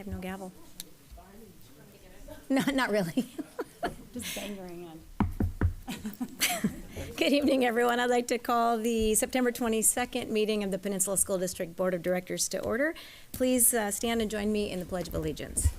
have no gavel. No, not really. Just bangering in. Good evening, everyone. I'd like to call the September 22nd meeting of the Peninsula School District Board of Directors to order. Please stand and join me in the Pledge of Allegiance.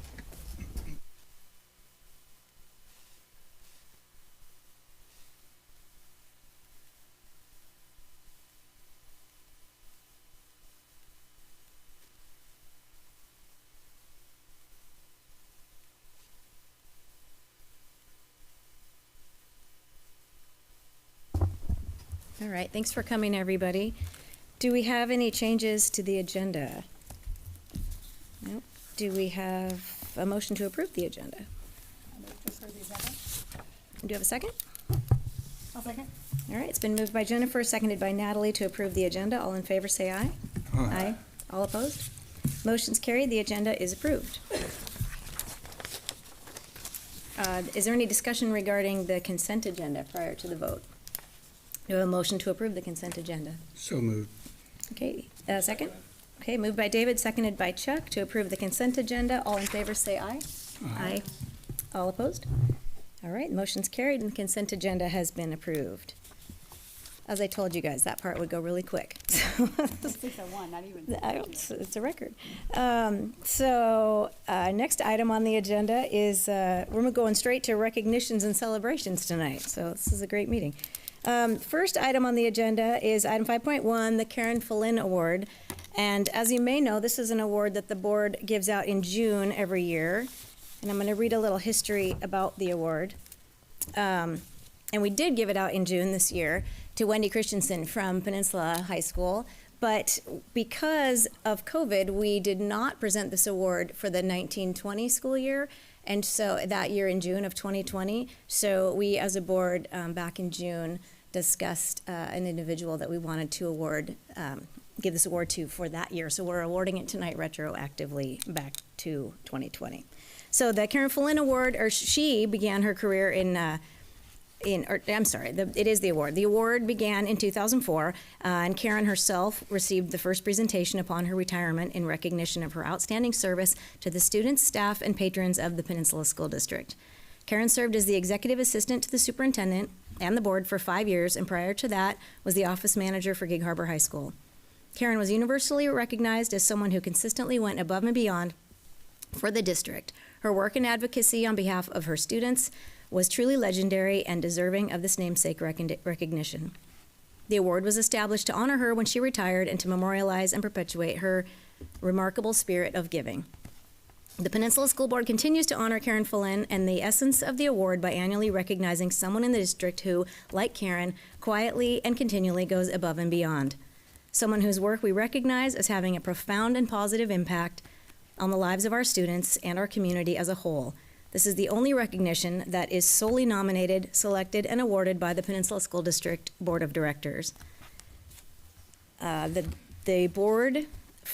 All right, thanks for coming, everybody. Do we have any changes to the agenda? Nope. Do we have a motion to approve the agenda? I move to approve the agenda. Do you have a second? I'll second. All right, it's been moved by Jennifer, seconded by Natalie to approve the agenda. All in favor, say aye. Aye. All opposed? Motion's carried. The agenda is approved. Is there any discussion regarding the consent agenda prior to the vote? Do we have a motion to approve the consent agenda? So moved. Okay, second? Okay, moved by David, seconded by Chuck to approve the consent agenda. All in favor, say aye. Aye. All opposed? All right, motion's carried and the consent agenda has been approved. As I told you guys, that part would go really quick. 6:01, not even. It's a record. Next item on the agenda is, we're going straight to recognitions and celebrations tonight. So this is a great meeting. First item on the agenda is item 5.1, the Karen Fullen Award. And as you may know, this is an award that the board gives out in June every year. And I'm going to read a little history about the award. And we did give it out in June this year to Wendy Christensen from Peninsula High School. But because of COVID, we did not present this award for the 1920 school year. And so that year in June of 2020. So we as a board back in June discussed an individual that we wanted to award, give this award to for that year. So we're awarding it tonight retroactively back to 2020. So the Karen Fullen Award, or she began her career it is the award. The award began in 2004, and Karen herself received the first presentation upon her retirement in recognition of her outstanding service to the students, staff, and patrons of the Peninsula School District. Karen served as the executive assistant to the superintendent and the board for 5 years, and prior to that was the office manager for Gig Harbor High School. Karen was universally recognized as someone who consistently went above and beyond for the district. Her work and advocacy on behalf of her students was truly legendary and deserving of this namesake recognition. The award was established to honor her when she retired and to memorialize and perpetuate her remarkable spirit of giving. The Peninsula School Board continues to honor Karen Fullen, and the essence of the award by annually recognizing someone in the district who, like Karen, quietly and continually goes above and beyond. Someone whose work we recognize as having a profound and positive impact on the lives of our students and our community as a whole. This is the only recognition that is solely nominated, selected, and awarded by the Peninsula School District Board of Directors. The board,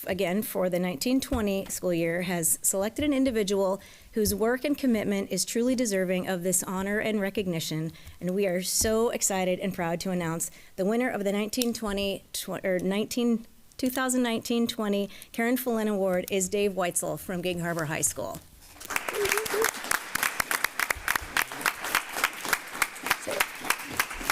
again, for the 1920 school year, has selected an individual whose work and commitment is truly deserving of this honor and recognition, and we are so excited and proud to announce the winner of the 2019-20 Karen Fullen Award is Dave Weitzel from Gig Harbor High School.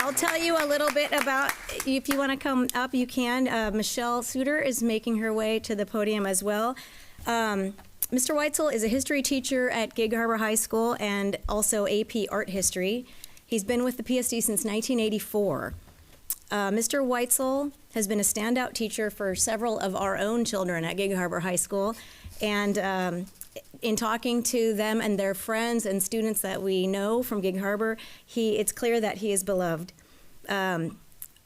I'll tell you a little bit about, if you want to come up, you can. Michelle Suter is making her way to the podium as well. Mr. Weitzel is a history teacher at Gig Harbor High School and also AP Art History. He's been with the PSD since 1984. Mr. Weitzel has been a standout teacher for several of our own children at Gig Harbor High School, and in talking to them and their friends and students that we know from Gig Harbor, it's clear that he is beloved.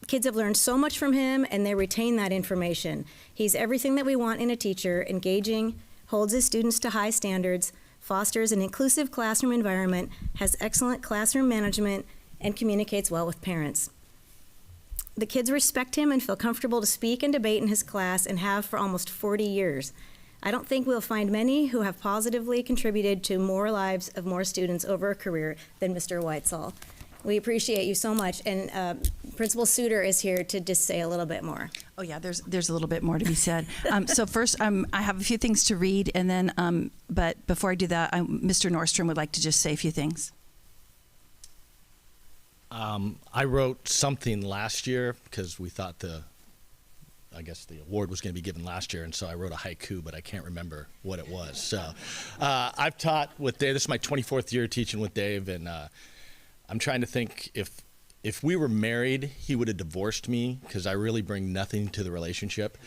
Kids have learned so much from him, and they retain that information. He's everything that we want in a teacher: engaging, holds his students to high standards, fosters an inclusive classroom environment, has excellent classroom management, and communicates well with parents. The kids respect him and feel comfortable to speak and debate in his class, and have for almost 40 years. I don't think we'll find many who have positively contributed to more lives of more students over a career than Mr. Weitzel. We appreciate you so much. And Principal Suter is here to just say a little bit more. Oh yeah, there's a little bit more to be said. So first, I have a few things to read, and then, but before I do that, Mr. Nordstrom would like to just say a few things. I wrote something last year because we thought I guess the award was going to be given last year, and so I wrote a haiku, but I can't remember what it was. So I've taught with Dave. This is my 24th year teaching with Dave, and I'm trying to think if we were married, he would have divorced me because I really bring nothing to the relationship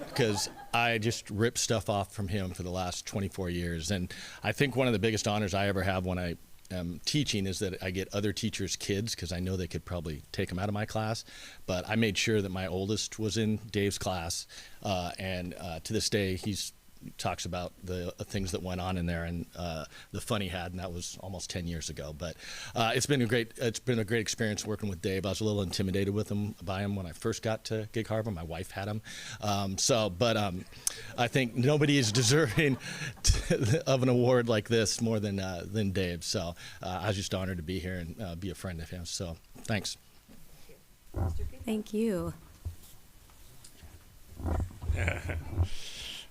because I just rip stuff off from him for the last 24 years. And I think one of the biggest honors I ever have when I teaching is that I get other teachers' kids because I know they could probably take them out of my class. But I made sure that my oldest was in Dave's class, and to this day he talks about the things that went on in there and the fun he had, and that was almost 10 years ago. But it's been a great experience working with Dave. I was a little intimidated by him when I first got to Gig Harbor. My wife had him, but I think nobody is deserving of an award like this more than Dave. So I was just honored to be here and be a friend of him. So thanks. Thank you.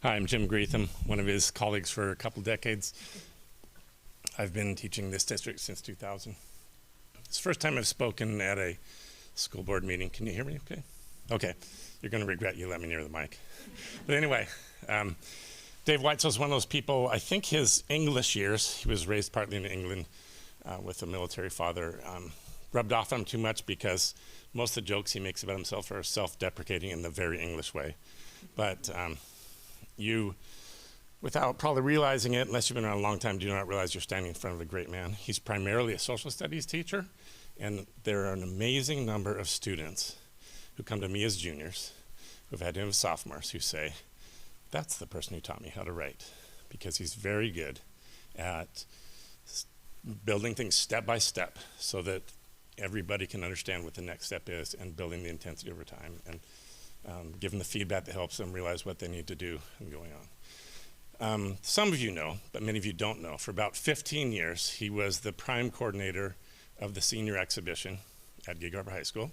Hi, I'm Jim Greetham, one of his colleagues for a couple decades. I've been teaching this district since 2000. It's the first time I've spoken at a school board meeting. Can you hear me okay? Okay. You're going to regret you let me near the mic. But anyway, Dave Weitzel is one of those people, I think his English years, he was raised partly in England with a military father, rubbed off on him too much because most of the jokes he makes about himself are self-deprecating in the very English way. But you, without probably realizing it, unless you've been around a long time, do not realize you're standing in front of a great man. He's primarily a social studies teacher, and there are an amazing number of students who come to me as juniors, who've had him as sophomores, who say, that's the person who taught me how to write, because he's very good at building things step by step so that everybody can understand what the next step is and building the intensity over time and give them the feedback that helps them realize what they need to do and going on. Some of you know, but many of you don't know, for about 15 years, he was the prime coordinator of the senior exhibition at Gig Harbor High School,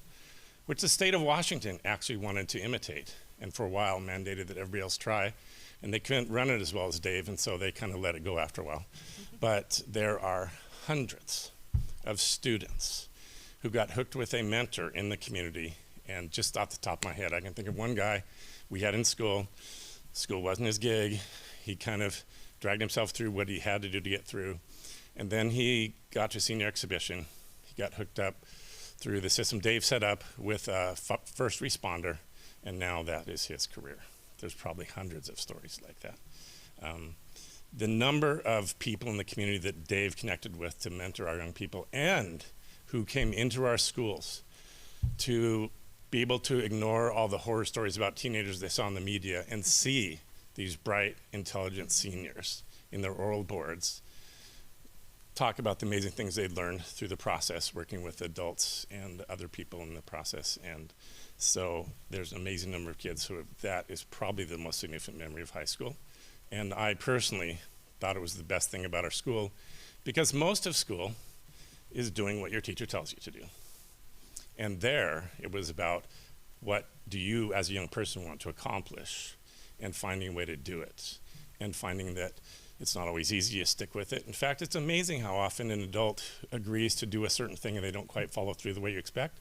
which the state of Washington actually wanted to imitate, and for a while mandated that everybody else try, and they couldn't run it as well as Dave, and so they kind of let it go after a while. But there are hundreds of students who got hooked with a mentor in the community. And just off the top of my head, I can think of one guy we had in school. School wasn't his gig. He kind of dragged himself through what he had to do to get through. And then he got to senior exhibition. He got hooked up through the system Dave set up with a first responder, and now that is his career. There's probably hundreds of stories like that. The number of people in the community that Dave connected with to mentor our young people and who came into our schools to be able to ignore all the horror stories about teenagers they saw in the media and see these bright, intelligent seniors in their oral boards talk about the amazing things they'd learned through the process, working with adults and other people in the process. And so there's an amazing number of kids who that is probably the most significant memory of high school. And I personally thought it was the best thing about our school because most of school is doing what your teacher tells you to do. And there, it was about what do you as a young person want to accomplish and finding a way to do it and finding that it's not always easy to stick with it. In fact, it's amazing how often an adult agrees to do a certain thing and they don't quite follow through the way you expect.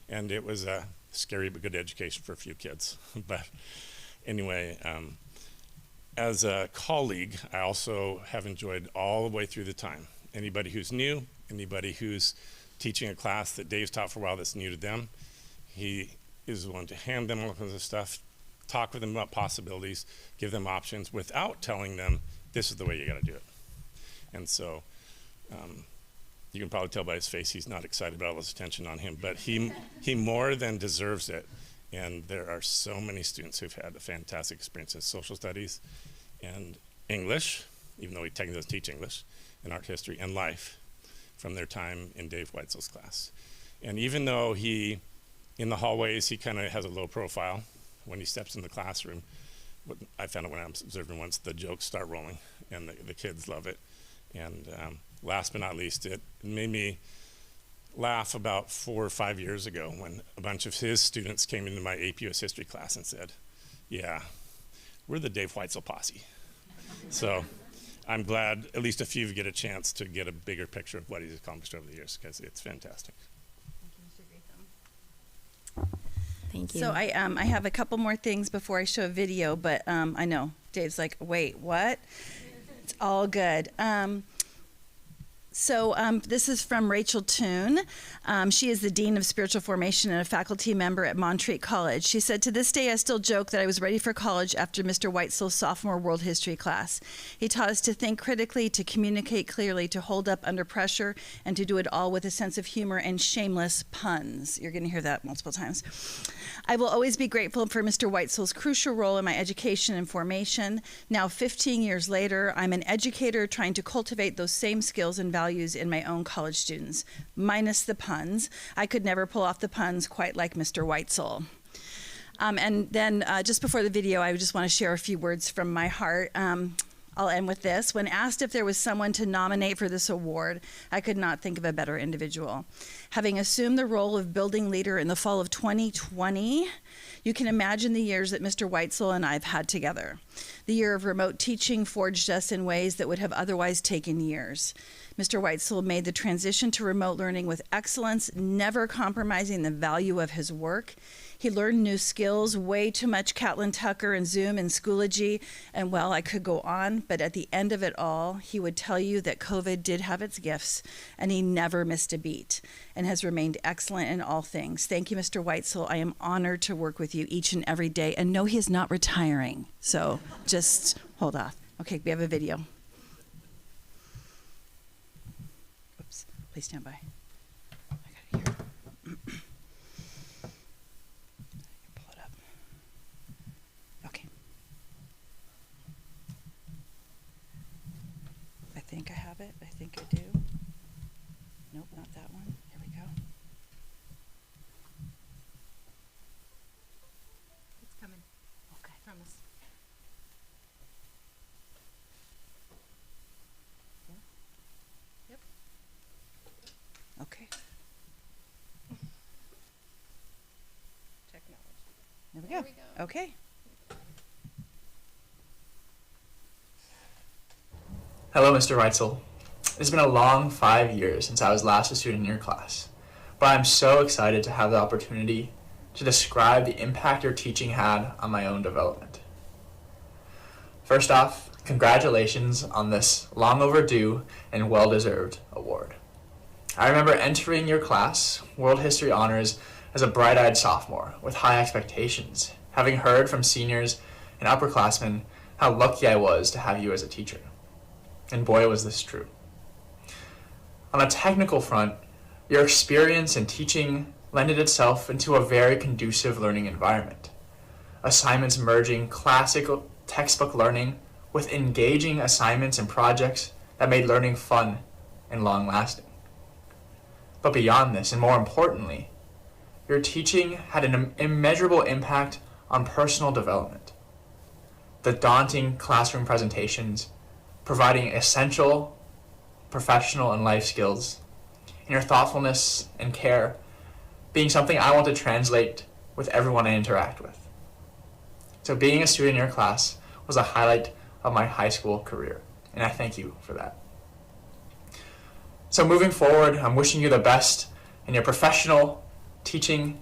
And it was a scary but good education for a few kids. But anyway, as a colleague, I also have enjoyed all the way through the time. Anybody who's new, anybody who's teaching a class that Dave's taught for a while that's new to them, he is willing to hand them all kinds of stuff, talk with them about possibilities, give them options without telling them this is the way you got to do it. And so you can probably tell by his face he's not excited about all this attention on him, but he more than deserves it. And there are so many students who've had a fantastic experience in social studies and English, even though he technically doesn't teach English, and art history and life from their time in Dave Weitzel's class. And even though he, in the hallways, he kind of has a low profile, when he steps in the classroom, I found it when I observed him once, the jokes start rolling and the kids love it. And last but not least, it made me laugh about 4 or 5 years ago when a bunch of his students came into my AP US history class and said, yeah, we're the Dave Weitzel posse. So I'm glad at least a few get a chance to get a bigger picture of what he's accomplished over the years, because it's fantastic. Thank you. So I have a couple more things before I show a video, but I know Dave's like, wait, what? It's all good. So this is from Rachel Toon. She is the Dean of Spiritual Formation and a faculty member at Montreat College. She said, to this day, I still joke that I was ready for college after Mr. Weitzel's sophomore world history class. He taught us to think critically, to communicate clearly, to hold up under pressure, and to do it all with a sense of humor and shameless puns. You're going to hear that multiple times. I will always be grateful for Mr. Weitzel's crucial role in my education and formation. Now, 15 years later, I'm an educator trying to cultivate those same skills and values in my own college students, minus the puns. I could never pull off the puns quite like Mr. Weitzel. And then just before the video, I just want to share a few words from my heart. I'll end with this. When asked if there was someone to nominate for this award, I could not think of a better individual. Having assumed the role of building leader in the fall of 2020, you can imagine the years that Mr. Weitzel and I have had together. The year of remote teaching forged us in ways that would have otherwise taken years. Mr. Weitzel made the transition to remote learning with excellence, never compromising the value of his work. He learned new skills, way too much Catlin Tucker and Zoom and Schoology, and well, I could go on, but at the end of it all, he would tell you that COVID did have its gifts, and he never missed a beat, and has remained excellent in all things. Thank you, Mr. Weitzel. I am honored to work with you each and every day, and no, he is not retiring, so just hold off. Okay, we have a video. Oops, please stand by. I gotta hear. Pull it up. Okay. I think I have it. I think I do. Nope, not that one. Here we go. It's coming. Okay. Promise. Yep. Okay. Technology. There we There go. we go. Okay. Hello, Mr. Weitzel. It's been a long 5 years since I was last a student in your class, but I'm so excited to have the opportunity to describe the impact your teaching had on my own development. First off, congratulations on this long overdue and well-deserved award. I remember entering your class, World History Honors, as a bright-eyed sophomore with high expectations, having heard from seniors and upperclassmen how lucky I was to have you as a teacher. And boy, was this true. On a technical front, your experience in teaching lended itself into a very conducive learning environment. Assignments merging classical textbook learning with engaging assignments and projects that made learning fun and long-lasting. But beyond this, and more importantly, your teaching had an immeasurable impact on personal development. The daunting classroom presentations, providing essential professional and life skills, and your thoughtfulness and care being something I want to translate with everyone I interact with. So being a student in your class was a highlight of my high school career, and I thank you for that. So moving forward, I'm wishing you the best in your professional teaching,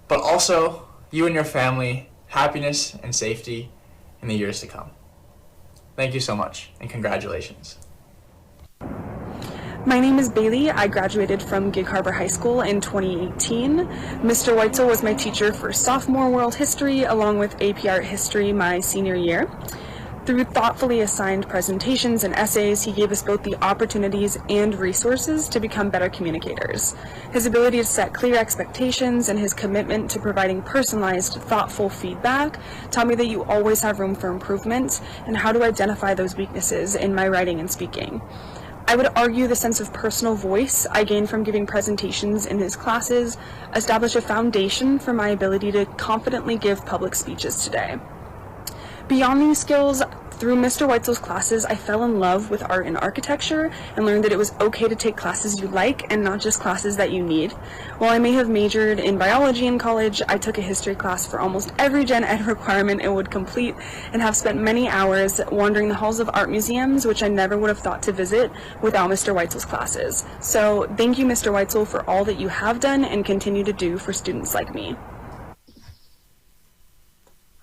but also you and your family happiness and safety in the years to come. Thank you so much, and congratulations. My name is Bailey. I graduated from Gig Harbor High School in 2018. Mr. Weitzel was my teacher for sophomore world history, along with AP Art history my senior year. Through thoughtfully assigned presentations and essays, he gave us both the opportunities and resources to become better communicators. His ability to set clear expectations and his commitment to providing personalized, thoughtful feedback taught me that you always have room for improvement and how to identify those weaknesses in my writing and speaking. I would argue the sense of personal voice I gained from giving presentations in his classes established a foundation for my ability to confidently give public speeches today. Beyond these skills, Through Mr. Weitzel's classes, I fell in love with art and architecture and learned that it was okay to take classes you like and not just classes that you need. While I may have majored in biology in college, I took a history class for almost every gen ed requirement it would complete and have spent many hours wandering the halls of art museums, which I never would have thought to visit without Mr. Weitzel's classes. So thank you, Mr. Weitzel, for all that you have done and continue to do for students like me.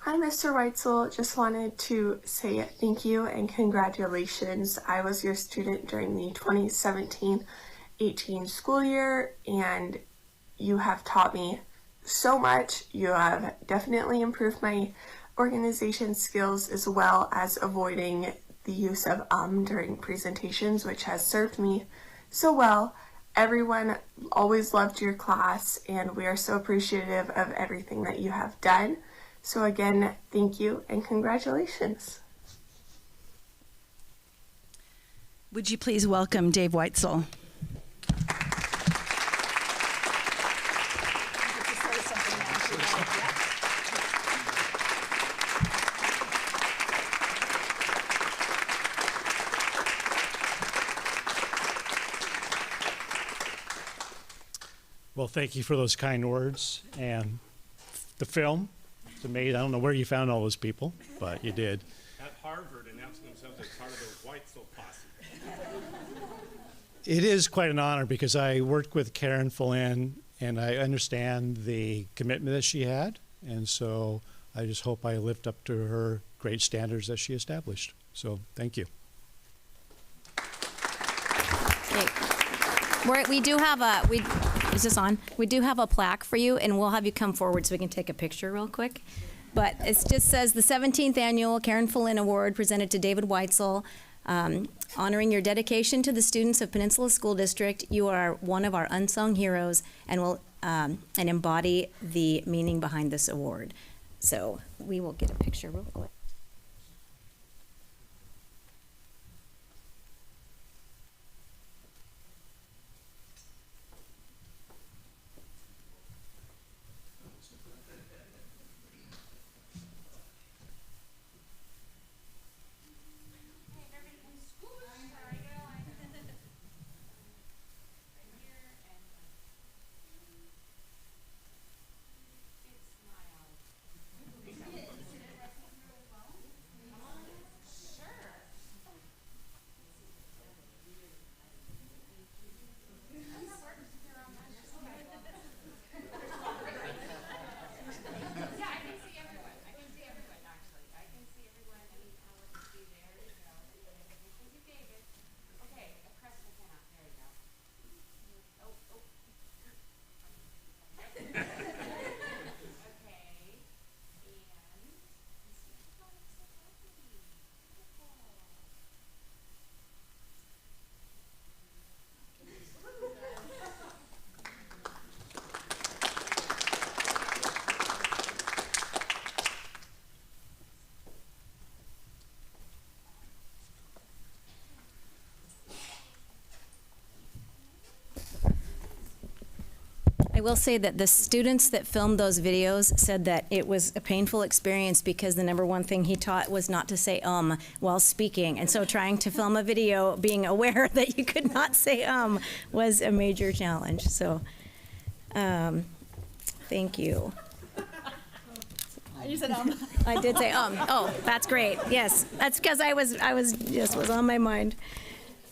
Hi, Mr. Weitzel. Just wanted to say thank you and congratulations. I was your student during the 2017-18 school year, and you have taught me so much. You have definitely improved my organization skills as well as avoiding the use of during presentations, which has served me so well. Everyone always loved your class, and we are so appreciative of everything that you have done. So again, thank you and congratulations. Would you please welcome Dave Weitzel? Well, thank you for those kind words. And the film, it's amazing. I don't know where you found all those people, but you did. At Harvard, announcing themselves as part of the Weitzel posse. It is quite an honor because I worked with Karen Fullen, and I understand the commitment that she had. And so I just hope I lived up to her great standards that she established. So thank you. We do have a, is this on? We do have a plaque for you, and we'll have you come forward so we can take a picture real quick. But it just says the 17th Annual Karen Fullen Award presented to David Weitzel, honoring your dedication to the students of Peninsula School District. You are one of our unsung heroes and will and embody the meaning behind this award. So we will get a picture real quick. I will say that the students that filmed those videos said that it was a painful experience because the number one thing he taught was not to say while speaking. And so trying to film a video, being aware that you could not say was a major challenge. So thank you. You said I did say Oh, that's great. Yes, that's because I was was on my mind.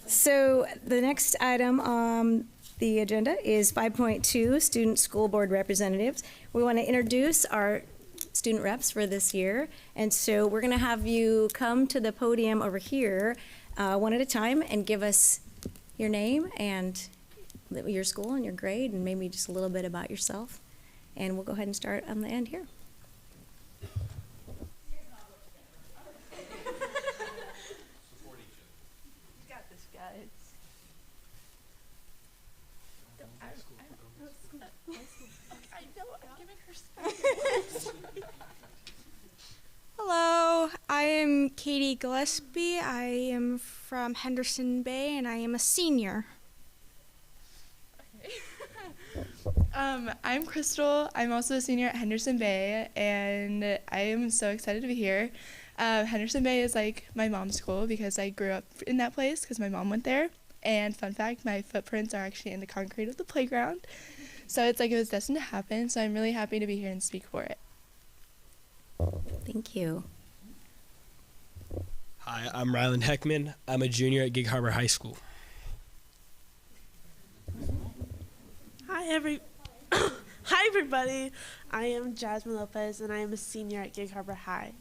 So the next item on the agenda is 5.2, Student School Board Representatives. We want to introduce our student reps for this year. And so we're going to have you come to the podium over here one at a time and give us your name and your school and your grade and maybe just a little bit about yourself. And we'll go ahead and start on the end here. Hello, I am Katie Gillespie. I am from Henderson Bay and I am a senior. I'm Crystal. I'm also a senior at Henderson Bay and I am so excited to be here. Henderson Bay is like my mom's school because I grew up in that place because my mom went there. And fun fact, my footprints are actually in the concrete of the playground. So it's like it was destined to happen. So I'm really happy to be here and speak for it. Thank you. Hi, I'm Rylan Heckman. I'm a junior at Gig Harbor High School. Hi, everybody. I am Jasmine Lopez, and I am a senior at Gig Harbor High.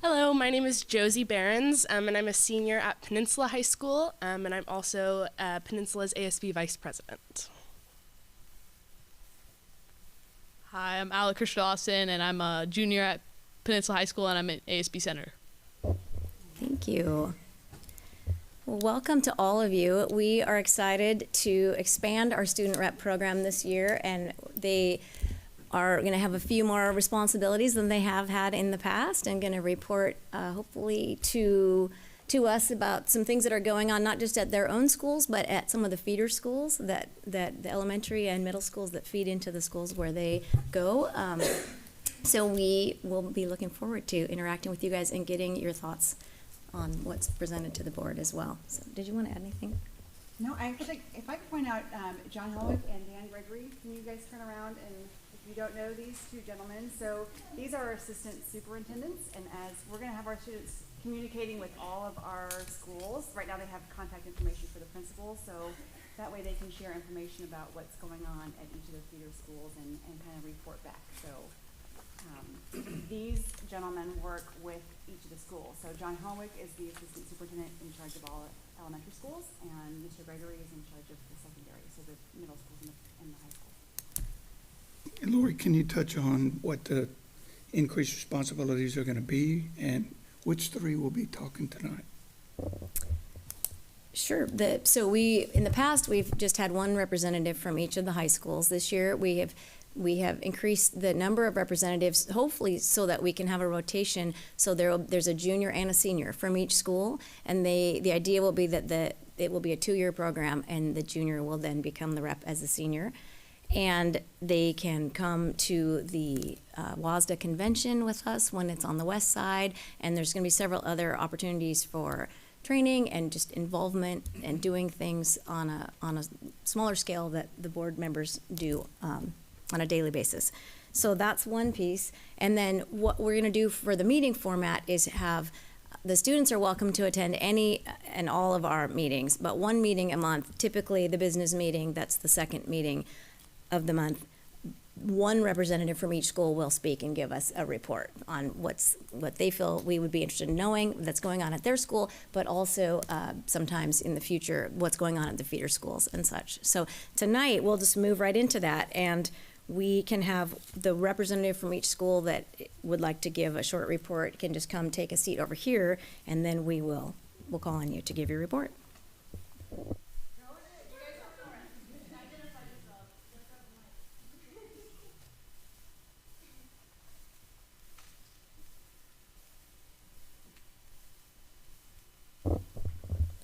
Hello, my name is Josie Behrens, and I'm a senior at Peninsula High School, and I'm also Peninsula's ASB Vice President. Hi, I'm Alec Christopherson, and I'm a junior at Peninsula High School, and I'm an ASB Center. Thank you. Well, welcome to all of you. We are excited to expand our student rep program this year, and they are going to have a few more responsibilities than they have had in the past, and going to report hopefully to us about some things that are going on, not just at their own schools, but at some of the feeder schools that the elementary and middle schools that feed into the schools where they go. So we will be looking forward to interacting with you guys and getting your thoughts on what's presented to the board as well. So did you want to add anything? No, I actually, if I could point out John Helwick and Dan Gregory, can you guys turn around? And if you don't know these two gentlemen, so these are our assistant superintendents, and as we're going to have our students communicating with all of our schools, right now they have contact information for the principals, so that way they can share information about what's going on at each of the feeder schools and kind of report back. So these gentlemen work with each of the schools. So John Helwick is the assistant superintendent in charge of all elementary schools, and Mr. Gregory is in charge of the secondary, so the middle schools and the high schools. And Lori, can you touch on what the increased responsibilities are going to be, and which three will be talking tonight? Sure. So in the past, we've just had one representative from each of the high schools. This year, we have increased the number of representatives, hopefully so that we can have a rotation. So there's a junior and a senior from each school, and the idea will be that it will be a 2-year program, and the junior will then become the rep as the senior. And they can come to the WASDA convention with us when it's on the west side, and there's going to be several other opportunities for training and just involvement and doing things on a smaller scale that the board members do on a daily basis. So that's one piece. And then what we're going to do for the meeting format is have the students are welcome to attend any and all of our meetings, but one meeting a month, typically the business meeting, that's the second meeting of the month. One representative from each school will speak and give us a report on what they feel we would be interested in knowing that's going on at their school, but also sometimes in the future what's going on at the feeder schools and such. So tonight we'll just move right into that, and we can have the representative from each school that would like to give a short report can just come take a seat over here, and then we'll call on you to give your report.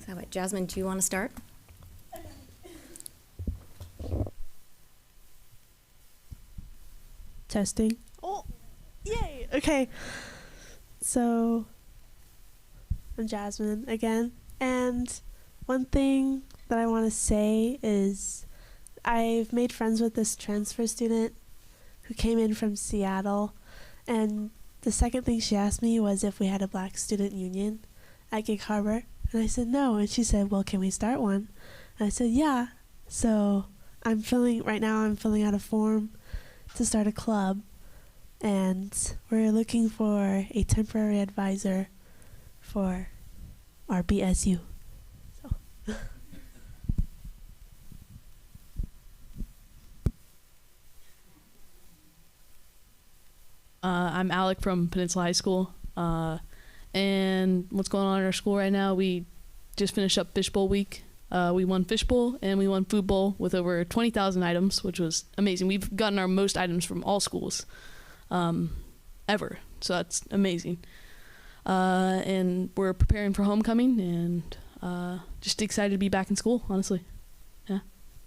So, Jasmine, do you want to start? Testing. Oh, yay. Okay. So, I'm Jasmine again. And one thing that I want to say is I've made friends with this transfer student who came in from Seattle. And the second thing she asked me was if we had a Black student union at Gig Harbor. And I said no. And she said, well, can we start one? And I said, yeah. So right now I'm filling out a form to start a club, and we're looking for a temporary advisor for our BSU. So. I'm Alec from Peninsula High School, and what's going on in our school right now, we just finished up Fishbowl week. We won Fishbowl and we won Food Bowl with over 20,000 items, which was amazing. We've gotten our most items from all schools ever, so that's amazing. And we're preparing for homecoming, and just excited to be back in school, honestly. Yeah.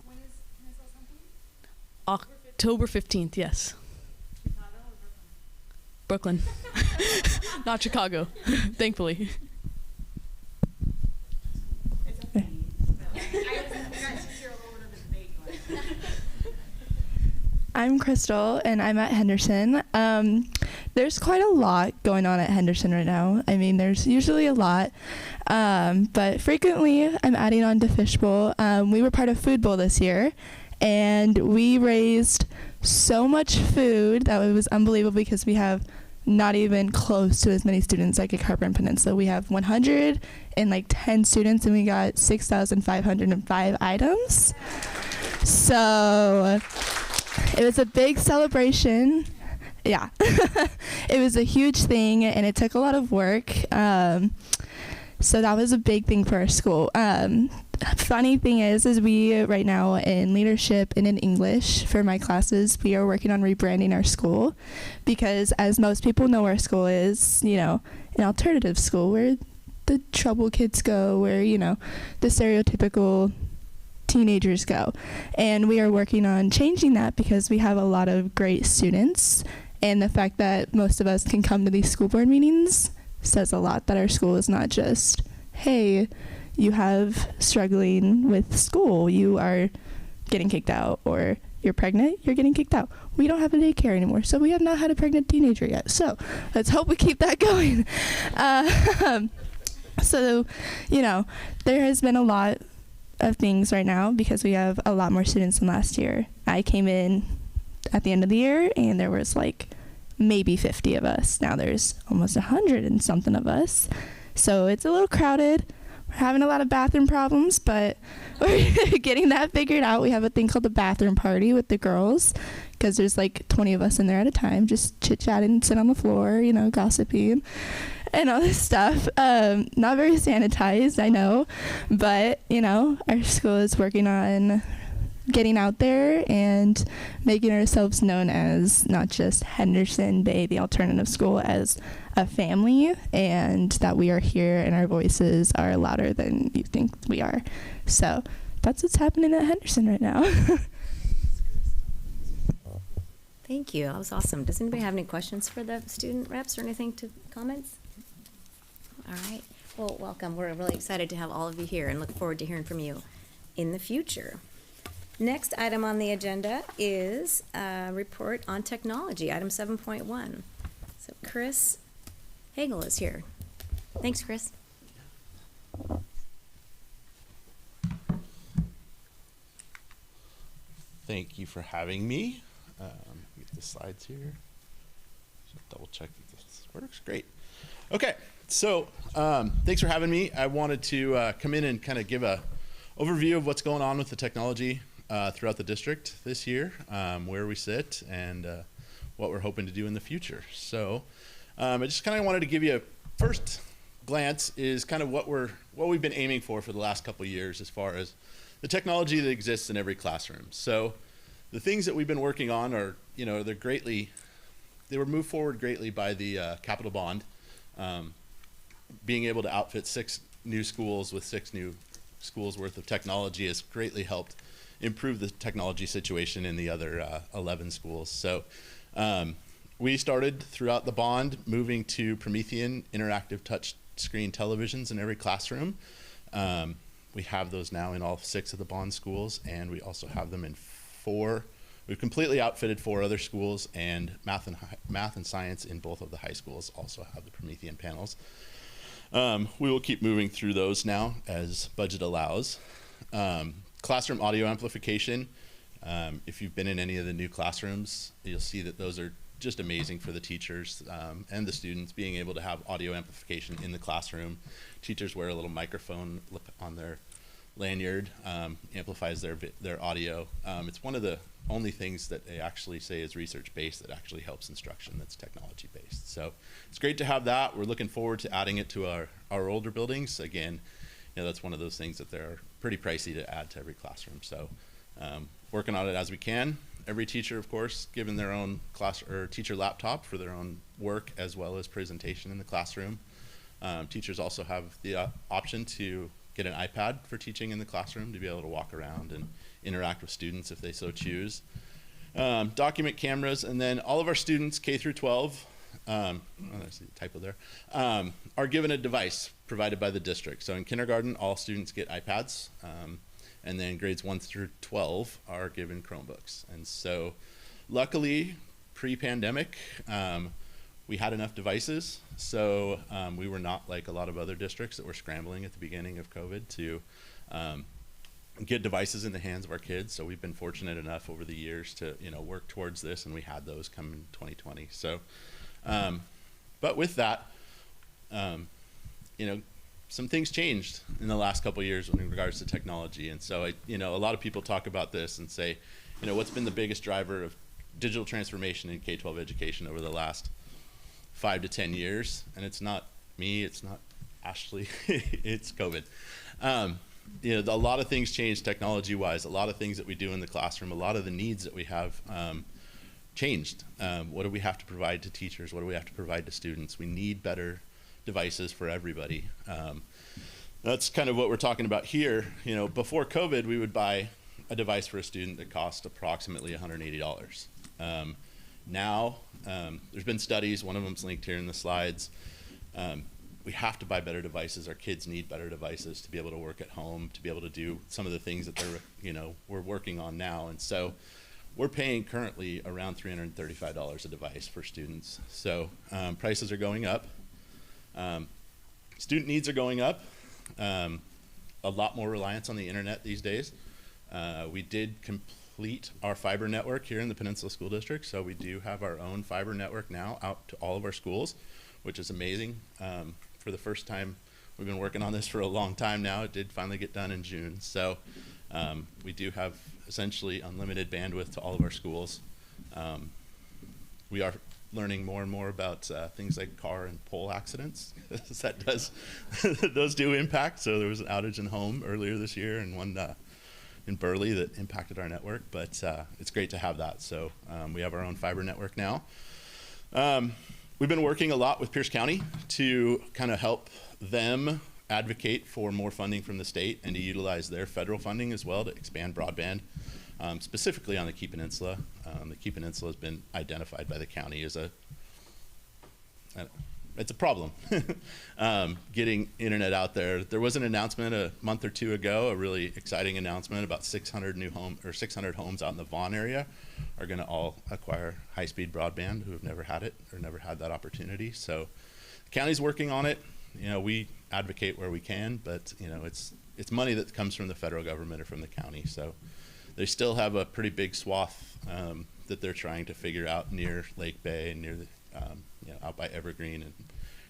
When is Peninsula's homecoming? October 15th, yes. Brooklyn, not Chicago, thankfully. I'm Crystal, and I'm at Henderson. There's quite a lot going on at Henderson right now. I mean, there's usually a lot, but frequently I'm adding on to Fishbowl. We were part of Food Bowl this year, and we raised so much food that it was unbelievable because we have not even close to as many students like at Carver and Peninsula. We have 110 students, and we got 6,505 items. So it was a big celebration. Yeah. It was a huge thing, and it took a lot of work. So that was a big thing for our school. Funny thing is we right now in leadership and in English for my classes, we are working on rebranding our school because, as most people know, our school is, an alternative school where the trouble kids go, where, the stereotypical teenagers go. And we are working on changing that because we have a lot of great students, and the fact that most of us can come to these school board meetings says a lot that our school is not just, hey, you have struggling with school, you are getting kicked out, or you're pregnant, you're getting kicked out. We don't have a daycare anymore, so we have not had a pregnant teenager yet. So let's hope we keep that going. So, there has been a lot of things right now because we have a lot more students than last year. I came in at the end of the year, and there was maybe 50 of us. Now there's almost 100 and something of us. So it's a little crowded. We're having a lot of bathroom problems, but we're getting that figured out. We have a thing called the bathroom party with the girls because there's 20 of us in there at a time, just chit-chatting, sit on the floor, gossiping and all this stuff. Not very sanitized, I know, but, our school is working on getting out there and making ourselves known as not just Henderson Bay, the alternative school, as a family, and that we are here and our voices are louder than you think we are. So that's what's happening at Henderson right now. Thank you. That was awesome. Does anybody have any questions for the student reps or anything to comments? All right. Well, welcome. We're really excited to have all of you here and look forward to hearing from you in the future. Next item on the agenda is a report on technology, item 7.1. So Chris Hagel is here. Thanks, Chris. Thank you for having me. Get the slides here. Double check that this works. Great. Okay, so thanks for having me. I wanted to come in and kind of give a overview of what's going on with the technology throughout the district this year, where we sit, and what we're hoping to do in the future. So I just kind of wanted to give you a first glance is kind of what we've been aiming for the last couple of years as far as the technology that exists in every classroom. So the things that we've been working on are, they were moved forward greatly by the capital bond. Being able to outfit 6 new schools with 6 new schools worth of technology has greatly helped improve the technology situation in the other 11 schools. So we started throughout the bond moving to Promethean interactive touch screen televisions in every classroom. We have those now in all 6 of the bond schools, and we also have them in 4. We've completely outfitted 4 other schools, and math and science in both of the high schools also have the Promethean panels. We will keep moving through those now as budget allows. Classroom audio amplification. If you've been in any of the new classrooms, you'll see that those are just amazing for the teachers and the students, being able to have audio amplification in the classroom. Teachers wear a little microphone on their lanyard, amplifies their audio. It's one of the only things that they actually say is research-based that actually helps instruction that's technology-based. So it's great to have that. We're looking forward to adding it to our older buildings. Again, that's one of those things that they're pretty pricey to add to every classroom. So working on it as we can. Every teacher, of course, given their own class or teacher laptop for their own work as well as presentation in the classroom. Teachers also have the option to get an iPad for teaching in the classroom to be able to walk around and interact with students if they so choose. Document cameras, and then all of our students, K through 12, there's a typo there, are given a device provided by the district. So in kindergarten, all students get iPads, and then grades 1 through 12 are given Chromebooks. And so luckily, pre-pandemic, we had enough devices, so we were not like a lot of other districts that were scrambling at the beginning of COVID to get devices in the hands of our kids. So we've been fortunate enough over the years to work towards this, and we had those come in 2020. So, but with that, some things changed in the last couple of years in regards to technology, and so a lot of people talk about this and say, what's been the biggest driver of digital transformation in K-12 education over the last 5 to 10 years? And it's not me, it's not Ashley, it's COVID. A lot of things changed technology-wise. A lot of things that we do in the classroom, a lot of the needs that we have changed. What do we have to provide to teachers? What do we have to provide to students? We need better devices for everybody. That's kind of what we're talking about here. Before COVID, we would buy a device for a student that cost approximately $180. Now, there's been studies, one of them's linked here in the slides. We have to buy better devices. Our kids need better devices to be able to work at home, to be able to do some of the things that we're working on now. And so we're paying currently around $335 a device for students. So prices are going up. Student needs are going up. A lot more reliance on the internet these days. We did complete our fiber network here in the Peninsula School District, so we do have our own fiber network now out to all of our schools, which is amazing. For the first time, we've been working on this for a long time now. It did finally get done in June, so we do have essentially unlimited bandwidth to all of our schools. We are learning more and more about things like car and pole accidents. Those do impact. So there was an outage in home earlier this year, and one in Burley that impacted our network, but it's great to have that. So we have our own fiber network now. We've been working a lot with Pierce County to kind of help them advocate for more funding from the state and to utilize their federal funding as well to expand broadband, specifically on the Key Peninsula. The Key Peninsula has been identified by the county as it's a problem getting internet out there. There was an announcement a month or two ago, a really exciting announcement about 600 homes out in the Vaughan area are going to all acquire high-speed broadband who have never had it or never had that opportunity. So the county's working on it. We advocate where we can, but it's money that comes from the federal government or from the county. So they still have a pretty big swath that they're trying to figure out near Lake Bay and near the out by Evergreen and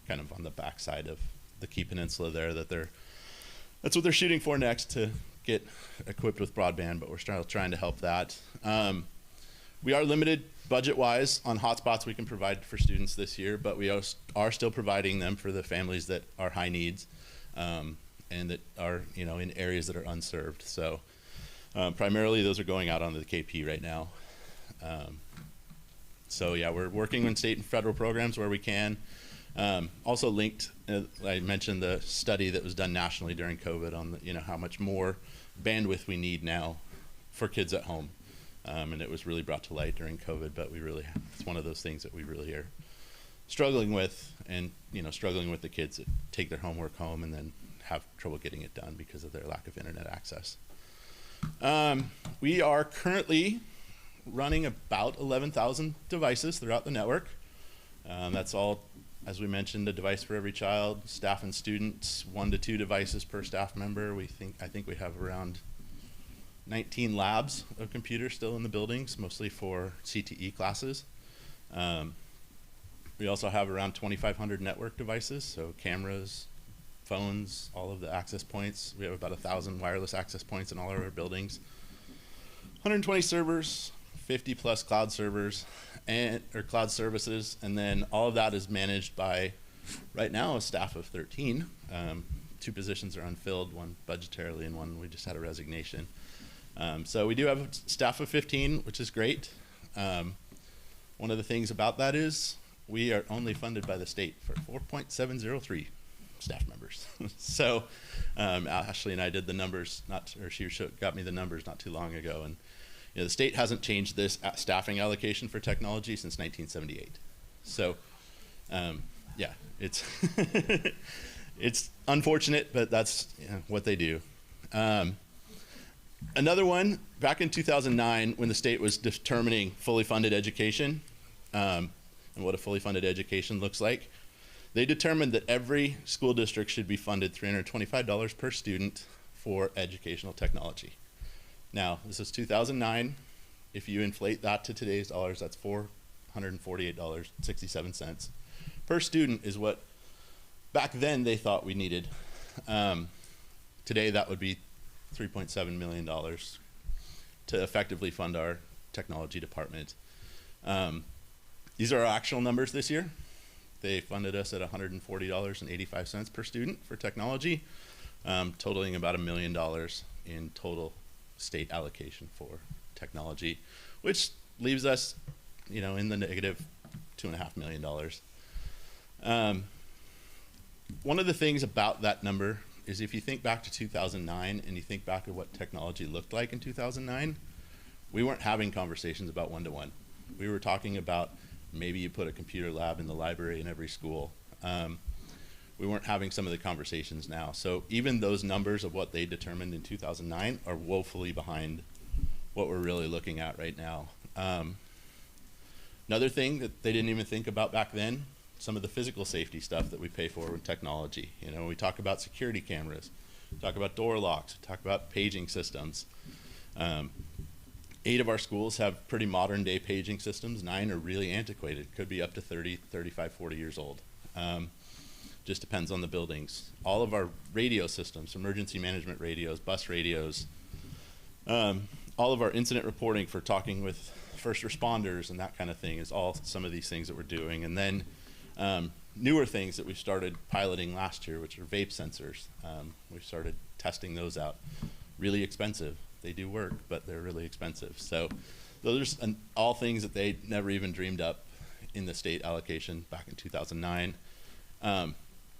kind of on the backside of the Key Peninsula there. That's what they're shooting for next, to get equipped with broadband, but we're still trying to help that. We are limited budget-wise on hotspots we can provide for students this year, but we are still providing them for the families that are high needs and that are in areas that are unserved. So primarily those are going out onto the KP right now. So yeah, we're working on state and federal programs where we can. Also linked, I mentioned the study that was done nationally during COVID on how much more bandwidth we need now for kids at home. And it was really brought to light during COVID, but it's one of those things that we really are struggling with, and struggling with the kids that take their homework home and then have trouble getting it done because of their lack of internet access. We are currently running about 11,000 devices throughout the network. That's all, as we mentioned, a device for every child, staff and students, 1 to 2 devices per staff member. I think we have around 19 labs of computers still in the buildings, mostly for CTE classes. We also have around 2,500 network devices, so cameras, phones, all of the access points. We have about 1,000 wireless access points in all of our buildings. 120 servers, 50 plus cloud servers or cloud services, and then all of that is managed by, right now, a staff of 13. 2 positions are unfilled, one budgetarily and one we just had a resignation. So we do have a staff of 15, which is great. One of the things about that is we are only funded by the state for 4.703 staff members. So Ashley and I did the numbers, she got me the numbers not too long ago, and the state hasn't changed this staffing allocation for technology since 1978. So Yeah, it's it's unfortunate, but that's what they do. Another one, back in 2009, when the state was determining fully funded education and what a fully funded education looks like, they determined that every school district should be funded $325 per student for educational technology. Now, this is 2009. If you inflate that to today's dollars, that's $448.67 per student is what back then they thought we needed. Today that would be $3.7 million to effectively fund our technology department. These are our actual numbers this year. They funded us at $140.85 per student for technology, totaling about $1 million in total state allocation for technology, which leaves us, in the negative $2.5 million. One of the things about that number is if you think back to 2009 and you think back at what technology looked like in 2009, we weren't having conversations about one-to-one. We were talking about maybe you put a computer lab in the library in every school. We weren't having some of the conversations now. So even those numbers of what they determined in 2009 are woefully behind what we're really looking at right now. Another thing that they didn't even think about back then, some of the physical safety stuff that we pay for with technology. We talk about security cameras, we talk about door locks, we talk about paging systems. 8 of our schools have pretty modern day paging systems. 9 are really antiquated, could be up to 30, 35, 40 years old. Just depends on the buildings. All of our radio systems, emergency management radios, bus radios, all of our incident reporting for talking with first responders and that kind of thing is all some of these things that we're doing. And then newer things that we started piloting last year, which are vape sensors. We started testing those out. Really expensive. They do work, but they're really expensive. So those are all things that they never even dreamed up in the state allocation back in 2009.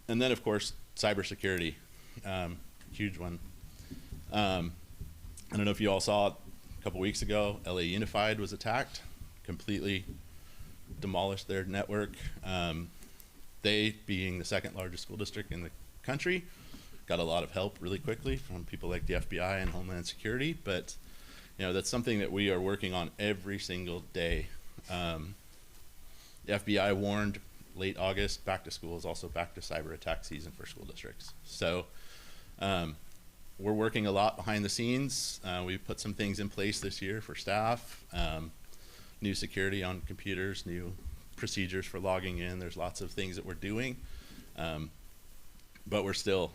And then, of course, cybersecurity, huge one. I don't know if you all saw it a couple weeks ago, LA Unified was attacked, completely demolished their network. They, being the second largest school district in the country, got a lot of help really quickly from people like the FBI and Homeland Security, but that's something that we are working on every single day. The FBI warned late August, back to school is also back to cyber attack season for school districts. So we're working a lot behind the scenes. We've put some things in place this year for staff, new security on computers, new procedures for logging in. There's lots of things that we're doing, but we're still,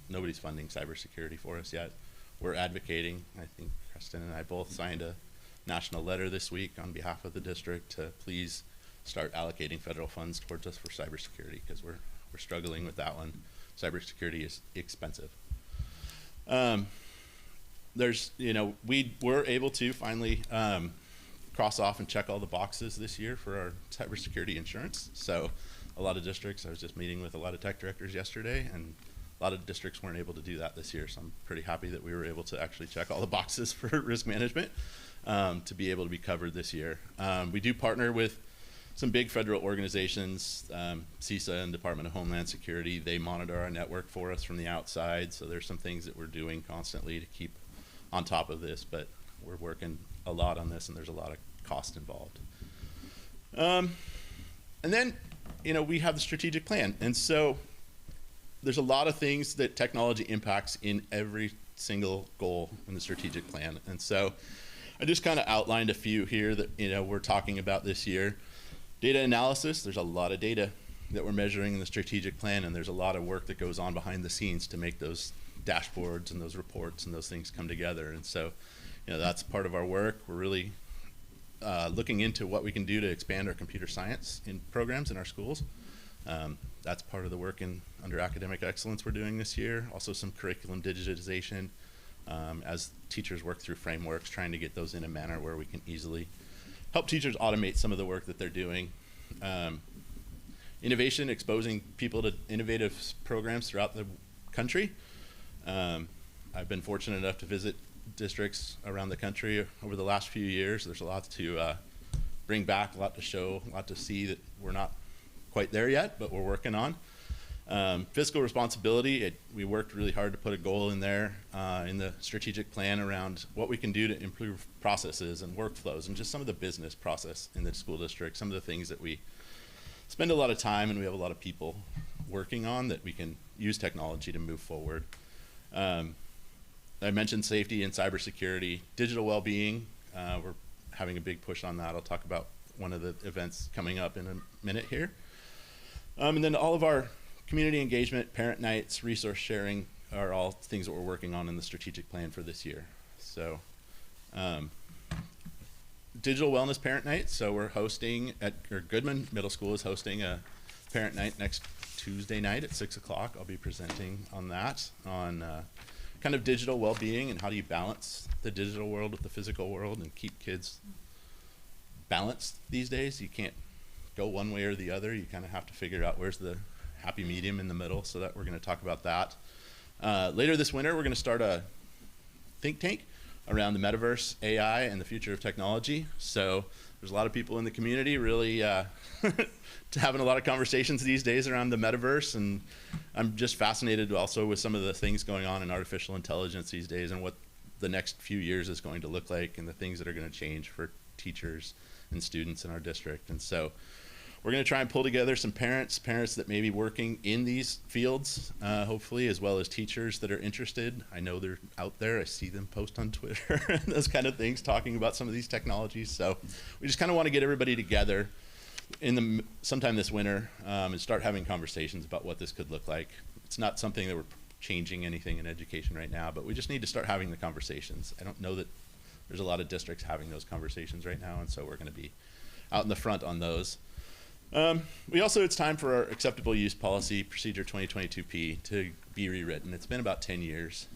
nobody's funding cybersecurity for us yet. We're advocating. I think Kristen and I both signed a national letter this week on behalf of the district to please start allocating federal funds towards us for cybersecurity, because we're struggling with that one. Cybersecurity is expensive. We were able to finally cross off and check all the boxes this year for our cybersecurity insurance. So a lot of districts, I was just meeting with a lot of tech directors yesterday, and a lot of districts weren't able to do that this year. So I'm pretty happy that we were able to actually check all the boxes for risk management to be able to be covered this year. We do partner with some big federal organizations, CISA and Department of Homeland Security. They monitor our network for us from the outside. So there's some things that we're doing constantly to keep on top of this, but we're working a lot on this, and there's a lot of cost involved. And then, we have the strategic plan. And so there's a lot of things that technology impacts in every single goal in the strategic plan. And so I just kind of outlined a few here that, we're talking about this year. Data analysis, there's a lot of data that we're measuring in the strategic plan, and there's a lot of work that goes on behind the scenes to make those dashboards and those reports and those things come together. And so, that's part of our work. We're really looking into what we can do to expand our computer science in programs in our schools. That's part of the work under academic excellence we're doing this year. Also some curriculum digitization as teachers work through frameworks, trying to get those in a manner where we can easily help teachers automate some of the work that they're doing. Innovation, exposing people to innovative programs throughout the country. I've been fortunate enough to visit districts around the country over the last few years. There's a lot to bring back, a lot to show, a lot to see that we're not quite there yet, but we're working on. Fiscal responsibility, we worked really hard to put a goal in there in the strategic plan around what we can do to improve processes and workflows and just some of the business process in the school district, some of the things that we spend a lot of time and we have a lot of people working on that we can use technology to move forward. I mentioned safety and cybersecurity, digital well-being. We're having a big push on that. I'll talk about one of the events coming up in a minute here. And then all of our community engagement, parent nights, resource sharing are all things that we're working on in the strategic plan for this year. So digital wellness parent night. So we're hosting Goodman Middle School is hosting a parent night next Tuesday night at 6 o'clock. I'll be presenting on that, on kind of digital well-being and how do you balance the digital world with the physical world and keep kids balanced these days. You can't go one way or the other. You kind of have to figure out where's the happy medium in the middle, so that we're going to talk about that. Later this winter, we're going to start a think tank around the metaverse, AI, and the future of technology. So there's a lot of people in the community really having a lot of conversations these days around the metaverse, and I'm just fascinated also with some of the things going on in artificial intelligence these days and what the next few years is going to look like and the things that are going to change for teachers and students in our district. And so we're going to try and pull together some parents that may be working in these fields, hopefully, as well as teachers that are interested. I know they're out there. I see them post on Twitter and those kind of things, talking about some of these technologies. So we just kind of want to get everybody together sometime this winter and start having conversations about what this could look like. It's not something that we're changing anything in education right now, but we just need to start having the conversations. I don't know that there's a lot of districts having those conversations right now, and so we're going to be out in the front on those. It's time for our acceptable use policy, procedure 2022P, to be rewritten. It's been about 10 years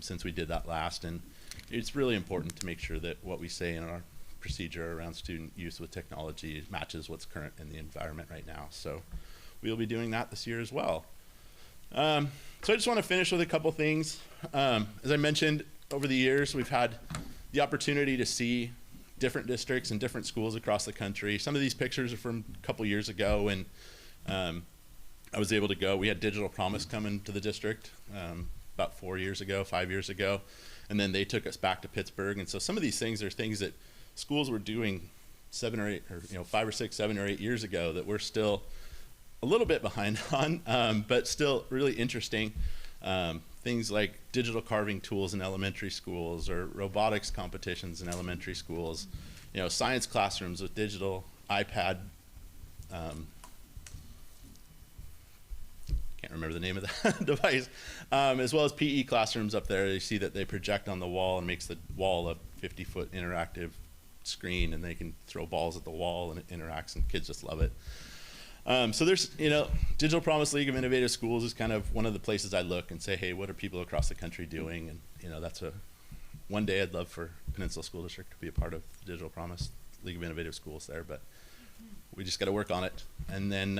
since we did that last, and it's really important to make sure that what we say in our procedure around student use with technology matches what's current in the environment right now. So we'll be doing that this year as well. So I just want to finish with a couple things. As I mentioned, over the years, we've had the opportunity to see different districts and different schools across the country. Some of these pictures are from a couple years ago, and I was able to go. We had Digital Promise come into the district about 5 years ago, and then they took us back to Pittsburgh. And so some of these things are things that schools were doing 5 or 6, 7 or 8 years ago that we're still a little bit behind on, but still really interesting. Things like digital carving tools in elementary schools, or robotics competitions in elementary schools, science classrooms with digital iPad, can't remember the name of the device, as well as PE classrooms up there. You see that they project on the wall and makes the wall a 50-foot interactive screen, and they can throw balls at the wall and it interacts, and kids just love it. So there's, Digital Promise League of Innovative Schools is kind of one of the places I look and say, hey, what are people across the country doing? And, that's one day I'd love for Peninsula School District to be a part of the Digital Promise League of Innovative Schools there, but we just got to work on it. And then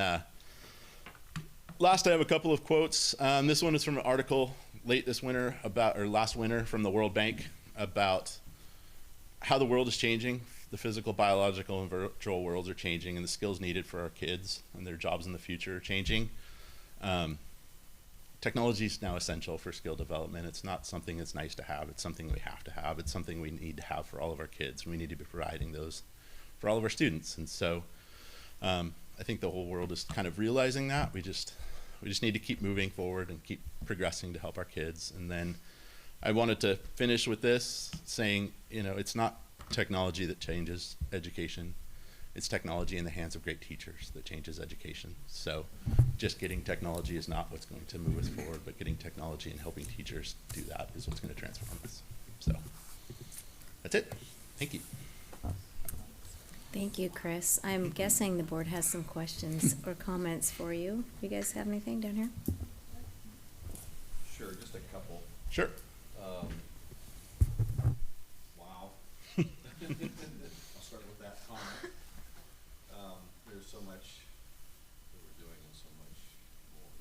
last, I have a couple of quotes. This one is from an article last winter from the World Bank about how the world is changing. The physical, biological, and virtual worlds are changing, and the skills needed for our kids and their jobs in the future are changing. Technology is now essential for skill development. It's not something that's nice to have. It's something we have to have. It's something we need to have for all of our kids. We need to be providing those for all of our students. And so I think the whole world is kind of realizing that. We just need to keep moving forward and keep progressing to help our kids. And then I wanted to finish with this, saying, it's not technology that changes education. It's technology in the hands of great teachers that changes education. So just getting technology is not what's going to move us forward, but getting technology and helping teachers do that is what's going to transform us. So that's it. Thank you. Thank you, Chris. I'm guessing the board has some questions or comments for you. You guys have anything down here? Sure, just a couple. Sure. Wow. I'll start with that comment. There's so much that we're doing and so much more.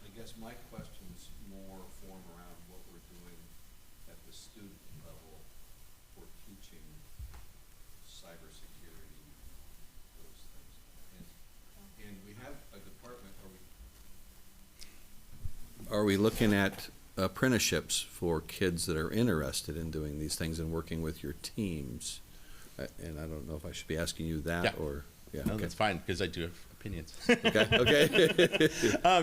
I guess my questions more form around what we're doing at the student level for teaching cybersecurity we looking at apprenticeships for kids that are interested in doing these things and working with your teams? And I don't know if I should be asking you that or, yeah. No, okay. that's fine, because I do have opinions. Okay.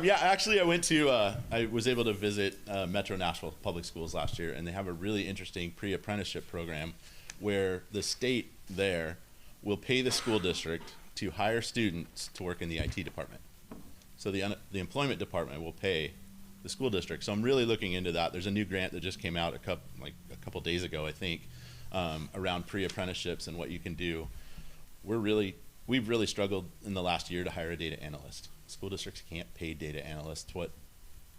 Yeah, actually, I was able to visit Metro Nashville Public Schools last year, and they have a really interesting pre-apprenticeship program where the state there will pay the school district to hire students to work in the IT department. So the employment department will pay the school district. So I'm really looking into that. There's a new grant that just came out a couple days ago, I think, around pre-apprenticeships and what you can do. We've really struggled in the last year to hire a data analyst. School districts can't pay data analysts. What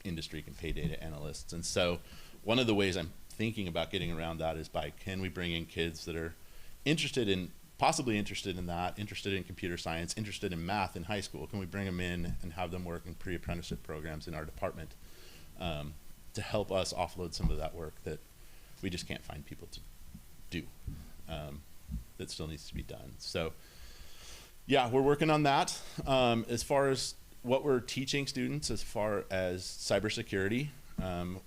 industry can pay data analysts? And so one of the ways I'm thinking about getting around that is can we bring in kids that are possibly interested in that, interested in computer science, interested in math in high school? Can we bring them in and have them work in pre-apprenticeship programs in our department to help us offload some of that work that we just can't find people to do, that still needs to be done. So yeah, we're working on that. As far as what we're teaching students as far as cybersecurity,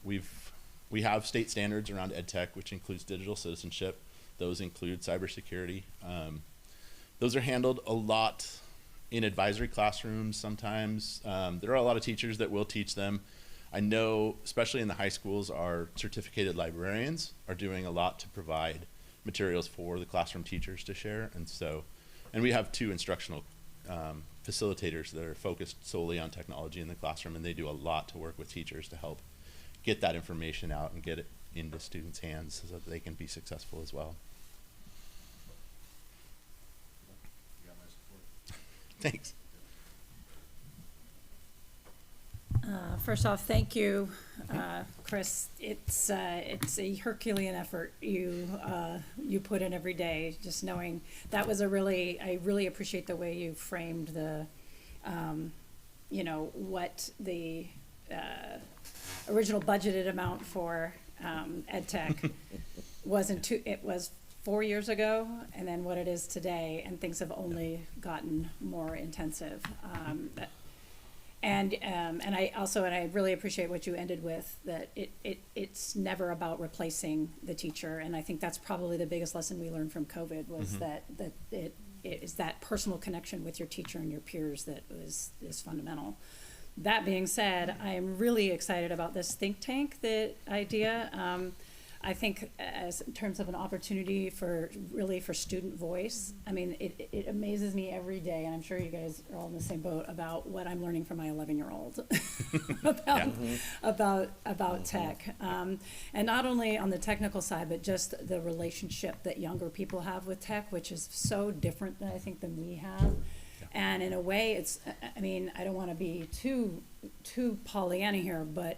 we have state standards around EdTech, which includes digital citizenship. Those include cybersecurity. Those are handled a lot in advisory classrooms sometimes. There are a lot of teachers that will teach them. I know, especially in the high schools, our certificated librarians are doing a lot to provide materials for the classroom teachers to share. And we have 2 instructional facilitators that are focused solely on technology in the classroom, and they do a lot to work with teachers to help get that information out and get it into students' hands so that they can be successful as well. You got my support. Thanks. First off, thank you, Chris. It's a Herculean effort you put in every day. Just knowing that was I really appreciate the way you framed the, what the original budgeted amount for EdTech it was 4 years ago, and then what it is today, and things have only gotten more intensive. And I really appreciate what you ended with, that it's never about replacing the teacher, and I think that's probably the biggest lesson we learned from COVID was that it is that personal connection with your teacher and your peers that is fundamental. That being said, I am really excited about this think tank idea. I think as in terms of an opportunity for student voice, I mean, it amazes me every day, and I'm sure you guys are all in the same boat about what I'm learning from my 11-year-old about tech. And not only on the technical side, but just the relationship that younger people have with tech, which is so different than I think than we have. And in a way, I don't want to be too Pollyanna here, but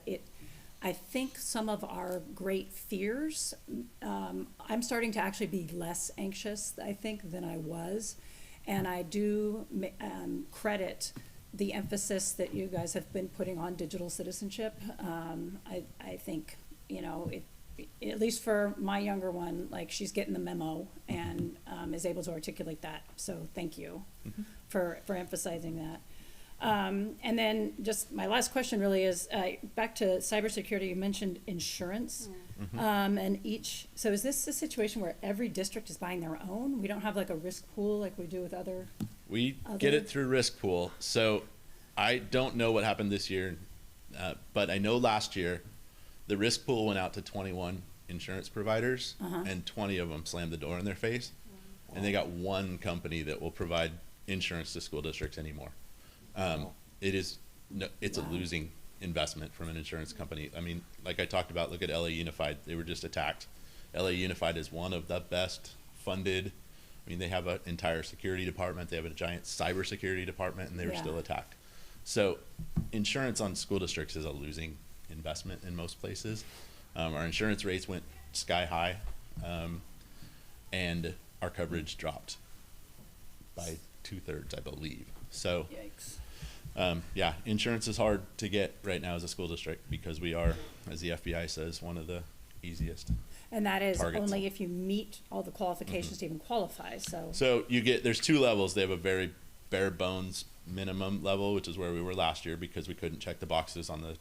I think some of our great fears, I'm starting to actually be less anxious, I think, than I was. And I do credit the emphasis that you guys have been putting on digital citizenship. I think, at least for my younger one, like, she's getting the memo and is able to articulate that. So thank you for emphasizing that. And then just my last question really is back to cybersecurity. You mentioned insurance, so is this a situation where every district is buying their own? We don't have like a risk pool like we do with other. We get it through risk pool. So I don't know what happened this year, but I know last year the risk pool went out to 21 insurance providers, and 20 of them slammed the door in their face, and they got one company that will provide insurance to school districts anymore. It's a losing investment from an insurance company. I mean, like I talked about, look at LA Unified. They were just attacked. LA Unified is one of the best funded. I mean, they have an entire security department. They have a giant cybersecurity department, and they were still attacked. So insurance on school districts is a losing investment in most places. Our insurance rates went sky high, and our coverage dropped by 2/3, I believe. So, yikes. Insurance is hard to get right now as a school district because we are, as the FBI says, one of the easiest. And that is targets. Only if you meet all the qualifications to even qualify. So there's 2 levels. They have a very bare bones minimum level, which is where we were last year because we couldn't check the boxes on the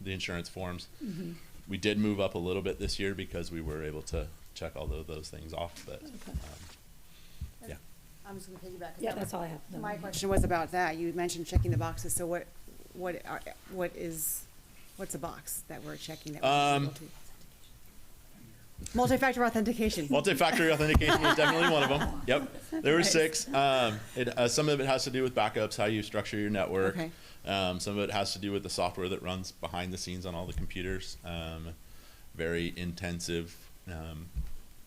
the insurance forms. Mhm. We did move up a little bit this year because we were able to check all of those things off, but yeah. I'm just gonna piggyback. Yeah, that's all I have. No. My question was about that. You mentioned checking the boxes, so what's a box that we're checking that we're able to? Multi-factor authentication. Multi-factor authentication was definitely one of them. Yep, there were 6. Some of it has to do with backups, how you structure your network. Okay. Some of it has to do with the software that runs behind the scenes on all the computers. Very intensive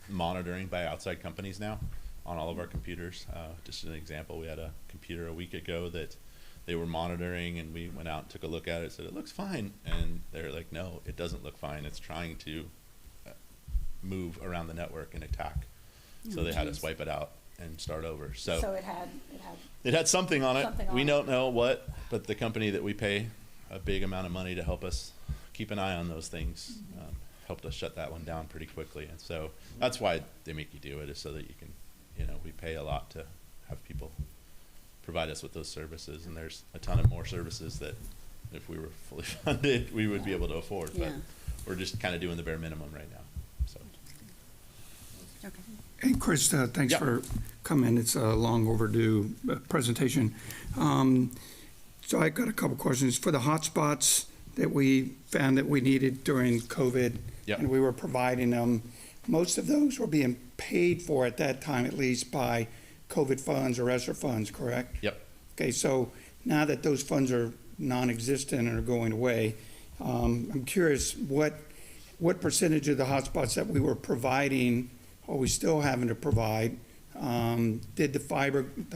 monitoring by outside companies now on all of our computers. Just an example, we had a computer a week ago that they were monitoring, and we went out and took a look at it, said it looks fine, and they're like, no, it doesn't look fine. It's trying to move around the network and attack. So they had us wipe it out and start over. So it had something on it. We don't know what, but the company that we pay a big amount of money to help us keep an eye on those things helped us shut that one down pretty quickly. And so that's why they make you do it, is so that you can, we pay a lot to have people provide us with those services. And there's a ton of more services that if we were fully funded, we would be able to afford. But we're just kind of doing the bare minimum right now. So. Okay. Hey, Chris, thanks for coming. It's a long overdue presentation. So I got a couple questions. For the hotspots that we found that we needed during COVID, and we were providing them, most of those were being paid for at that time, at least by COVID funds or ESSER funds, correct? Yep. Okay, so now that those funds are non-existent and are going away, I'm curious what percentage of the hotspots that we were providing are we still having to provide? Did the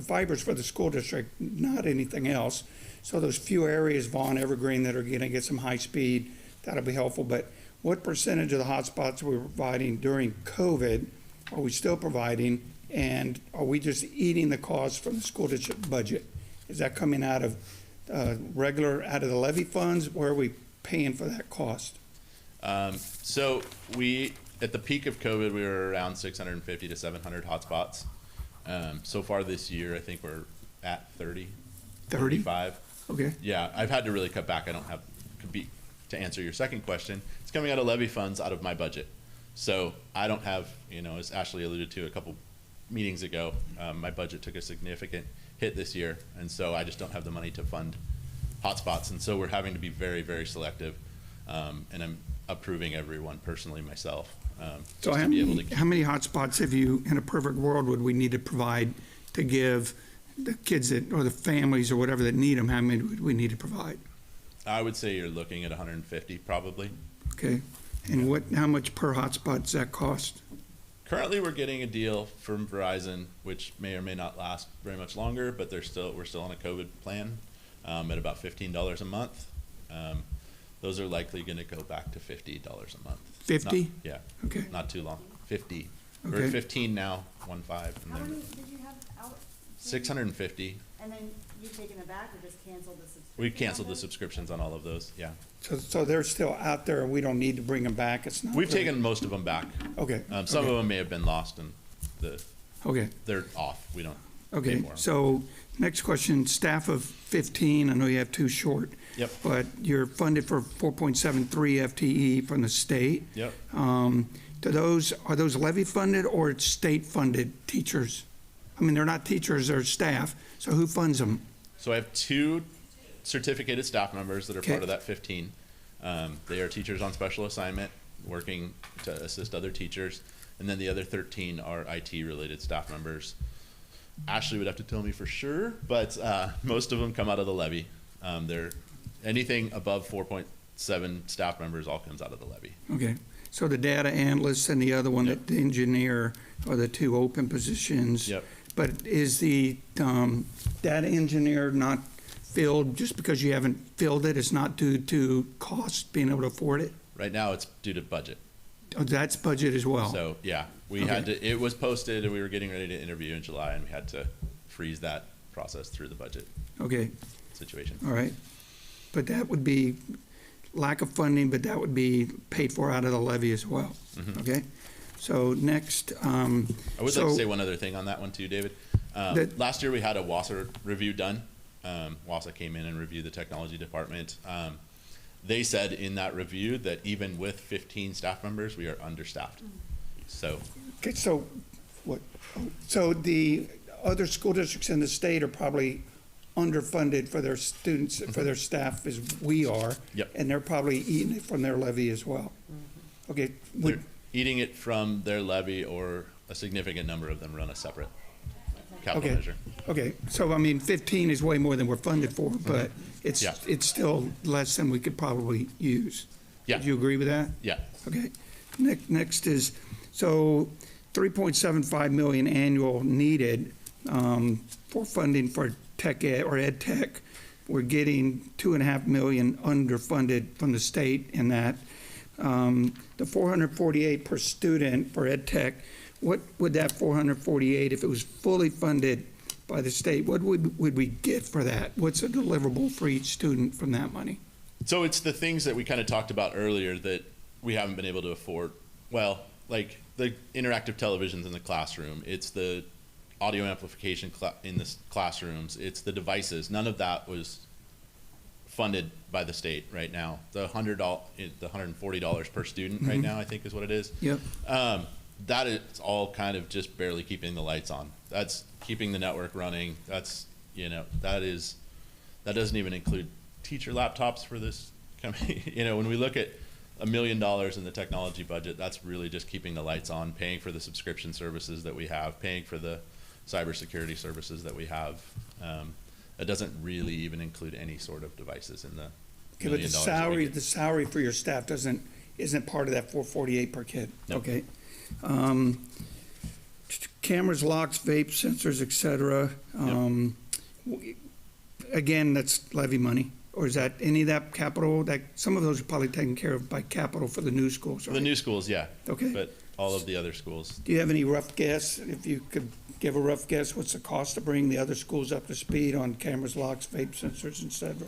fibers for the school district, not anything else. So those few areas, Vaughn, Evergreen, that are going to get some high speed, that'll be helpful. But what percentage of the hotspots we were providing during COVID are we still providing? And are we just eating the cost from the school district budget? Is that coming out of out of the levy funds? Where are we paying for that cost? So at the peak of COVID, we were around 650 to 700 hotspots. So far this year, I think we're at 30, 35. Okay. Yeah, I've had to really cut back. I don't have to answer your second question. It's coming out of levy funds out of my budget. So I don't have, as Ashley alluded to a couple meetings ago, my budget took a significant hit this year. And so I just don't have the money to fund hotspots. And so we're having to be very, very selective. And I'm approving everyone personally myself. So how many hotspots have you, in a perfect world, would we need to provide to give the kids or the families or whatever that need them? How many would we need to provide? I would say you're looking at 150 probably. Okay. And how much per hotspot does that cost? Currently, we're getting a deal from Verizon, which may or may not last very much longer, but we're still on a COVID plan at about $15 a month. Those are likely going to go back to $50 a month. 50? Yeah. Okay. Not too long. 50. Okay. We're at 15 now, 1.5. How many did you have out? 650. And then you've taken them back or just canceled the subscription? We canceled the subscriptions on all of those, yeah. So they're still out there and we don't need to bring them back? It's not. We've taken most of them back. Okay. Some of them may have been lost and Okay. they're off. We don't pay Okay, for them. so next question, staff of 15, I know you have 2 short. Yep. But you're funded for 4.73 FTE from the state. Yep. Are those levy funded or state funded teachers? I mean, they're not teachers, they're staff, so who funds them? So I have 2 certificated staff members that are Okay. part of that 15. They are teachers on special assignment, working to assist other teachers. And then the other 13 are IT-related staff members. Ashley would have to tell me for sure, but most of them come out of the levy. They're anything above 4.7 staff members all comes out of the levy. Okay, so the data analyst and the other one, the engineer, are the 2 open positions. Yep. But is the data engineer not filled just because you haven't filled it? It's not due to cost, being able to afford it? Right now, it's due to budget. Oh, that's budget as well? So, yeah, it was posted and we were getting ready to interview in July and we had to freeze that process through the budget situation. All right. But that would be lack of funding, but that would be paid for out of the levy as well. Mm-hmm. Okay? So next. I would like to say one other thing on that one too, David. Last year we had a WASA review done. WASA came in and reviewed the technology department. they said in that review that even with 15 staff members, we are understaffed. So, Okay, so what, so the other school districts in the state are probably underfunded for their students, for their staff as we are. Yep. And they're probably eating it from their levy as well. Okay, they're eating it from their levy, or a significant number of them run a separate capital okay, measure. okay, so I mean, 15 is way more than we're funded for, but it's, Yeah. it's still less than we could probably use. Yeah. Do you agree with that? Yeah. Okay. Next is, so 3.75 million annual needed for funding for tech ed or ed tech. We're getting 2.5 million underfunded from the state in that. The 448 per student for ed tech, what would that 448, if it was fully funded by the state, what would we get for that? What's a deliverable for each student from that money? So it's the things that we kind of talked about earlier that we haven't been able to afford. Well, like the interactive televisions in the classroom, it's the audio amplification in the classrooms, it's the devices. None of that was funded by the state right now. The $140 per student right now, I think is what it is. Yep. That is all kind of just barely keeping the lights on. That's keeping the network running. That's, you know, that doesn't even include teacher laptops for this. You know, when we look at $1 million in the technology budget, that's really just keeping the lights on, paying for the subscription services that we have, paying for the cybersecurity services that we have. It doesn't really even include any sort of devices in the Okay, but the salary for your staff isn't part of that 448 per kid. Nope. Okay. Cameras, locks, vape sensors, et cetera. Again, that's levy money, or is that any of that capital? That some of those are probably taken care of by capital for the new schools. Right? The new schools, yeah. Okay. But all of the other schools. Do you have any rough guess? If you could give a rough guess, what's the cost to bring the other schools up to speed on cameras, locks, vape sensors, et cetera?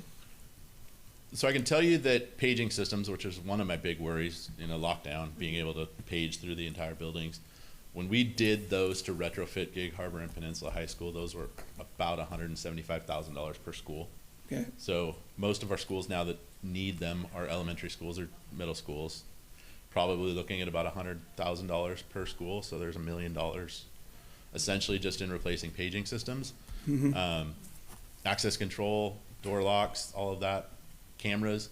So I can tell you that paging systems, which is one of my big worries in a lockdown, being able to page through the entire buildings, when we did those to retrofit Gig Harbor and Peninsula High School, those were about $175,000 per school. Okay. So most of our schools now that need them are elementary schools or middle schools, probably looking at about $100,000 per school. So there's $1 million essentially just in replacing paging systems. Mm-hmm. Access control, door locks, all of that, cameras.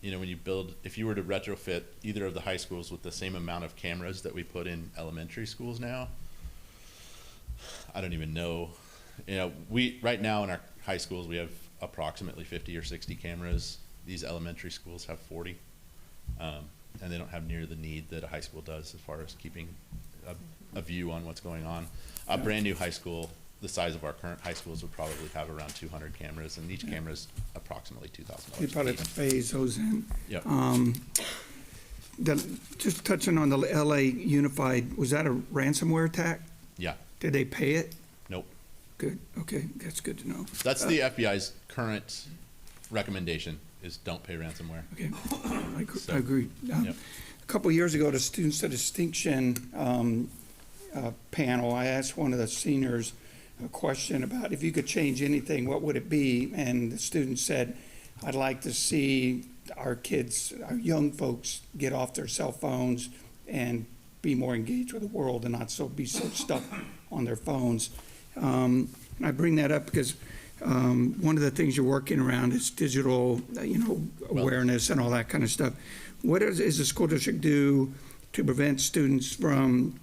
You know, when you build, if you were to retrofit either of the high schools with the same amount of cameras that we put in elementary schools now, I don't even know. You know, right now in our high schools, we have approximately 50 or 60 cameras. These elementary schools have 40. And they don't have near the need that a high school does as far as keeping a view on what's going on. A brand new high school, the size of our current high schools, would probably have around 200 cameras, and each camera is approximately $2,000. You probably have to phase those in. Yep. Just touching on the LA Unified, was that a ransomware attack? Yeah. Did they pay it? Nope. Good. Okay, that's good to know. That's the FBI's current recommendation, is don't pay ransomware. Okay, I agree. A couple years ago, at a Students of Distinction panel, I asked one of the seniors a question about if you could change anything, what would it be? And the student said, I'd like to see our kids, our young folks, get off their cell phones and be more engaged with the world and not be so stuck on their phones. I bring that up because one of the things you're working around is digital, awareness and all that kind of stuff. What does the school district do to prevent students from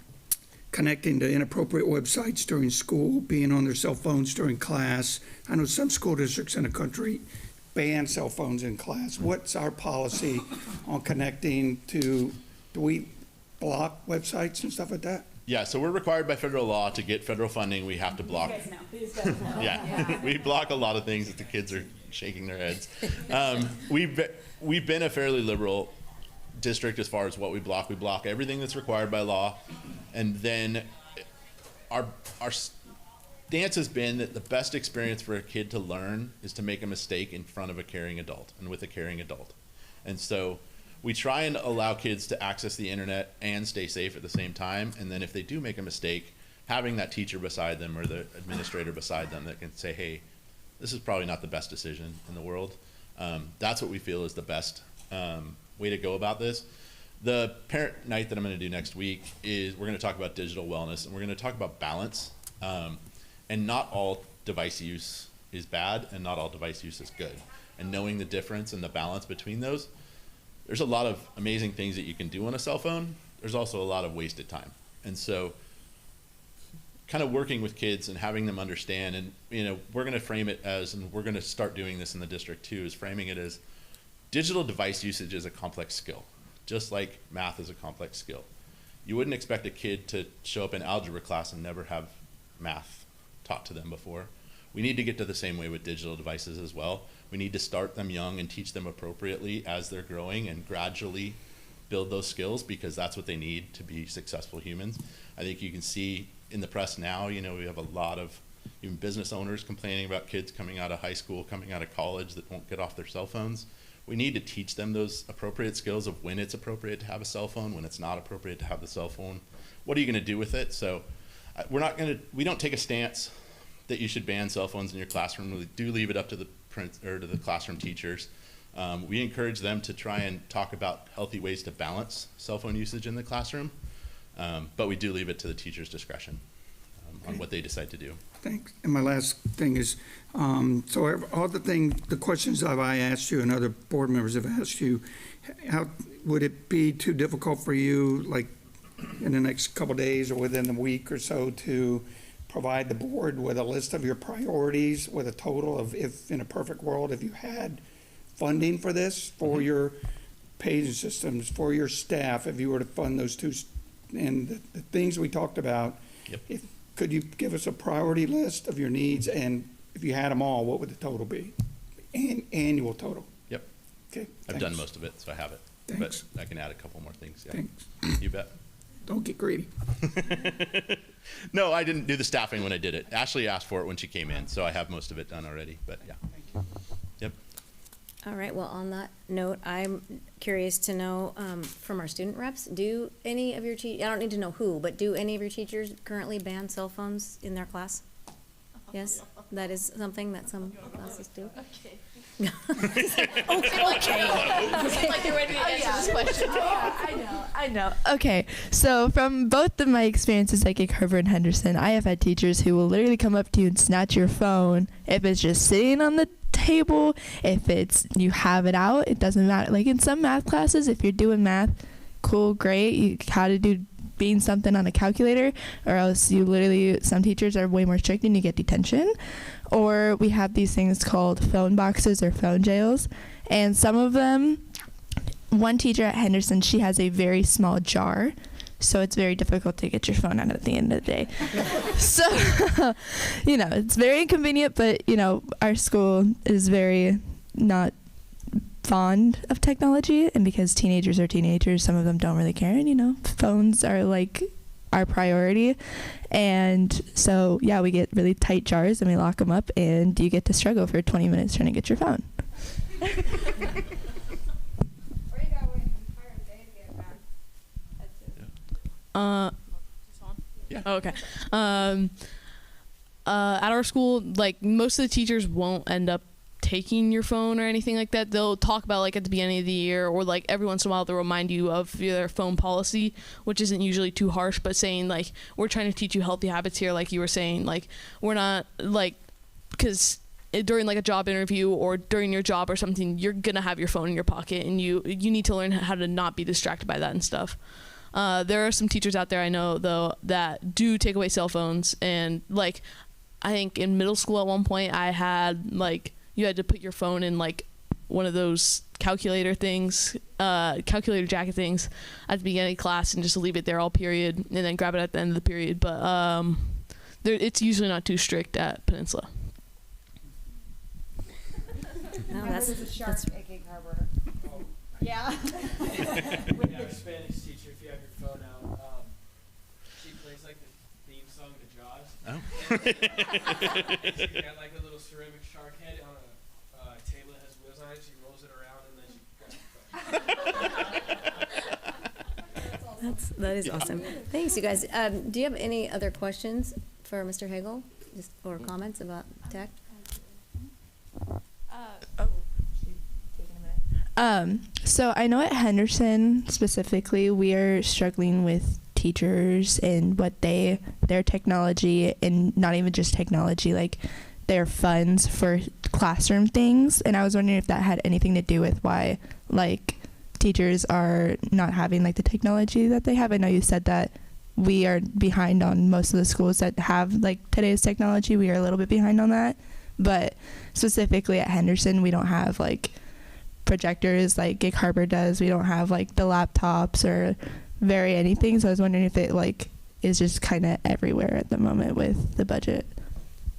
connecting to inappropriate websites during school, being on their cell phones during class? I know some school districts in the country ban cell phones in class. What's our policy on connecting to, do we block websites and stuff like that? Yeah, so we're required by federal law to get federal funding. We have to block. These guys know. Yeah, we block a lot of things that the kids are shaking their heads. We've been a fairly liberal district as far as what we block. We block everything that's required by law, and then our stance has been that the best experience for a kid to learn is to make a mistake in front of a caring adult and with a caring adult. And so we try and allow kids to access the internet and stay safe at the same time. And then if they do make a mistake, having that teacher beside them or the administrator beside them that can say, hey, this is probably not the best decision in the world. That's what we feel is the best way to go about this. The parent night that I'm going to do next week is we're going to talk about digital wellness, and we're going to talk about balance. And not all device use is bad, and not all device use is good. And knowing the difference and the balance between those, there's a lot of amazing things that you can do on a cell phone. There's also a lot of wasted time. And so kind of working with kids and having them understand, and we're going to frame it as, and we're going to start doing this in the district too, is framing it as digital device usage is a complex skill, just like math is a complex skill. You wouldn't expect a kid to show up in algebra class and never have math taught to them before. We need to get to the same way with digital devices as well. We need to start them young and teach them appropriately as they're growing and gradually build those skills, because that's what they need to be successful humans. I think you can see in the press now, we have a lot of even business owners complaining about kids coming out of high school, coming out of college that won't get off their cell phones. We need to teach them those appropriate skills of when it's appropriate to have a cell phone, when it's not appropriate to have the cell phone. What are you going to do with it? So we don't take a stance that you should ban cell phones in your classroom. We do leave it up to the classroom teachers. We encourage them to try and talk about healthy ways to balance cell phone usage in the classroom, but we do leave it to the teacher's discretion on what they decide to do. Thanks. And my last thing is, so all the questions that I asked you and other board members have asked you, how would it be too difficult for you, like in the next couple of days or within a week or so, to provide the board with a list of your priorities with a total of, if in a perfect world, if you had funding for this, for your page systems, for your staff, if you were to fund those two, and the things we talked about, could you give us a priority list of your needs, and if you had them all, what would the total be? Annual total. Yep. Okay. I've done most of it, so I have it. Thanks. But I can add a couple more things. Yeah. Thanks. You bet. Don't get greedy. No, I didn't do the staffing when I did it. Ashley asked for it when she came in, so I have most of it done already, but yeah. Yep. All right, well, on that note, I'm curious to know from our student reps, do any of your I don't need to know who, but do any of your teachers currently ban cell phones in their class? Yes, that is something that some classes do. Okay. Okay. Like you're ready to answer this question. I know. Okay, so from both of my experiences at Gig Harbor and Henderson, I have had teachers who will literally come up to you and snatch your phone if it's just sitting on the table, if it's you have it out, it doesn't matter. Like in some math classes, if you're doing math, cool, great, you how to do being something on a calculator, or else you literally, some teachers are way more strict and you get detention. Or we have these things called phone boxes or phone jails, and some of them, one teacher at Henderson, she has a very small jar, so it's very difficult to get your phone out at the end of the day. So, it's very inconvenient, but, our school is very not fond of technology, and because teenagers are teenagers, some of them don't really care, and, phones are like our priority. And so, yeah, we get really tight jars and we lock them up, and you get to struggle for 20 minutes trying to get your phone. Yeah. Oh, okay. At our school, like, most of the teachers won't end up taking your phone or anything like that. They'll talk about, like, at the beginning of the year, or like every once in a while they'll remind you of their phone policy, which isn't usually too harsh, but saying, like, we're trying to teach you healthy habits here, like you were saying, like, we're not, like, because during like a job interview or during your job or something, you're gonna have your phone in your pocket, and you need to learn how to not be distracted by that and stuff. There are some teachers out there I know, though, that do take away cell phones, and, like, I think in middle school at one point I had, like, you had to put your phone in, like, one of those calculator things, calculator jacket things at the beginning of class, and just leave it there all period, and then grab it at the end of the period. But it's usually not too strict at Peninsula. No, there's a shark at Gig Harbor. Oh. Yeah. When you have a Spanish teacher, if you have your phone out, she plays like the theme song to Jaws. Oh. She's got like a little ceramic shark head on a table that has wheels on it. She rolls it around and then she grabs the phone. That is awesome. Thanks, you guys. Do you have any other questions for Mr. Hagel, or comments about tech? So I know at Henderson specifically, we are struggling with teachers and what their technology, and not even just technology, like their funds for classroom things. And I was wondering if that had anything to do with why like teachers are not having like the technology that they have. I know you said that we are behind on most of the schools that have like today's technology. We are a little bit behind on that, but specifically at Henderson, we don't have like projectors like Gig Harbor does. We don't have like the laptops or very anything. So I was wondering if it like is just kind of everywhere at the moment with the budget.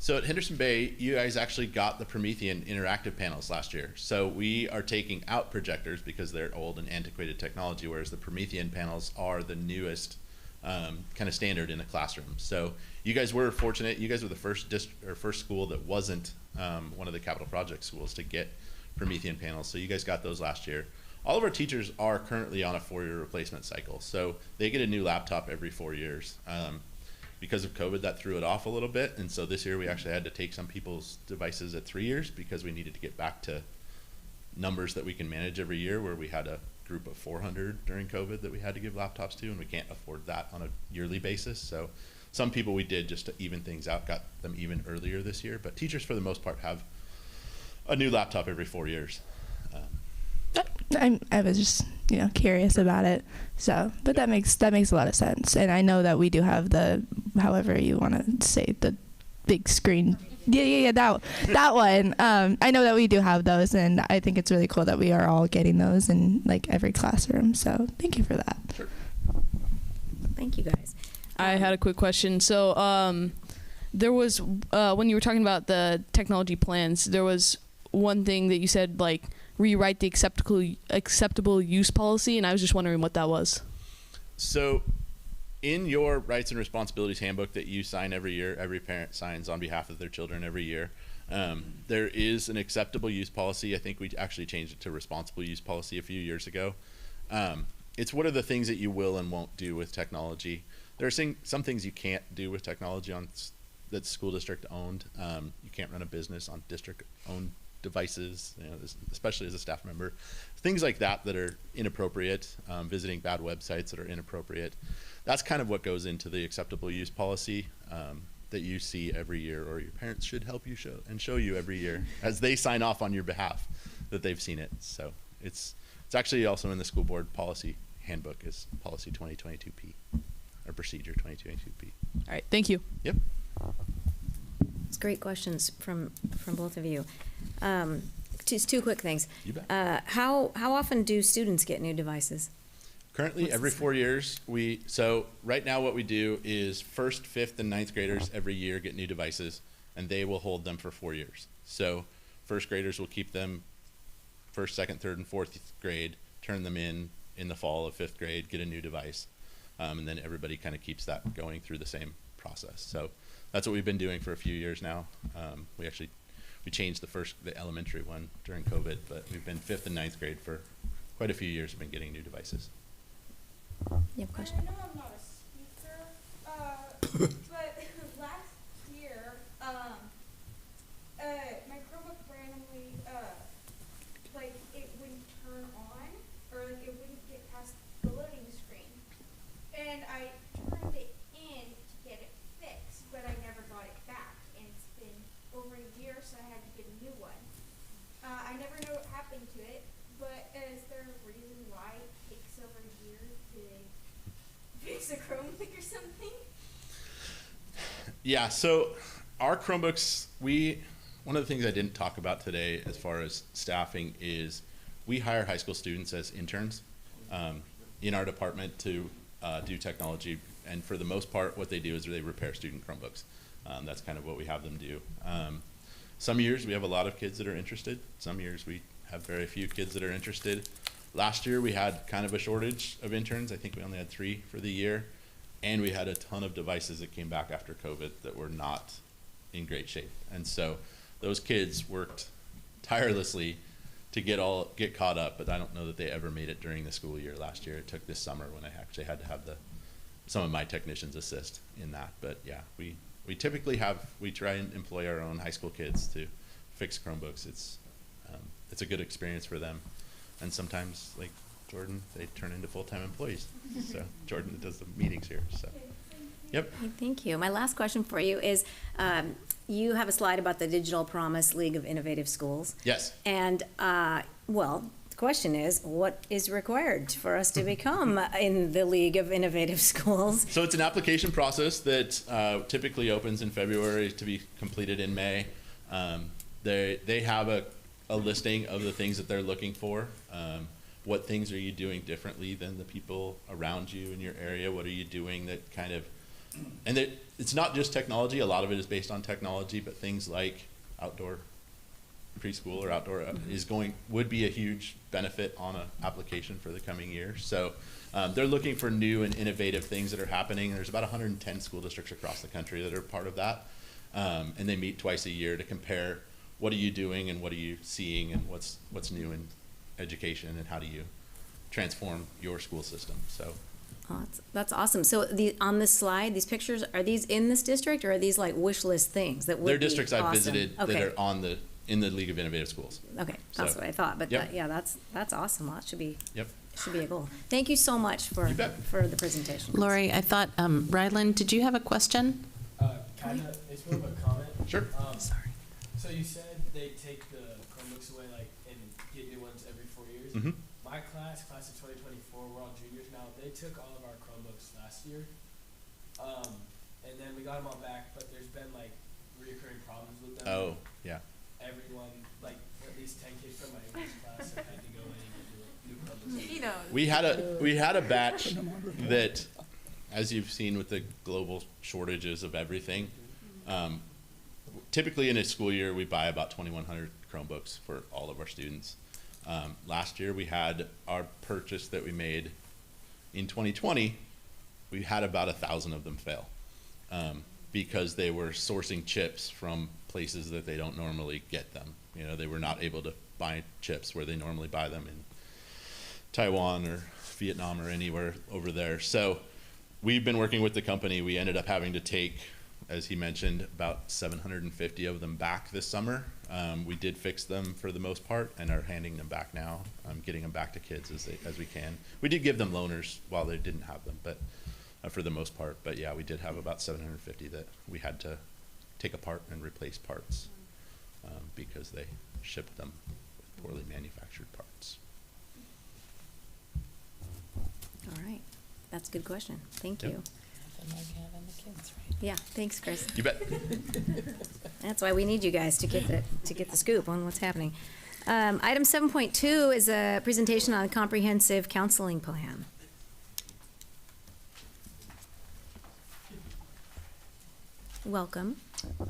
So at Henderson Bay, you guys actually got the Promethean interactive panels last year. So we are taking out projectors because they're old and antiquated technology, whereas the Promethean panels are the newest kind of standard in the classroom. So you guys were fortunate. You guys were the first school that wasn't one of the capital project schools to get Promethean panels. So you guys got those last year. All of our teachers are currently on a 4-year replacement cycle. So they get a new laptop every 4 years. Because of COVID, that threw it off a little bit. And so this year we actually had to take some people's devices at 3 years because we needed to get back to numbers that we can manage every year, where we had a group of 400 during COVID that we had to give laptops to, and we can't afford that on a yearly basis. So some people we did, just to even things out, got them even earlier this year. But teachers, for the most part, have a new laptop every 4 years. I was just curious about it. So, but that makes a lot of sense. And I know that we do have the, however you want to say, the big screen. Yeah, that one. I know that we do have those, and I think it's really cool that we are all getting those in like every classroom. So thank you for that. Sure. Thank you, guys. I had a quick question. So there was, when you were talking about the technology plans, there was one thing that you said, like, rewrite the acceptable use policy, and I was just wondering what that was. So in your rights and responsibilities handbook that you sign every year, every parent signs on behalf of their children every year, there is an acceptable use policy. I think we actually changed it to responsible use policy a few years ago. It's what are the things that you will and won't do with technology. There are some things you can't do with technology that's school district owned. You can't run a business on district owned devices, especially as a staff member. Things like that are inappropriate, visiting bad websites that are inappropriate. That's kind of what goes into the acceptable use policy that you see every year, or your parents should help you show you every year as they sign off on your behalf that they've seen it. So it's actually also in the school board policy handbook is policy 2022P, or procedure 2022P. All right, thank you. Yep. It's great questions from both of you. Just two quick things. You bet. How often do students get new devices? Currently, every 4 years. So right now what we do is 1st, 5th, and 9th graders every year get new devices, and they will hold them for 4 years. So 1st graders will keep them 1st, 2nd, 3rd, and 4th grade, turn them in the fall of 5th grade, get a new device. And then everybody kind of keeps that going through the same process. So that's what we've been doing for a few years now. We changed the elementary one during COVID, but we've been 5th and 9th grade for quite a few years. We've been getting new devices. You have a question? I know I'm not a speaker, but last year, my Chromebook randomly, it wouldn't turn on, or it wouldn't get past the loading screen. And I turned it in to get it fixed, but I never got it back. And it's been over a year, so I had to get a new one. I never know what happened to it, but is there a reason why it takes over a year to fix a Chromebook or something? Yeah, so our Chromebooks, one of the things I didn't talk about today as far as staffing is we hire high school students as interns in our department to do technology, and for the most part what they do is they repair student Chromebooks. That's kind of what we have them do. Some years we have a lot of kids that are interested. Some years we have very few kids that are interested. Last year we had kind of a shortage of interns. I think we only had 3 for the year. And we had a ton of devices that came back after COVID that were not in great shape. And so those kids worked tirelessly to get caught up, but I don't know that they ever made it during the school year last year. It took this summer when I actually had to have some of my technicians assist in that. But yeah, we typically we try and employ our own high school kids to fix Chromebooks. It's a good experience for them. And sometimes, like Jordan, they turn into full-time employees. So Jordan does the meetings here, so. Yep. Thank you. My last question for you is, you have a slide about the Digital Promise League of Innovative Schools. Yes. And, well, the question is, what is required for us to become in the League of Innovative Schools? So it's an application process that typically opens in February to be completed in May. They have a listing of the things that they're looking for. What things are you doing differently than the people around you in your area? What are you doing that kind of, and it's not just technology, a lot of it is based on technology, but things like outdoor preschool or outdoor would be a huge benefit on an application for the coming year. So they're looking for new and innovative things that are happening. There's about 110 school districts across the country that are part of that. And they meet twice a year to compare what are you doing and what are you seeing and what's new in education and how do you transform your school system. So that's awesome. So on this slide, these pictures, are these in this district or are these like wish list things that would they're be districts I've awesome? visited Okay. that are in the League of Innovative Schools. Okay, that's So, what I thought. But yep. that's awesome. Well, that should be Yep. a goal. Thank you so much for the presentation. Lori, I thought, Ryland, did you have a question? Kind of, it's more of a comment. Sure. Sorry. So you said they take the Chromebooks away, like, and get new ones every 4 years. Mhm. My class of 2024, we're all juniors now. They took all of our Chromebooks last year, and then we got them all back. But there's been like reoccurring problems with them. Oh, yeah. Everyone, like at least 10 kids from my English class, have had to go in and get new Chromebooks. You know. We had a batch that, as you've seen with the global shortages of everything, typically in a school year we buy about 2,100 Chromebooks for all of our students. Last year we had our purchase that we made in 2020, we had about 1,000 of them fail because they were sourcing chips from places that they don't normally get them. You know, they were not able to buy chips where they normally buy them in Taiwan or Vietnam or anywhere over there. So we've been working with the company. We ended up having to take, as he mentioned, about 750 of them back this summer. We did fix them for the most part and are handing them back now, getting them back to kids as we can. We did give them loaners while they didn't have them, but for the most part. But yeah, we did have about 750 that we had to take apart and replace parts because they shipped them with poorly manufactured parts. All right. That's a good question. Thank Yep. you. Nothing like having the kids, right? Yeah, thanks, Chris. You bet. That's why we need you guys to get the scoop on what's happening. Item 7.2 is a presentation on a comprehensive counseling plan. Welcome.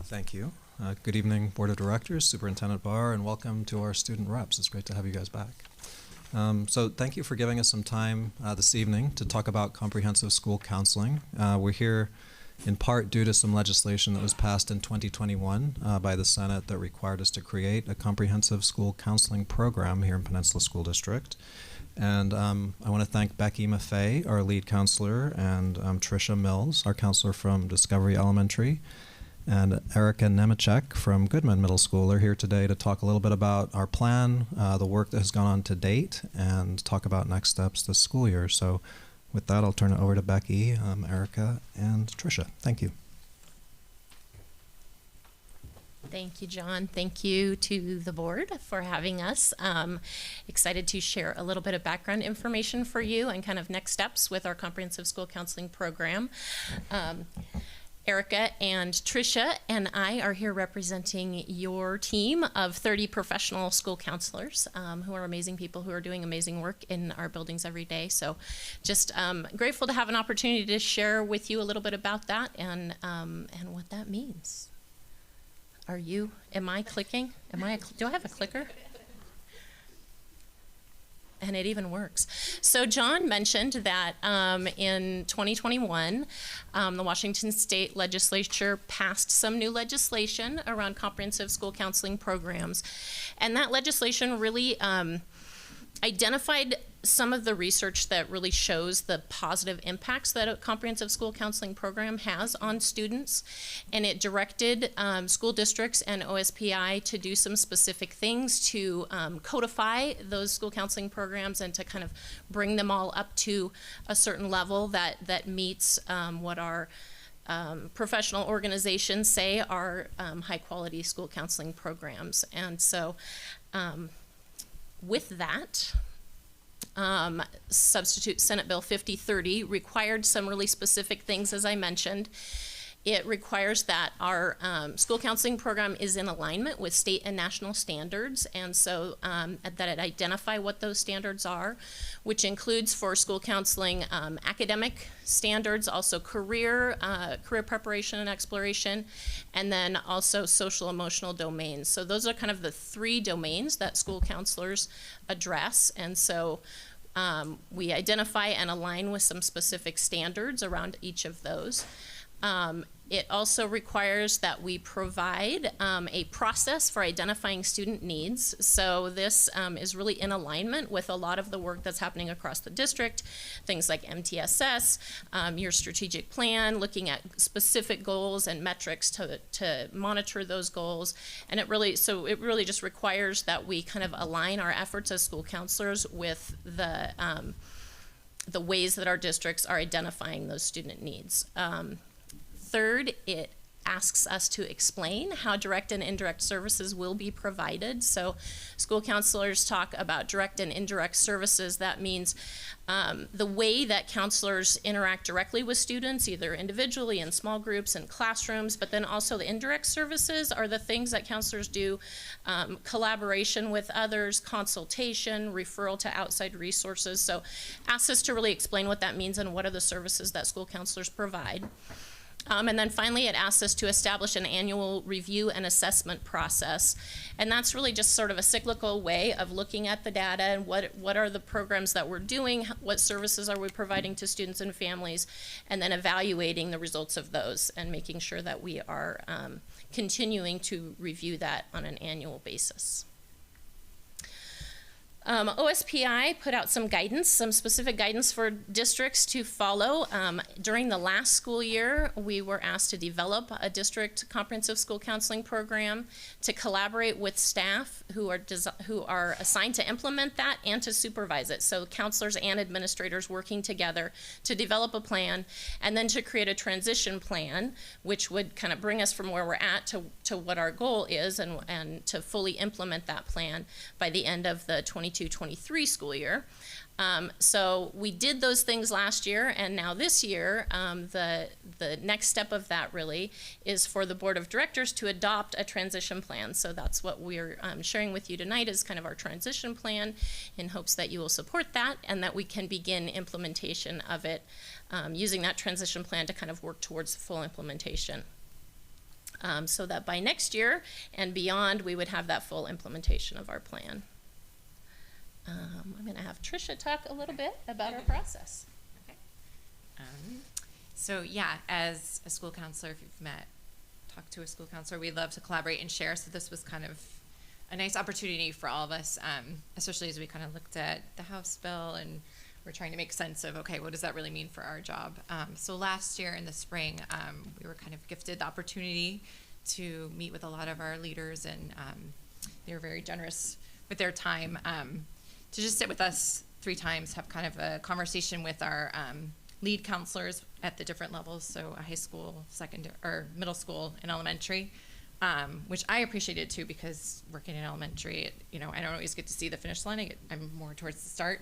Thank you. Good evening, Board of Directors, Superintendent Barr, and welcome to our student reps. It's great to have you guys back. So thank you for giving us some time this evening to talk about comprehensive school counseling. We're here in part due to some legislation that was passed in 2021 by the Senate that required us to create a comprehensive school counseling program here in Peninsula School District. And I want to thank Becky Maffei, our lead counselor, and Tricia Mills, our counselor from Discovery Elementary, and Erica Nemechek from Goodman Middle School are here today to talk a little bit about our plan, the work that has gone on to date, and talk about next steps this school year. So with that, I'll turn it over to Becky, Erica, and Tricia. Thank you. Thank you, John. Thank you to the board for having us. Excited to share a little bit of background information for you and kind of next steps with our comprehensive school counseling program. Erica and Tricia and I are here representing your team of 30 professional school counselors who are amazing people who are doing amazing work in our buildings every day. So just grateful to have an opportunity to share with you a little bit about that and what that means. Am I clicking? Do I have a clicker? And it even works. So John mentioned that in 2021, the Washington State Legislature passed some new legislation around comprehensive school counseling programs. And that legislation really identified some of the research that really shows the positive impacts that a comprehensive school counseling program has on students, and it directed school districts and OSPI to do some specific things to codify those school counseling programs and to kind of bring them all up to a certain level that meets what our professional organizations say are high quality school counseling programs. And so with that, substitute Senate Bill 5030 required some really specific things, as I mentioned. It requires that our school counseling program is in alignment with state and national standards, and so that it identify what those standards are, which includes for school counseling academic standards, also career preparation and exploration, and then also social emotional domains. So those are kind of the three domains that school counselors address, and so we identify and align with some specific standards around each of those. It also requires that we provide a process for identifying student needs. So this is really in alignment with a lot of the work that's happening across the district, things like MTSS, your strategic plan, looking at specific goals and metrics to monitor those goals. And it really just requires that we kind of align our efforts as school counselors with the ways that our districts are identifying those student needs. Third, it asks us to explain how direct and indirect services will be provided. So school counselors talk about direct and indirect services. That means the way that counselors interact directly with students, either individually in small groups and classrooms, but then also the indirect services are the things that counselors do, collaboration with others, consultation, referral to outside resources. So asks us to really explain what that means and what are the services that school counselors provide. And then finally, it asks us to establish an annual review and assessment process. And that's really just sort of a cyclical way of looking at the data and what are the programs that we're doing, what services are we providing to students and families, and then evaluating the results of those and making sure that we are continuing to review that on an annual basis. OSPI put out some guidance, some specific guidance for districts to follow. During the last school year, we were asked to develop a district comprehensive school counseling program to collaborate with staff who are assigned to implement that and to supervise it. So counselors and administrators working together to develop a plan and then to create a transition plan, which would kind of bring us from where we're at to what our goal is and to fully implement that plan by the end of the 22-23 school year. So we did those things last year, and now this year, the next step of that really is for the board of directors to adopt a transition plan. So that's what we're sharing with you tonight is kind of our transition plan in hopes that you will support that and that we can begin implementation of it using that transition plan to kind of work towards full implementation. So that by next year and beyond, we would have that full implementation of our plan. I'm going to have Tricia talk a little bit about our process. Okay. So yeah, as a school counselor, if you've talked to a school counselor, we love to collaborate and share. So this was kind of a nice opportunity for all of us, especially as we kind of looked at the House bill and we're trying to make sense of, okay, what does that really mean for our job? So last year in the spring, we were kind of gifted the opportunity to meet with a lot of our leaders, and they were very generous with their time to just sit with us 3 times, have kind of a conversation with our lead counselors at the different levels, so a high school, secondary, or middle school, and elementary, which I appreciated too, because working in elementary, I don't always get to see the finish line. I'm more towards the start,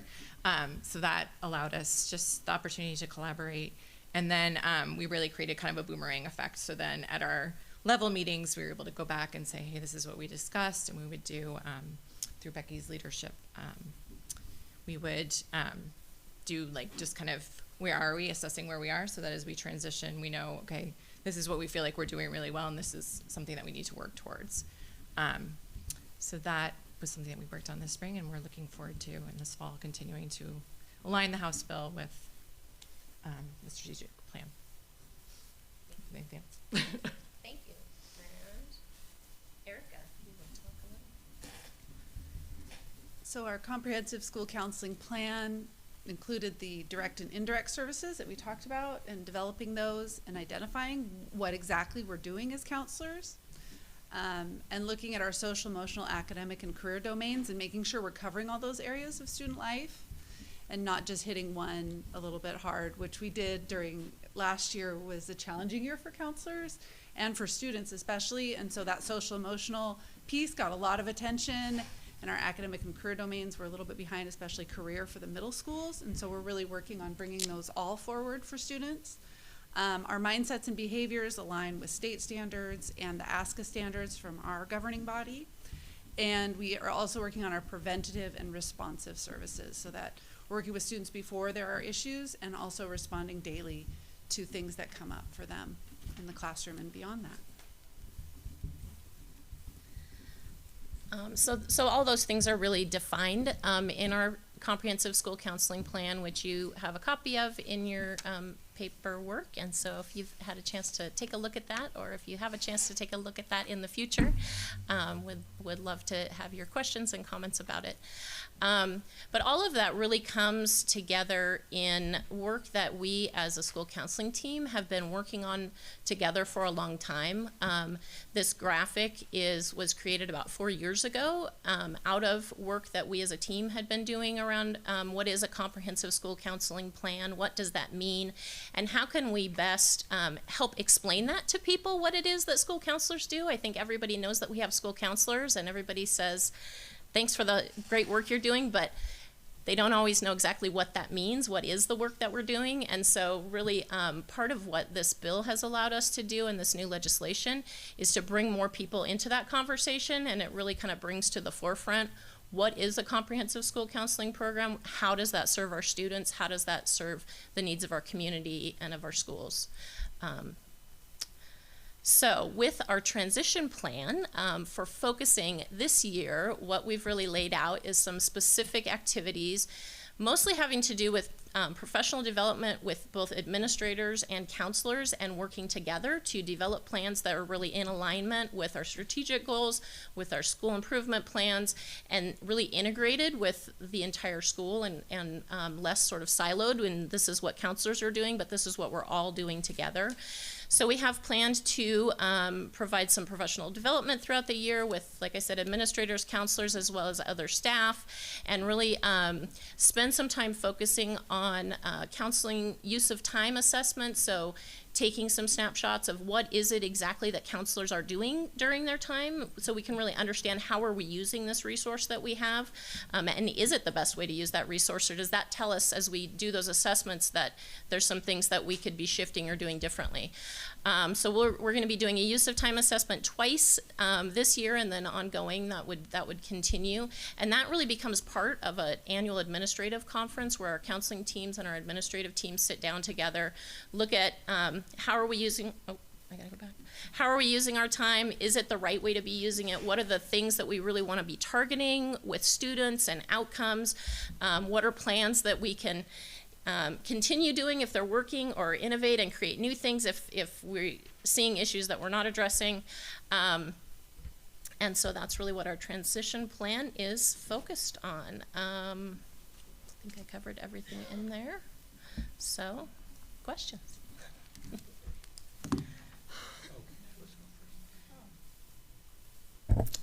so that allowed us just the opportunity to collaborate, and then we really created kind of a boomerang effect. So then at our level meetings, we were able to go back and say, hey, this is what we discussed, and we would do through Becky's leadership, we would do like just kind of where are we, assessing where we are, so that as we transition, we know, okay, this is what we feel like we're doing really well, and this is something that we need to work towards. So that was something that we worked on this spring, and we're looking forward to in this fall continuing to align the House bill with the strategic plan. Anything else? Thank you. And Erica, you want to talk a little? So our comprehensive school counseling plan included the direct and indirect services that we talked about, and developing those and identifying what exactly we're doing as counselors, and looking at our social, emotional, academic, and career domains and making sure we're covering all those areas of student life and not just hitting one a little bit hard, which we did during last year. Was a challenging year for counselors and for students especially, and so that social, emotional piece got a lot of attention. And our academic and career domains were a little bit behind, especially career for the middle schools. And so we're really working on bringing those all forward for students. Our mindsets and behaviors align with state standards and the ASCA standards from our governing body. And we are also working on our preventative and responsive services, so that we're working with students before there are issues and also responding daily to things that come up for them in the classroom and beyond that. So all those things are really defined in our comprehensive school counseling plan, which you have a copy of in your paperwork. And so if you've had a chance to take a look at that, or if you have a chance to take a look at that in the future, would love to have your questions and comments about it. But all of that really comes together in work that we as a school counseling team have been working on together for a long time. This graphic was created about 4 years ago out of work that we as a team had been doing around what is a comprehensive school counseling plan, what does that mean, and how can we best help explain that to people, what it is that school counselors do. I think everybody knows that we have school counselors, and everybody says, thanks for the great work you're doing, but they don't always know exactly what that means, what is the work that we're doing. And so really part of what this bill has allowed us to do in this new legislation is to bring more people into that conversation, and it really kind of brings to the forefront what is a comprehensive school counseling program, how does that serve our students, how does that serve the needs of our community and of our schools. So with our transition plan for focusing this year, what we've really laid out is some specific activities, mostly having to do with professional development with both administrators and counselors, and working together to develop plans that are really in alignment with our strategic goals, with our school improvement plans, and really integrated with the entire school, and less sort of siloed, and this is what counselors are doing, but this is what we're all doing together. So we have planned to provide some professional development throughout the year with, like I said, administrators, counselors, as well as other staff, and really spend some time focusing on counseling use of time assessment. So taking some snapshots of what is it exactly that counselors are doing during their time, so we can really understand how are we using this resource that we have, and is it the best way to use that resource, or does that tell us as we do those assessments that there's some things that we could be shifting or doing differently. So we're going to be doing a use of time assessment twice this year, and then ongoing that would continue, and that really becomes part of an annual administrative conference where our counseling teams and our administrative teams sit down together, look at how are we using, how are we using our time? Is it the right way to be using it? What are the things that we really want to be targeting with students and outcomes? What are plans that we can continue doing if they're working, or innovate and create new things if we're seeing issues that we're not addressing? And so that's really what our transition plan is focused on. I think I covered everything in there. So, questions?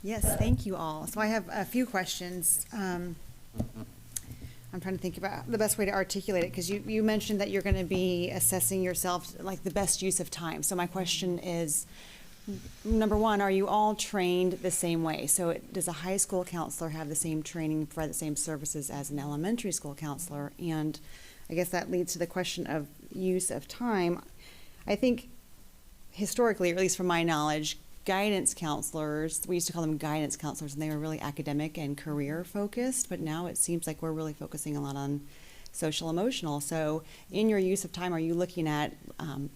Yes, thank you all. So I have a few questions. I'm trying to think about the best way to articulate it, because you mentioned that you're going to be assessing yourself, like the best use of time. So my question is, number one, are you all trained the same way? So does a high school counselor have the same training, provide the same services as an elementary school counselor? And I guess that leads to the question of use of time. I think historically, or at least from my knowledge, guidance counselors, we used to call them guidance counselors, and they were really academic and career focused, but now it seems like we're really focusing a lot on social emotional. So in your use of time, are you looking at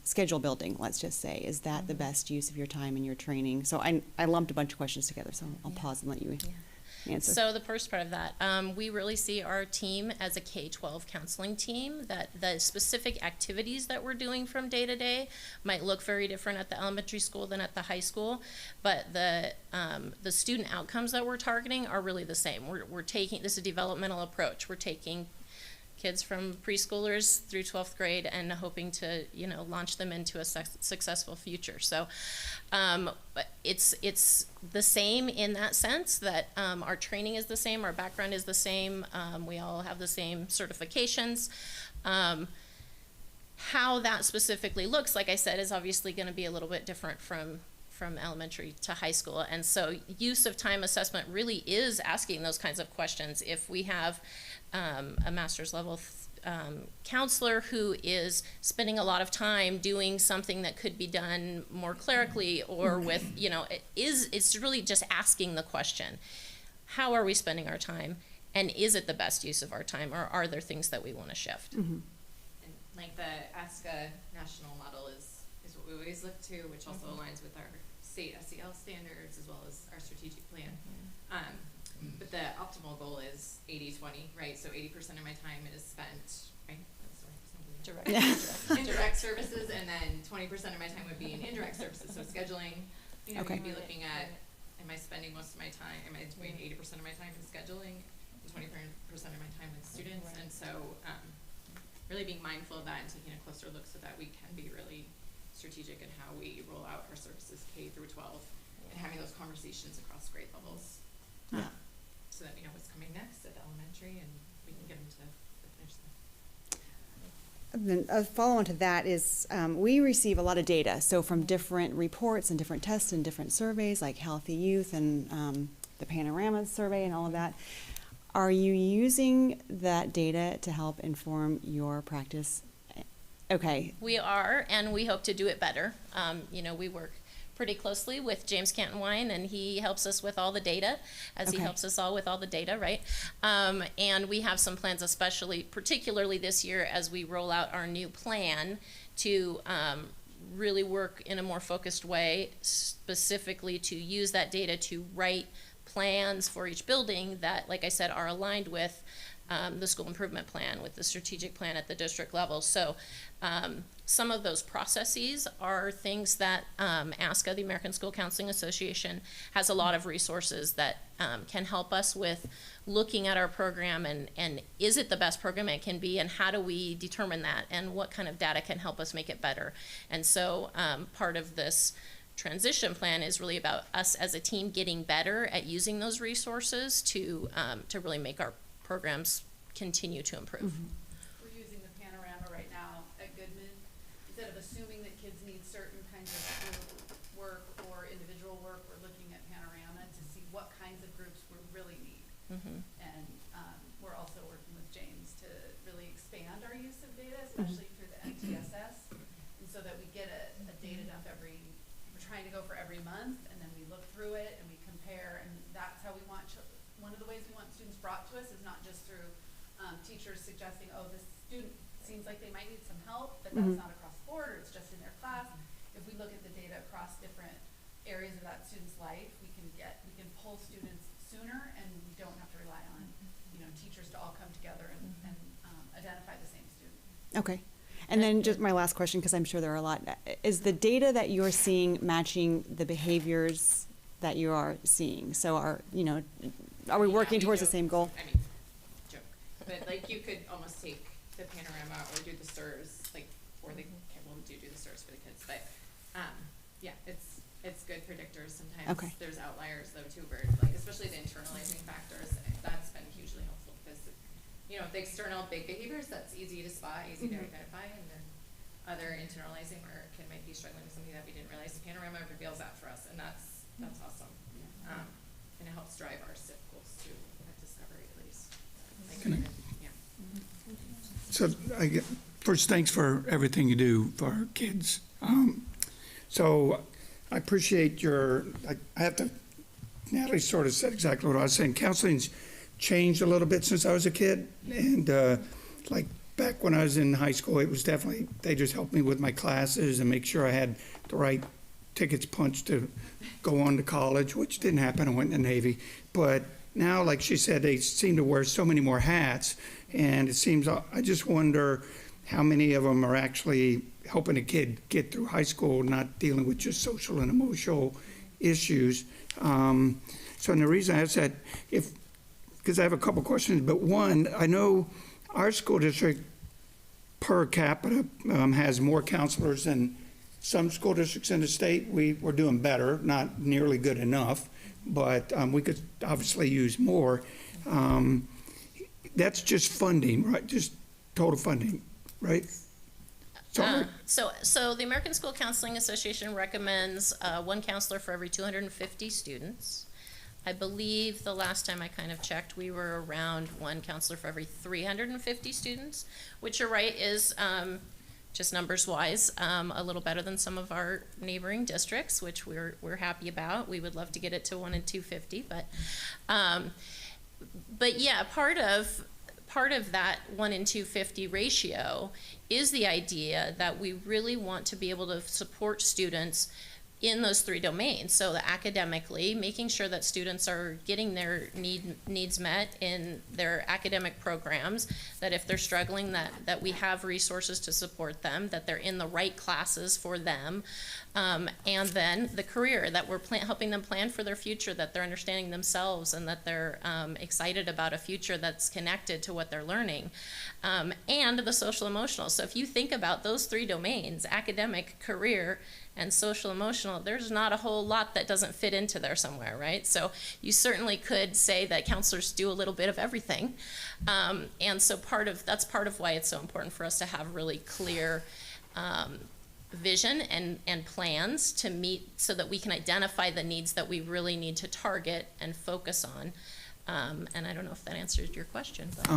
schedule building, let's just say? Is that the best use of your time in your training? So I lumped a bunch of questions together, so I'll pause and let you. answer. So the first part of that, we really see our team as a K-12 counseling team, that the specific activities that we're doing from day to day might look very different at the elementary school than at the high school, but the student outcomes that we're targeting are really the same. We're taking, this is a developmental approach. We're taking kids from preschoolers through 12th grade and hoping to, launch them into a successful future. So it's the same in that sense, that our training is the same, our background is the same, we all have the same certifications. How that specifically looks, like I said, is obviously going to be a little bit different from elementary to high school. And so use of time assessment really is asking those kinds of questions. If we have a master's level counselor who is spending a lot of time doing something that could be done more clerically or with, it's really just asking the question, how are we spending our time? And is it the best use of our time, or are there things that we want to shift? And like the ASCA national model is what we always look to, which also aligns with our state SEL standards as well as our strategic plan. But the optimal goal is 80-20, right? So 80% of my time is spent, right? Direct services, and then 20% of my time would be in indirect services. So scheduling, we'd be looking at, am I spending most of my time, am I doing 80% of my time in scheduling, and 20% of my time with students? And so really being mindful of that and taking a closer look so that we can be really strategic in how we roll out our services K through 12 and having those conversations across grade levels. So that we know what's coming next at elementary and we can get them to finish them. Then a follow-on to that is we receive a lot of data, so from different reports and different tests and different surveys like Healthy Youth and the Panorama survey and all of that. Are you using that data to help inform your practice? Okay. We are, and we hope to do it better. We work pretty closely with James Canton Wine, and he helps us with all the data, as he helps us all with all the data, right? And we have some plans, particularly this year, as we roll out our new plan to really work in a more focused way, specifically to use that data to write plans for each building that, like I said, are aligned with the school improvement plan, with the strategic plan at the district level. So some of those processes are things that ASCA, the American School Counseling Association, has a lot of resources that can help us with looking at our program and is it the best program it can be, and how do we determine that, and what kind of data can help us make it better. And so part of this transition plan is really about us as a team getting better at using those resources to really make our programs continue to improve. We're using the Panorama right now at Goodman. Instead of assuming that kids need certain kinds of school work or individual work, we're looking at Panorama to see what kinds of groups we really need. And we're also working with James to really expand our use of data, especially through the MTSS, and so that we get a data dump we're trying to go for every month, and then we look through it and we compare, and that's how we want one of the ways we want students brought to us is not just through teachers suggesting, oh, this student seems like they might need some help, but that's not across the board, or it's just in their class. If we look at the data across different areas of that student's life, we can pull students sooner, and we don't have to rely on teachers to all come together and identify the same student. Okay. And then just my last question, because I'm sure there are a lot, is the data that you're seeing matching the behaviors that you are seeing? So are we working towards the same goal? I mean, joke. But like you could almost take the Panorama or do the SIRS, or the do the SIRS for the kids. But it's good predictors. Sometimes there's outliers though too, where especially the internalizing factors, that's been hugely helpful because the external big behaviors, that's easy to spot, easy to identify, and then other internalizing where a kid might be struggling with something that we didn't realize. The Panorama reveals that for us, and that's awesome. And it helps drive our SIP goals too, at Discovery at least. So first, thanks for everything you do for our kids. So I appreciate I have to, Natalie sort of said exactly what I was saying. Counseling's changed a little bit since I was a kid. And back when I was in high school, it was definitely, they just helped me with my classes and make sure I had the right tickets punched to go on to college, which didn't happen. I went in the Navy. But now, like she said, they seem to wear so many more hats, and it seems, I just wonder how many of them are actually helping a kid get through high school, not dealing with just social and emotional issues. So, and the reason I ask that, because I have a couple questions, but one, I know our school district per capita has more counselors than some school districts in the state. We're doing better, not nearly good enough, but we could obviously use more. That's just funding, right? Just total funding, right? So the American School Counseling Association recommends one counselor for every 250 students. I believe the last time I kind of checked, we were around one counselor for every 350 students, which you're right is just numbers wise a little better than some of our neighboring districts, which we're happy about. We would love to get it to 1 in 250, but yeah, part of that 1 in 250 ratio is the idea that we really want to be able to support students in those three domains. So that academically, making sure that students are getting their needs met in their academic programs, that if they're struggling, that we have resources to support them, that they're in the right classes for them, and then the career, that we're helping them plan for their future, that they're understanding themselves, and that they're excited about a future that's connected to what they're learning, and the social emotional. So if you think about those three domains, academic, career, and social emotional, there's not a whole lot that doesn't fit into there somewhere, right? So you certainly could say that counselors do a little bit of everything. And so that's part of why it's so important for us to have really clear vision and plans to meet, so that we can identify the needs that we really need to target and focus on. And I don't know if that answered your question, but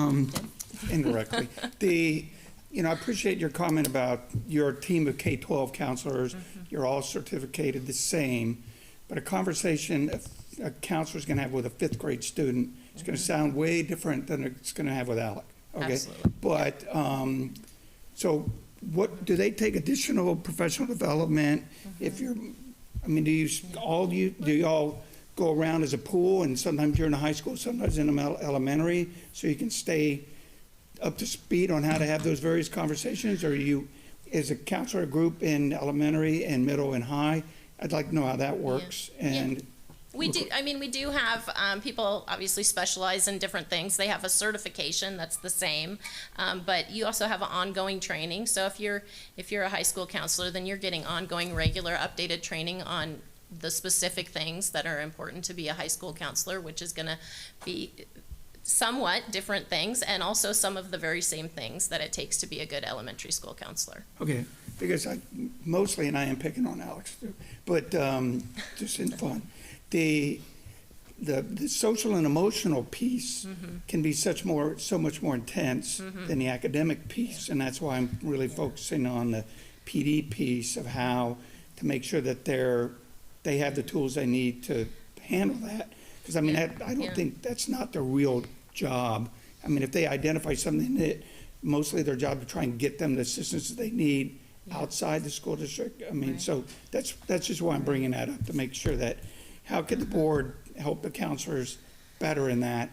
indirectly. I appreciate your comment about your team of K-12 counselors. You're all certificated the same, but a conversation a counselor's going to have with a 5th grade student is going to sound way different than it's going to have with Alec. Okay, absolutely. But so what do they take additional professional development? If you're, do you all go around as a pool, and sometimes you're in a high school, sometimes in elementary, so you can stay up to speed on how to have those various conversations? Or you, as a counselor group in elementary and middle and high? I'd like to know how that works. Yeah. And we do have people obviously specialize in different things. They have a certification that's the same, but you also have ongoing training. So if you're a high school counselor, then you're getting ongoing, regular, updated training on the specific things that are important to be a high school counselor, which is going to be somewhat different things, and also some of the very same things that it takes to be a good elementary school counselor. Okay, because mostly, and I am picking on Alex too, but just in fun, the social and emotional piece can be so much more intense than the academic piece, and that's why I'm really focusing on the PD piece of how to make sure that they have the tools they need to handle that. Because I don't think that's not their real job. If they identify something, that mostly their job to try and get them the assistance that they need outside the school district. So that's just why I'm bringing that up, to make sure that how could the board help the counselors better in that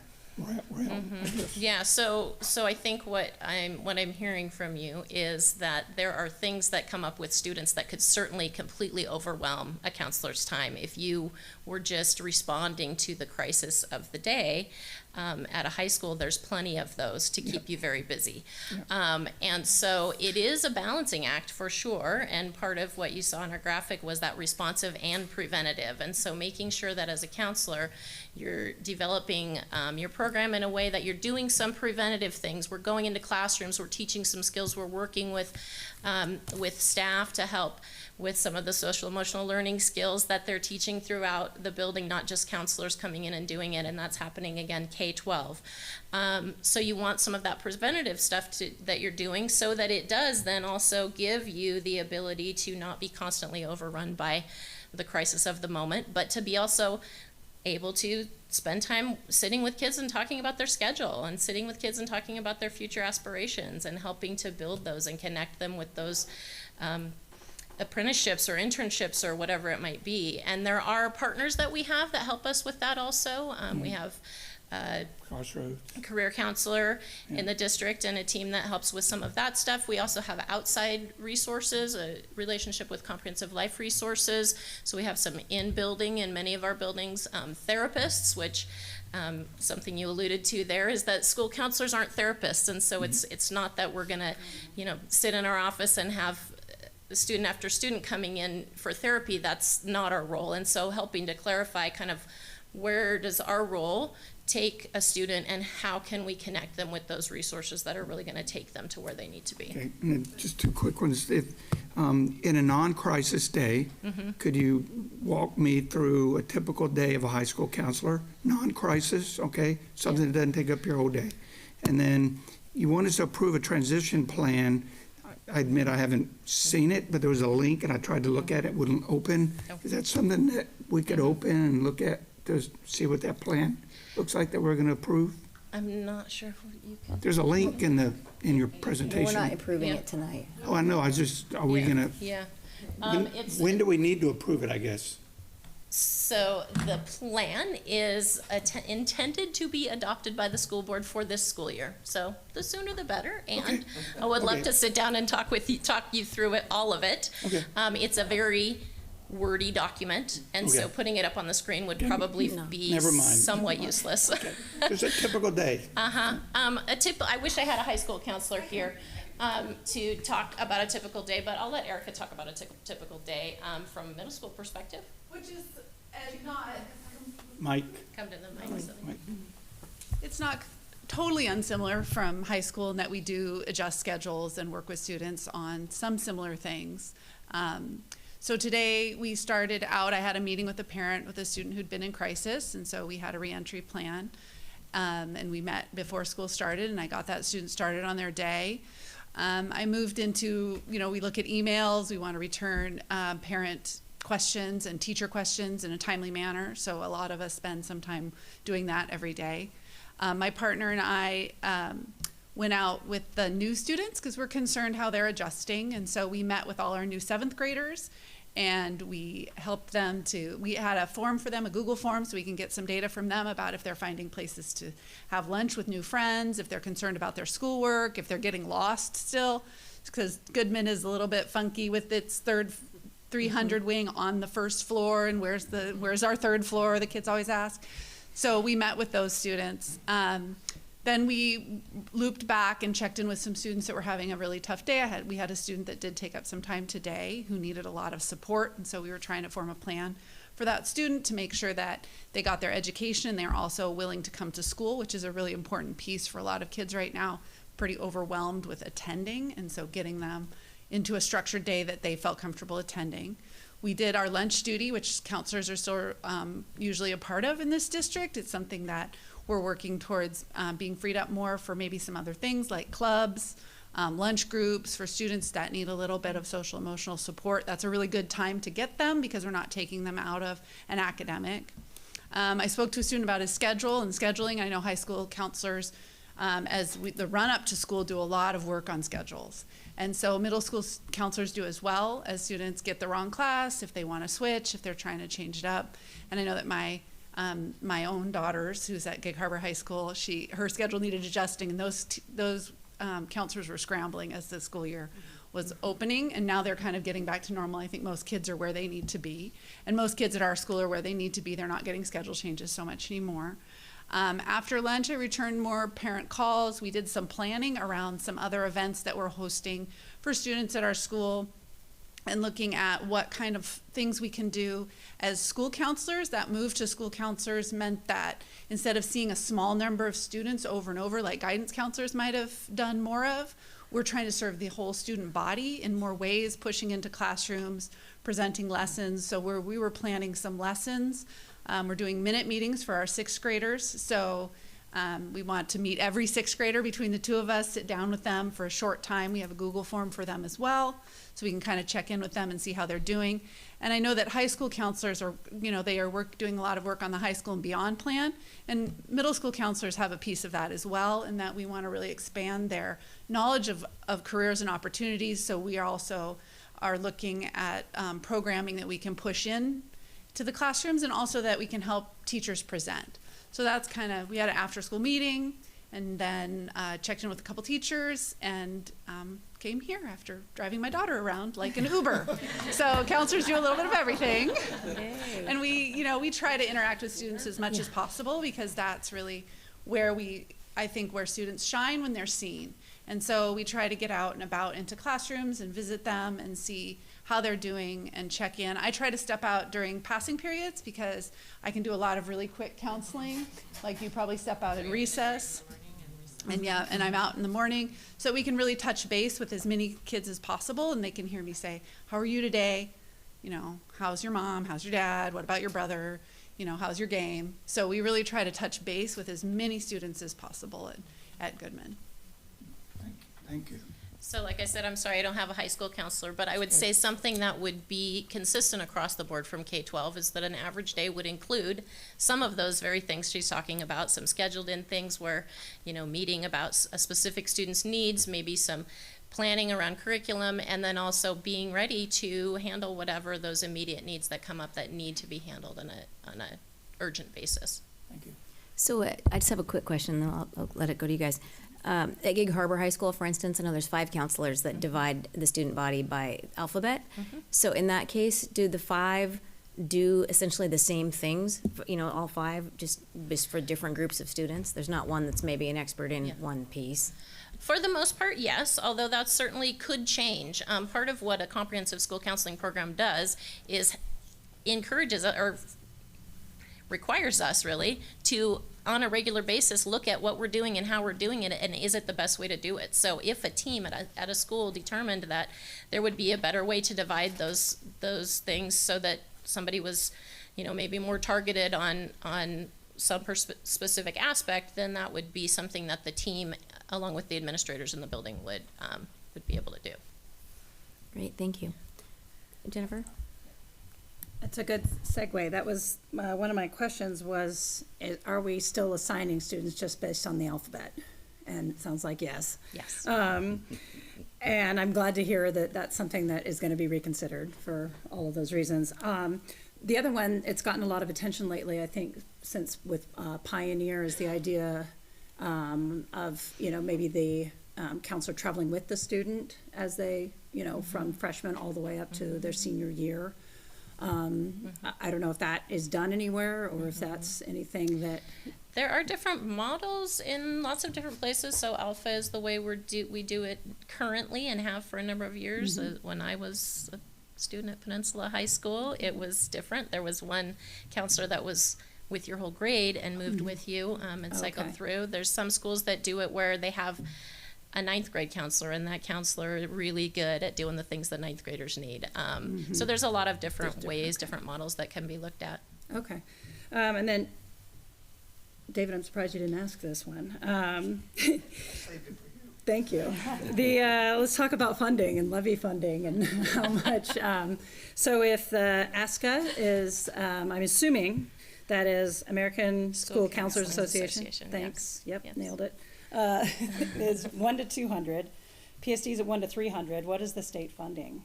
realm? Yeah. So I think what I'm hearing from you is that there are things that come up with students that could certainly completely overwhelm a counselor's time if you were just responding to the crisis of the day. At a high school, there's plenty of those to keep you very busy. And so it is a balancing act for sure, and part of what you saw in our graphic was that responsive and preventative. And so making sure that as a counselor, you're developing your program in a way that you're doing some preventative things. We're going into classrooms, we're teaching some skills, we're working with staff to help with some of the social emotional learning skills that they're teaching throughout the building, not just counselors coming in and doing it, and that's happening again K-12. So you want some of that preventative stuff that you're doing, so that it does then also give you the ability to not be constantly overrun by the crisis of the moment, but to be also able to spend time sitting with kids and talking about their schedule, and sitting with kids and talking about their future aspirations, and helping to build those and connect them with those apprenticeships or internships or whatever it might be. And there are partners that we have that help us with that also. We have Crossroads. career counselor in the district and a team that helps with some of that stuff. We also have outside resources, a relationship with Comprehensive Life Resources. So we have some in-building in many of our buildings, therapists, which something you alluded to there is that school counselors aren't therapists. And so it's not that we're gonna, sit in our office and have student after student coming in for therapy. That's not our role. And so helping to clarify kind of where does our role take a student and how can we connect them with those resources that are really going to take them to where they need to be. Okay, and then just two quick ones. If in a non-crisis day, could you walk me through a typical day of a high school counselor? Non-crisis, okay? Something that doesn't take up your whole day. And then you want us to approve a transition plan. I admit I haven't seen it, but there was a link and I tried to look at it, wouldn't open. Is that something that we could open and look at to see what that plan looks like that we're going to approve? I'm not sure if you can. There's a link in your presentation. We're not approving it tonight. Oh, I know. Are we going to? Yeah. When do we need to approve it, I guess? So the plan is intended to be adopted by the school board for this school year. So the sooner the better. And I would love to sit down and talk you through it, all of it. Okay. It's a very wordy document, and so putting it up on the screen would probably be somewhat useless. It's a typical day. I wish I had a high school counselor here to talk about a typical day, but I'll let Erica talk about a typical day from a middle school perspective. Which is not... Mike. Come to the mic. It's not totally unsimilar from high school in that we do adjust schedules and work with students on some similar things. So today we started out, I had a meeting with a parent with a student who'd been in crisis, and so we had a reentry plan. And we met before school started, and I got that student started on their day. I moved into, we look at emails, we want to return parent questions and teacher questions in a timely manner, so a lot of us spend some time doing that every day. My partner and I went out with the new students because we're concerned how they're adjusting, and so we met with all our new 7th graders and we helped them we had a form for them, a Google form, so we can get some data from them about if they're finding places to have lunch with new friends, if they're concerned about their schoolwork, if they're getting lost still, because Goodman is a little bit funky with its 300 wing on the first floor, and where's our 3rd floor, the kids always ask. So we met with those students. Then we looped back and checked in with some students that were having a really tough day. We had a student that did take up some time today who needed a lot of support, and so we were trying to form a plan for that student to make sure that they got their education and they're also willing to come to school, which is a really important piece for a lot of kids right now, pretty overwhelmed with attending, and so getting them into a structured day that they felt comfortable attending. We did our lunch duty, which counselors are still usually a part of in this district. It's something that we're working towards being freed up more for maybe some other things like clubs, lunch groups for students that need a little bit of social emotional support. That's a really good time to get them because we're not taking them out of an academic. I spoke to a student about his schedule and scheduling. I know high school counselors, the run up to school, do a lot of work on schedules. And so middle school counselors do as well, as students get the wrong class, if they want to switch, if they're trying to change it up. And I know that my own daughters, who's at Gig Harbor High School, her schedule needed adjusting, and those counselors were scrambling as the school year was opening, and now they're kind of getting back to normal. I think most kids are where they need to be, and most kids at our school are where they need to be. They're not getting schedule changes so much anymore. After lunch, I returned more parent calls. We did some planning around some other events that we're hosting for students at our school, and looking at what kind of things we can do as school counselors. That move to school counselors meant that instead of seeing a small number of students over and over like guidance counselors might have done more of, we're trying to serve the whole student body in more ways, pushing into classrooms, presenting lessons. So we were planning some lessons. We're doing minute meetings for our 6th graders. So we want to meet every 6th grader between the two of us, sit down with them for a short time. We have a Google form for them as well, so we can kind of check in with them and see how they're doing. And I know that high school counselors are, they are doing a lot of work on the high school and beyond plan, and middle school counselors have a piece of that as well, in that we want to really expand their knowledge of careers and opportunities. So we also are looking at programming that we can push in to the classrooms, and also that we can help teachers present. So that's kind of, we had an after-school meeting, and then checked in with a couple teachers, and came here after driving my daughter around like an Uber. So counselors do a little bit of everything. And we try to interact with students as much as possible, because that's really where I think where students shine, when they're seen. And so we try to get out and about into classrooms and visit them and see how they're doing and check in. I try to step out during passing periods, because I can do a lot of really quick counseling. Like you probably step out in recess. And I'm out in the morning, so we can really touch base with as many kids as possible, and they can hear me say, how are you today? How's your mom? How's your dad? What about your brother? How's your game? So we really try to touch base with as many students as possible at Goodman. Thank you. So like I said, I'm sorry I don't have a high school counselor, but I would say something that would be consistent across the board from K-12 is that an average day would include some of those very things she's talking about, some scheduled in things where, meeting about a specific student's needs, maybe some planning around curriculum, and then also being ready to handle whatever those immediate needs that come up that need to be handled on a urgent basis. Thank you. So I just have a quick question, then I'll let it go to you guys. At Gig Harbor High School, for instance, I know there's 5 counselors that divide the student body by alphabet. So in that case, do the 5 do essentially the same things, all 5, just for different groups of students? There's not one that's maybe an expert in one piece? For the most part, yes, although that certainly could change. Part of what a comprehensive school counseling program does is encourages or requires us really to, on a regular basis, look at what we're doing and how we're doing it, and is it the best way to do it. So if a team at a school determined that there would be a better way to divide those things so that somebody was, maybe more targeted on some specific aspect, then that would be something that the team, along with the administrators in the building, would be able to do. Great, thank you. Jennifer? That's a good segue. That was one of my questions was, are we still assigning students just based on the alphabet? And it sounds like yes. Yes. And I'm glad to hear that that's something that is going to be reconsidered for all of those reasons. The other one, it's gotten a lot of attention lately, I think, since with Pioneer, is the idea of, maybe the counselor traveling with the student as they, from freshman all the way up to their senior year. I don't know if that is done anywhere or if that's anything that... There are different models in lots of different places. So Alpha is the way we do it currently and have for a number of years. When I was a student at Peninsula High School, it was different. There was one counselor that was with your whole grade and moved with you and cycled through. There's some schools that do it where they have a 9th grade counselor, and that counselor is really good at doing the things that 9th graders need. So there's a lot of different ways, different models that can be looked at. Okay. And then, David, I'm surprised you didn't ask this one. Thank you. Let's talk about funding and levy funding and how much. So if the ASCA is, I'm assuming that is American School Counselors Association. Thanks. Yes. Yep, nailed it. Is 1 to 200. PSD is at 1 to 300. What is the state funding?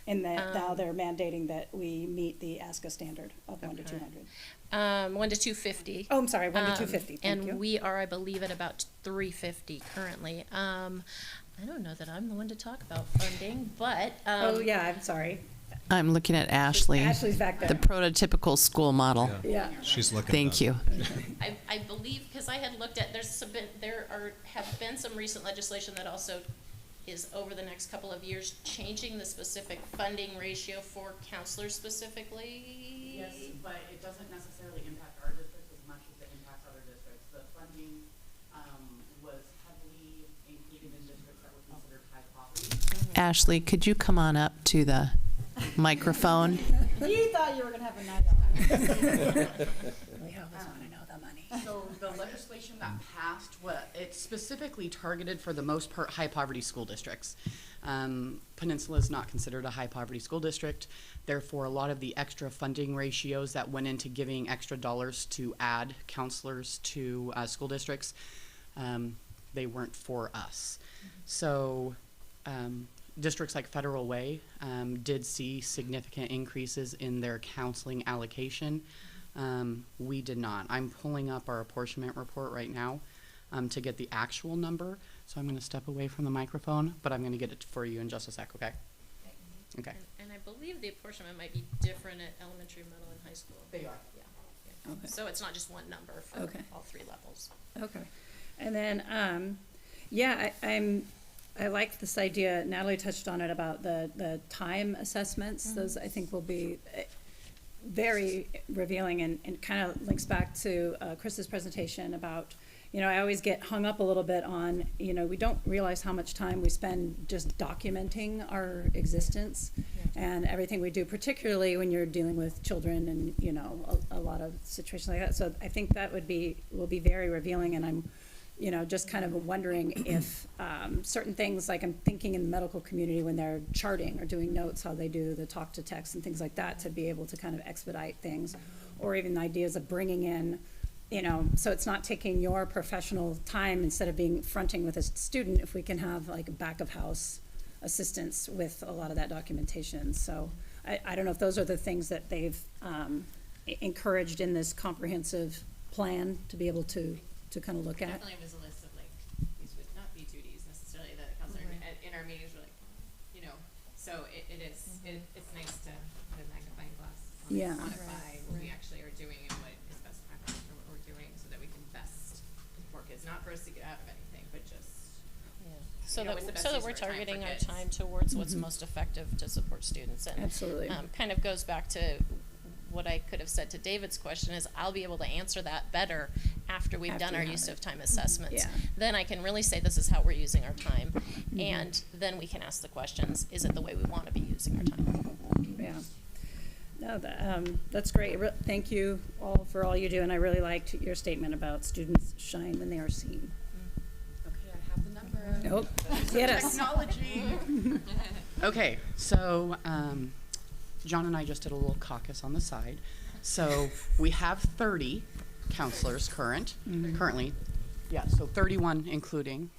And that now they're mandating that we meet the ASCA standard of 1 to 200. 1 to 250. Oh, I'm sorry, 1 to 250. And we are, I believe, at about 350 currently. I don't know that I'm the one to talk about funding, but oh yeah, I'm sorry. I'm looking at Ashley. Ashley's back there. The prototypical school model. Yeah. She's looking. Thank you. I believe, because I had looked at, have been some recent legislation that also is over the next couple of years changing the specific funding ratio for counselors specifically. Yes, but it doesn't necessarily impact our district as much as it impacts other districts. The funding was heavily included in districts that were considered high poverty. Ashley, could you come on up to the microphone? You thought you were going to have a night on. We always want to know the money. So the legislation that passed, it's specifically targeted for the most part high poverty school districts. Peninsula is not considered a high poverty school district. Therefore, a lot of the extra funding ratios that went into giving extra dollars to add counselors to school districts, they weren't for us. So districts like Federal Way did see significant increases in their counseling allocation. We did not. I'm pulling up our apportionment report right now to get the actual number. So I'm going to step away from the microphone, but I'm going to get it for you in just a sec, okay? Okay. And I believe the apportionment might be different at elementary, middle, and high school. They are. Yeah. Okay. So it's not just one number for all three levels. Okay. And then, I like this idea, Natalie touched on it about the time assessments. Those I think will be very revealing and kind of links back to Chris's presentation about, I always get hung up a little bit on, we don't realize how much time we spend just documenting our existence and everything we do, particularly when you're dealing with children and, a lot of situations like that. So I think that will be very revealing, and I'm, just kind of wondering if certain things, like I'm thinking in the medical community when they're charting or doing notes, how they do the talk to text and things like that, to be able to kind of expedite things, or even ideas of bringing in, so it's not taking your professional time instead of being fronting with a student, if we can have like back of house assistance with a lot of that documentation. So I don't know if those are the things that they've encouraged in this comprehensive plan to be able to kind of look at. Definitely was a list of like, these would not be duties necessarily that the counselor in our meetings were like, so it's nice to put a magnifying glass on Yeah. quantify what we actually are doing and what is best practice for what we're doing, so that we can best work. It's not for us to get out of anything, but just So what's the best that use we're of our time targeting for our kids. time towards what's most effective to support students. And Absolutely. Kind of goes back to what I could have said to David's question is, I'll be able to answer that better after we've done our use of time assessments. Yeah. Then I can really say this is how we're using our time. And then we can ask the questions, is it the way we want to be using our time? Yeah. No, that's great. Thank you all for all you do, and I really liked your statement about students shine when they are seen. Okay, I have the number. Nope. Get us. Technology. Okay, so John and I just did a little caucus on the side. So we have 30 counselors currently. Yeah, so 31 including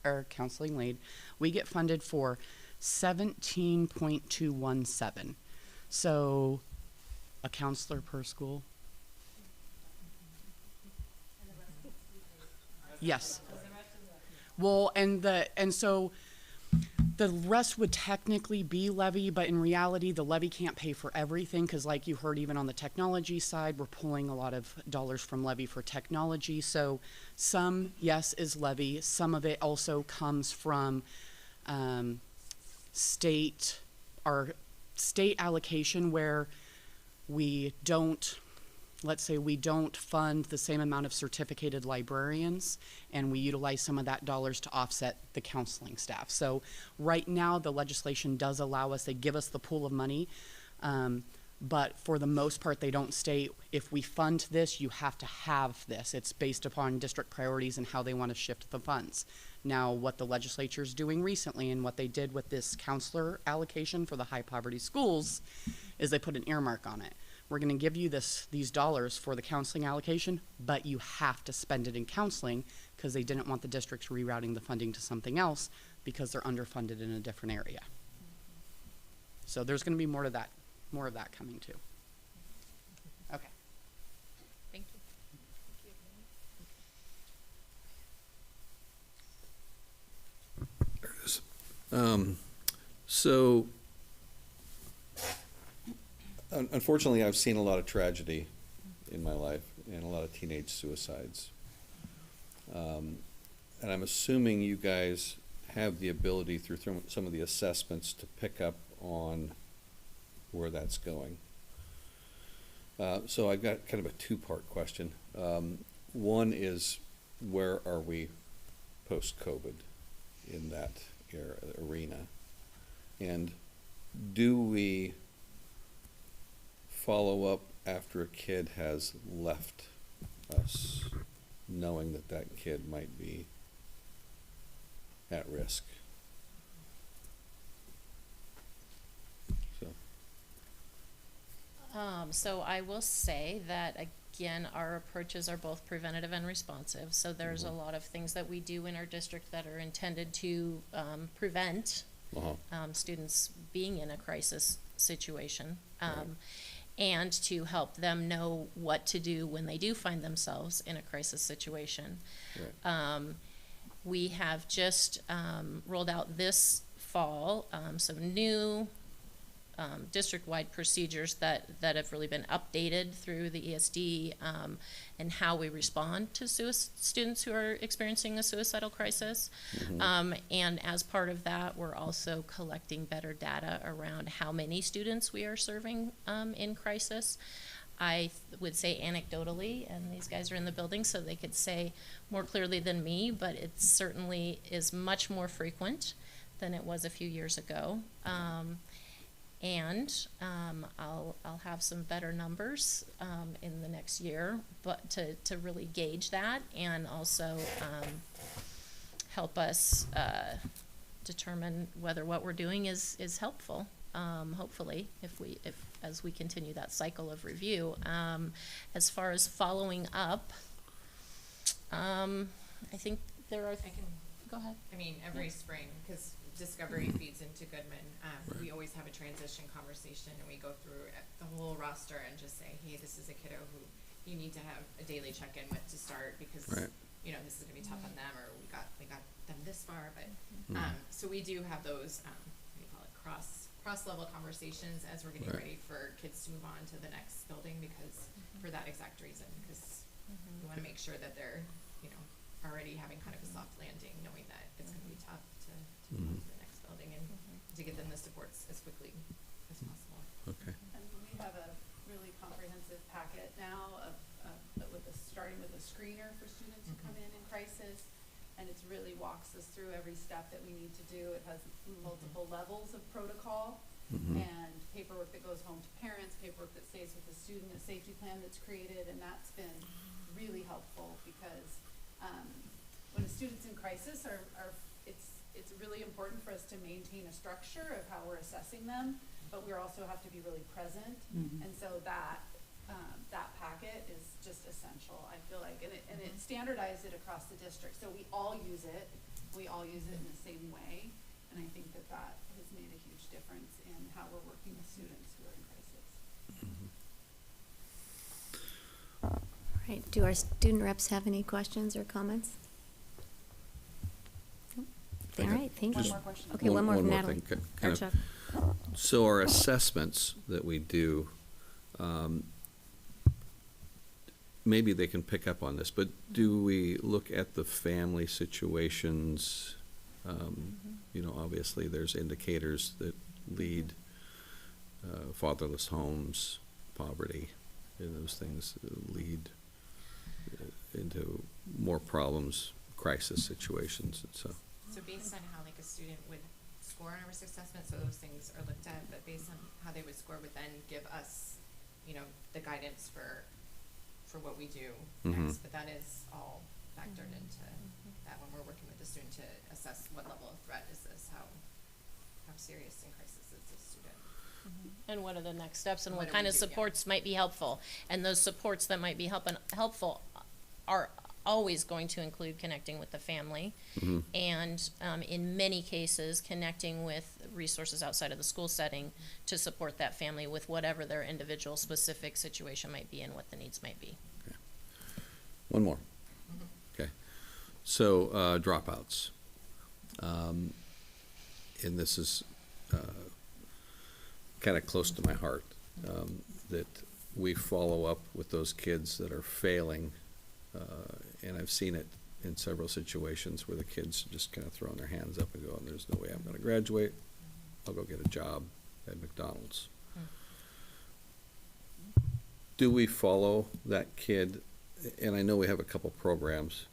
our counseling lead. We get funded for 17.217. So a counselor per school. Yes. Well, and so the rest would technically be levy, but in reality, the levy can't pay for everything, because like you heard, even on the technology side, we're pulling a lot of dollars from levy for technology. So some, yes, is levy. Some of it also comes from state allocation, where we don't, let's say we don't fund the same amount of certificated librarians, and we utilize some of that dollars to offset the counseling staff. So right now, the legislation does allow us, they give us the pool of money, but for the most part, they don't state, if we fund this, you have to have this. It's based upon district priorities and how they want to shift the funds. Now, what the legislature is doing recently, and what they did with this counselor allocation for the high poverty schools, is they put an earmark on it. We're going to give you these dollars for the counseling allocation, but you have to spend it in counseling, because they didn't want the districts rerouting the funding to something else because they're underfunded in a different area. So there's going to be more of that coming too. Okay. Thank you. There it is. So unfortunately, I've seen a lot of tragedy in my life and a lot of teenage suicides. And I'm assuming you guys have the ability through some of the assessments to pick up on where that's going. So I've got kind of a two-part question. One is, where are we post-COVID in that arena? And do we follow up after a kid has left us, knowing that that kid might be at risk? So I will say that, again, our approaches are both preventative and responsive. So there's a lot of things that we do in our district that are intended to prevent students being in a crisis situation. and to help them know what to do when they do find themselves in a crisis situation. We have just rolled out this fall some new district-wide procedures that have really been updated through the ESD, and how we respond to students who are experiencing a suicidal crisis. And as part of that, we're also collecting better data around how many students we are serving in crisis. I would say anecdotally, and these guys are in the building so they could say more clearly than me, but it certainly is much more frequent than it was a few years ago. I'll have some better numbers in the next year, but to really gauge that, and also help us determine whether what we're doing is helpful. Hopefully, if as we continue that cycle of review. As far as following up, I think there are. Go ahead. I mean, every spring, because Discovery feeds into Goodman, we always have a transition conversation, and we go through the whole roster and just say, hey, this is a kiddo who you need to have a daily check-in with to start, because you know, this is gonna be tough on them, or we got them this far, but so we do have those what do you call it, cross-level conversations as we're getting ready for kids to move on to the next building, because for that exact reason, because we want to make sure that they're, you know, already having kind of a soft landing, knowing that it's going to be tough to move on to the next building, and to get them the supports as quickly as possible. Okay. And we have a really comprehensive packet now starting with a screener for students who come in crisis, and it really walks us through every step that we need to do. It has multiple levels of protocol and paperwork that goes home to parents, paperwork that stays with the student, a safety plan that's created, and that's been really helpful, because when a student's in crisis, it's really important for us to maintain a structure of how we're assessing them, but we also have to be really present, and so that packet is just essential, I feel like, and it standardized it across the district, so we all use it in the same way, and I think that has made a huge difference in how we're working with students who are in crisis. All right, do our student reps have any questions or comments? All right, thank you. One more question. Okay, one more from more Natalie. thing, Or kind of. Chuck. So our assessments that we do, maybe they can pick up on this, but do we look at the family situations? You know, obviously there's indicators that lead fatherless homes, poverty, and those things lead into more problems, crisis situations, and so. So based on how like a student would score on a risk assessment, so those things are looked at, but based on how they would score would then give us, you know, the guidance for what we do next. But that is all factored into that when we're working with the student to assess what level of threat is this, how serious in crisis is this student. And what are the next steps, and What what do kind we of do? supports might be helpful. And those supports that might be helpful are always going to include connecting with the family, and in many cases, connecting with resources outside of the school setting to support that family with whatever their individual specific situation might be and what the needs might be. Okay. One more. Okay. So dropouts. And this is kind of close to my heart, that we follow up with those kids that are failing, and I've seen it in several situations where the kids just kind of throwing their hands up and going, there's no way I'm going to graduate, I'll go get a job at McDonald's. Do we follow that kid? And I know we have a couple programs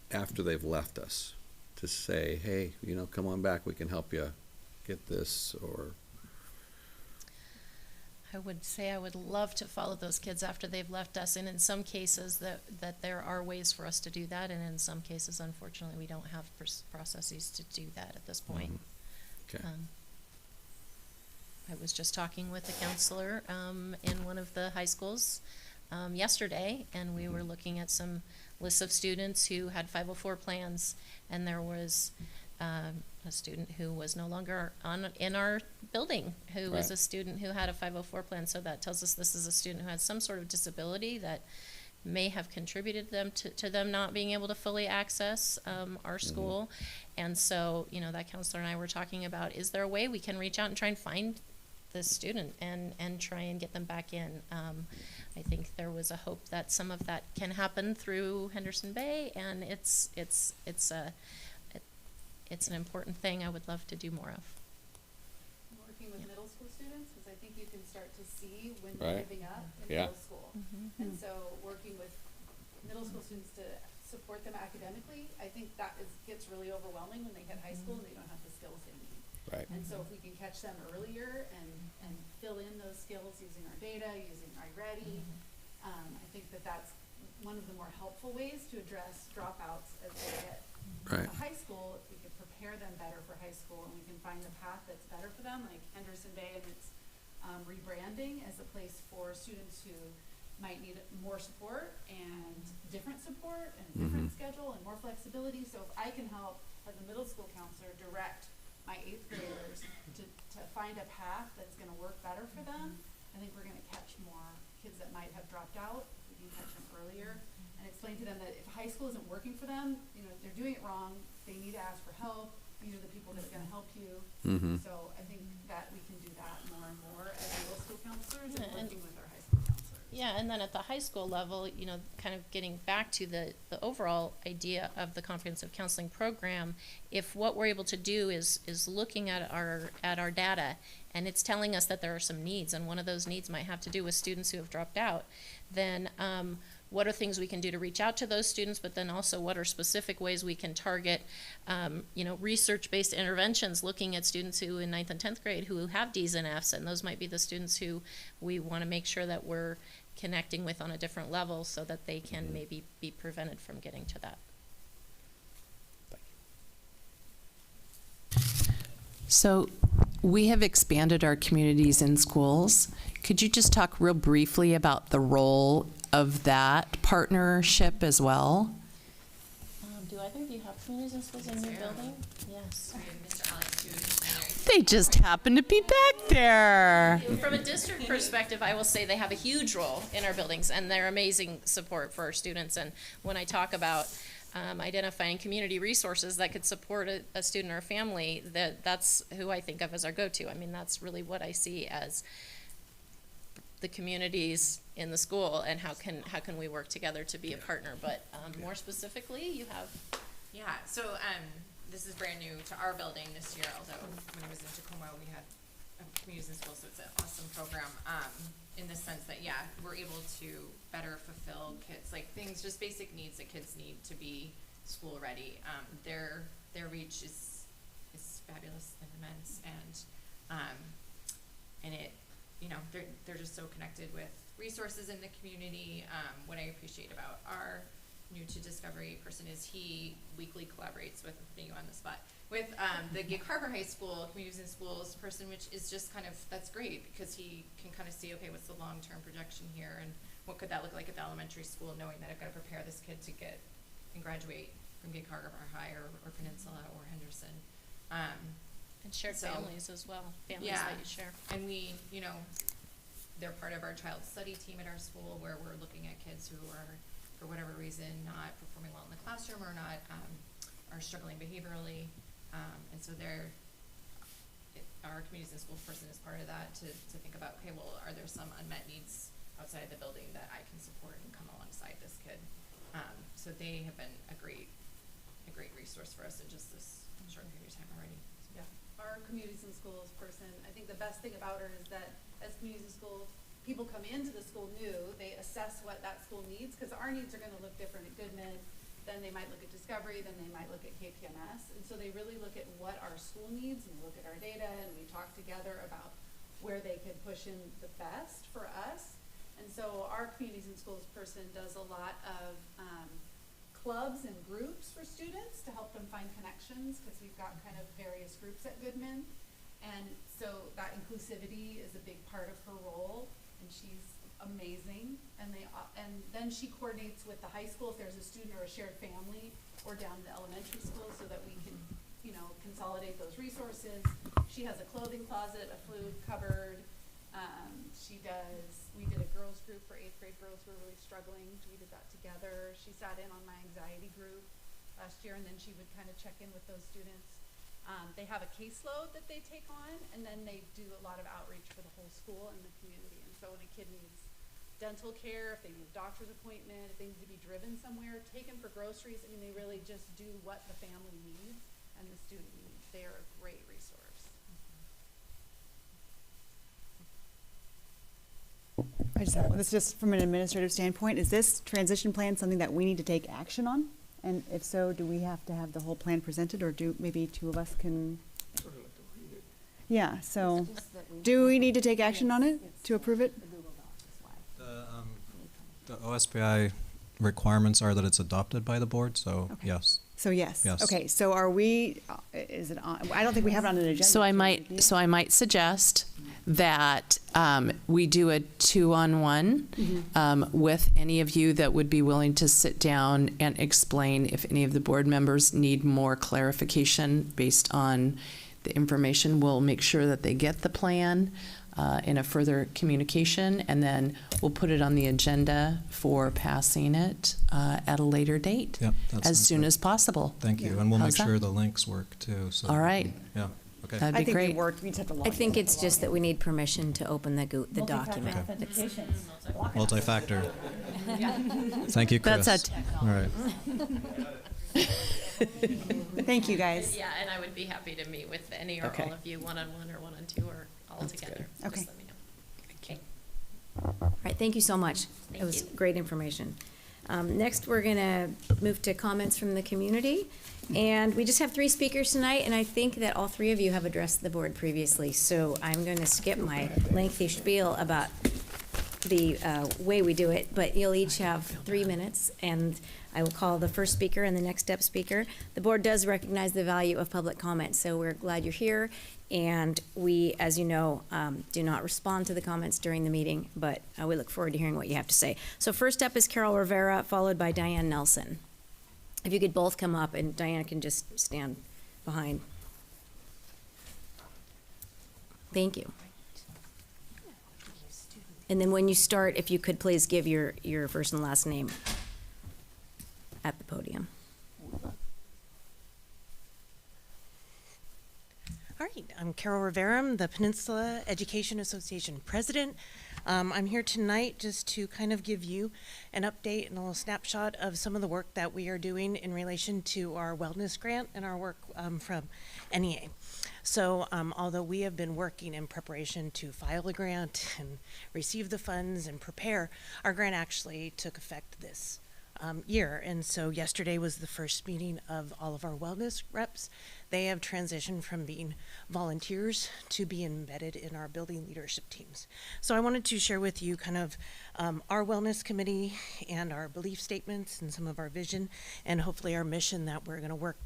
after they've left us to say, hey, you know, come on back, we can help you get this, or. I would say I would love to follow those kids after they've left us, and in some cases that there are ways for us to do that, and in some cases, unfortunately, we don't have processes to do that at this point. Okay. I was just talking with a counselor in one of the high schools yesterday, and we were looking at some lists of students who had 504 plans, and there was a student who was no longer in our building, who was Right. a student who had a 504 plan. So that tells us this is a student who has some sort of disability that may have contributed to them not being able to fully access our school. And so, that counselor and I were talking about, is there a way we can reach out and try and find this student and try and get them back in? I think there was a hope that some of that can happen through Henderson Bay, and it's an important thing I would love to do more of. Working with middle school students, because I think you can start to see when Right. they're giving up in Yeah. middle school. And so working with middle school students to support them academically, I think that gets really overwhelming when they hit high school and they don't have the skills they need. Right. And so if we can catch them earlier and fill in those skills using our data, using iReady, I think that's one of the more helpful ways to address dropouts as they get Right. to high school. If we could prepare them better for high school and we can find a path that's better for them, like Henderson Bay and its rebranding as a place for students who might need more support and different support and different schedule and more flexibility. So if I can help as a middle school counselor direct my 8th graders to find a path that's going to work better for them, I think we're going to catch more kids that might have dropped out. We can catch them earlier and explain to them that if high school isn't working for them, they're doing it wrong. They need to ask for help. These are the people that are going to help you. So I think that we can do that more and more as middle school counselors and working with our high school counselors. Yeah, and then at the high school level, kind of getting back to the overall idea of the comprehensive counseling program, if what we're able to do is looking at our data and it's telling us that there are some needs, and one of those needs might have to do with students who have dropped out, then what are things we can do to reach out to those students, but then also what are specific ways we can target, research-based interventions, looking at students who in 9th and 10th grade who have D's and F's, and those might be the students who we want to make sure that we're connecting with on a different level so that they can maybe be prevented from getting to that. So we have expanded our communities in schools. Could you just talk real briefly about the role of that partnership as well? Do either of you have communities and schools in your building? Yes. Mr. Alex, who They just happen to be back there. From a district perspective, I will say they have a huge role in our buildings, and they're amazing support for our students. And when I talk about identifying community resources that could support a student or a family, that's who I think of as our go-to. I mean, that's really what I see as the communities in the school, and how can we work together to be a partner. But more specifically, you have. Yeah, so this is brand new to our building this year, although when I was in Tacoma, we had communities in schools, so it's an awesome program in the sense that, yeah, we're able to better fulfill kids, like things, just basic needs that kids need to be school ready. Their reach is fabulous and immense, and it, they're just so connected with resources in the community. What I appreciate about our new to Discovery person is he weekly collaborates with, putting you on the spot, with the Gig Harbor High School Communities and Schools person, which is just kind of, that's great because he can kind of see, okay, what's the long-term projection here and what could that look like at the elementary school, knowing that I've got to prepare this kid to get and graduate from Gig Harbor High or Peninsula or Henderson. And shared families as well, families that you share. And we, they're part of our child study team at our school where we're looking at kids who are, for whatever reason, not performing well in the classroom or not, are struggling behaviorally. And so our communities and schools person is part of that to think about, okay, well, are there some unmet needs outside the building that I can support and come alongside this kid? So they have been a great resource for us in just this short period of time already. Yeah, our communities and schools person, I think the best thing about her is that as communities and schools, people come into the school new, they assess what that school needs, because our needs are going to look different at Goodman, then they might look at Discovery, then they might look at KPMS, and so they really look at what our school needs, and we look at our data, and we talk together about where they could push in the best for us. And so our communities and schools person does a lot of clubs and groups for students to help them find connections, because we've got kind of various groups at Goodman, and so that inclusivity is a big part of her role, and she's amazing. And then she coordinates with the high school if there's a student or a shared family, or down to the elementary school, so that we can consolidate those resources. She has a clothing closet, a food cupboard. We did a girls group for 8th grade girls who were really struggling. We did that together. She sat in on my anxiety group last year, and then she would kind of check in with those students. They have a caseload that they take on, and then they do a lot of outreach for the whole school and the community. And so when a kid needs dental care, if they need a doctor's appointment, if they need to be driven somewhere, taken for groceries, I mean, they really just do what the family needs and the student needs. They are a great resource. This just from an administrative standpoint, is this transition plan something that we need to take action on? And if so, do we have to have the whole plan presented, or do maybe two of us can? Yeah, so do we need to take action on it to approve it? The OSPI requirements are that it's adopted by the board, so yes. So yes. Yes. Okay, so are we, is it on, I don't think we have it on an agenda. So I might suggest that we do a 2-on-1 with any of you that would be willing to sit down and explain if any of the board members need more clarification based on the information. We'll make sure that they get the plan in a further communication, and then we'll put it on the agenda for passing it at a later date, as soon as possible. Thank you, and we'll make sure the links work too. So all right. Yeah. Okay. That'd be great. I think it's just that we need permission to open the document. Multi-factor. Thank you, Chris. That's all right. Thank you, guys. Yeah, and I would be happy to meet with any or all of you one-on-one or one-on-two or all together. Okay. Just let me know. Okay. All right, thank you so much. Thank It was you. great information. Next, we're going to move to comments from the community. And we just have 3 speakers tonight, and I think that all 3 of you have addressed the board previously. So I'm going to skip my lengthy spiel about the way we do it, but you'll each have 3 minutes, and I will call the first speaker and the next step speaker. The board does recognize the value of public comment, so we're glad you're here. And we, as you know, do not respond to the comments during the meeting, but we look forward to hearing what you have to say. So first up is Carol Rivera, followed by Diane Nelson. If you could both come up, and Diane can just stand behind. Thank you. And then when you start, if you could please give your first and last name at the podium. All right, I'm Carol Rivera, I'm the Peninsula Education Association president. I'm here tonight just to kind of give you an update and a little snapshot of some of the work that we are doing in relation to our wellness grant and our work from NEA. So although we have been working in preparation to file a grant and receive the funds and prepare, our grant actually took effect this year. And so yesterday was the first meeting of all of our wellness reps. They have transitioned from being volunteers to be embedded in our building leadership teams. So I wanted to share with you kind of our wellness committee and our belief statements and some of our vision and hopefully our mission that we're going to work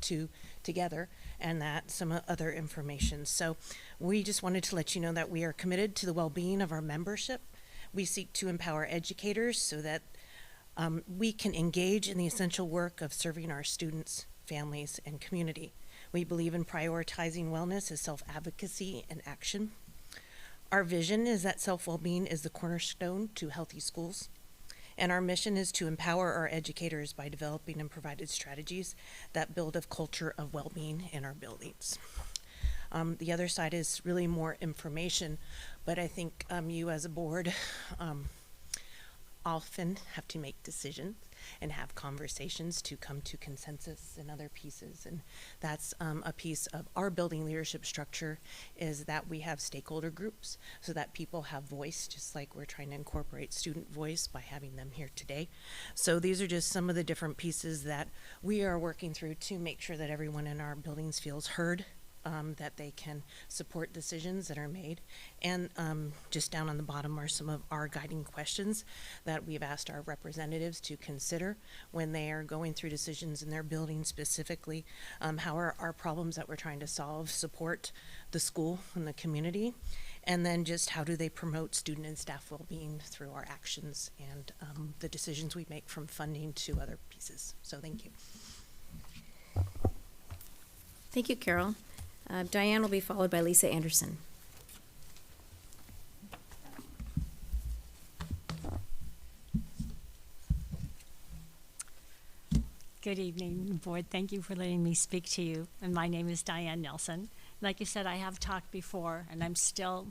together, and that some other information. So we just wanted to let you know that we are committed to the well-being of our membership. We seek to empower educators so that we can engage in the essential work of serving our students, families, and community. We believe in prioritizing wellness as self-advocacy and action. Our vision is that self-well-being is the cornerstone to healthy schools. And our mission is to empower our educators by developing and providing strategies that build a culture of well-being in our buildings. The other side is really more information, but I think you as a board often have to make decisions and have conversations to come to consensus and other pieces. And that's a piece of our building leadership structure, is that we have stakeholder groups so that people have voice, just like we're trying to incorporate student voice by having them here today. So these are just some of the different pieces that we are working through to make sure that everyone in our buildings feels heard, that they can support decisions that are made. And just down on the bottom are some of our guiding questions that we've asked our representatives to consider when they are going through decisions in their building specifically. How are our problems that we're trying to solve support the school and the community? And then just how do they promote student and staff well-being through our actions and the decisions we make, from funding to other pieces. So thank you. Thank you, Carol. Diane will be followed by Lisa Anderson. Good evening, Board. Thank you for letting me speak to you. And my name is Diane Nelson. Like you said, I have talked before, and I'm still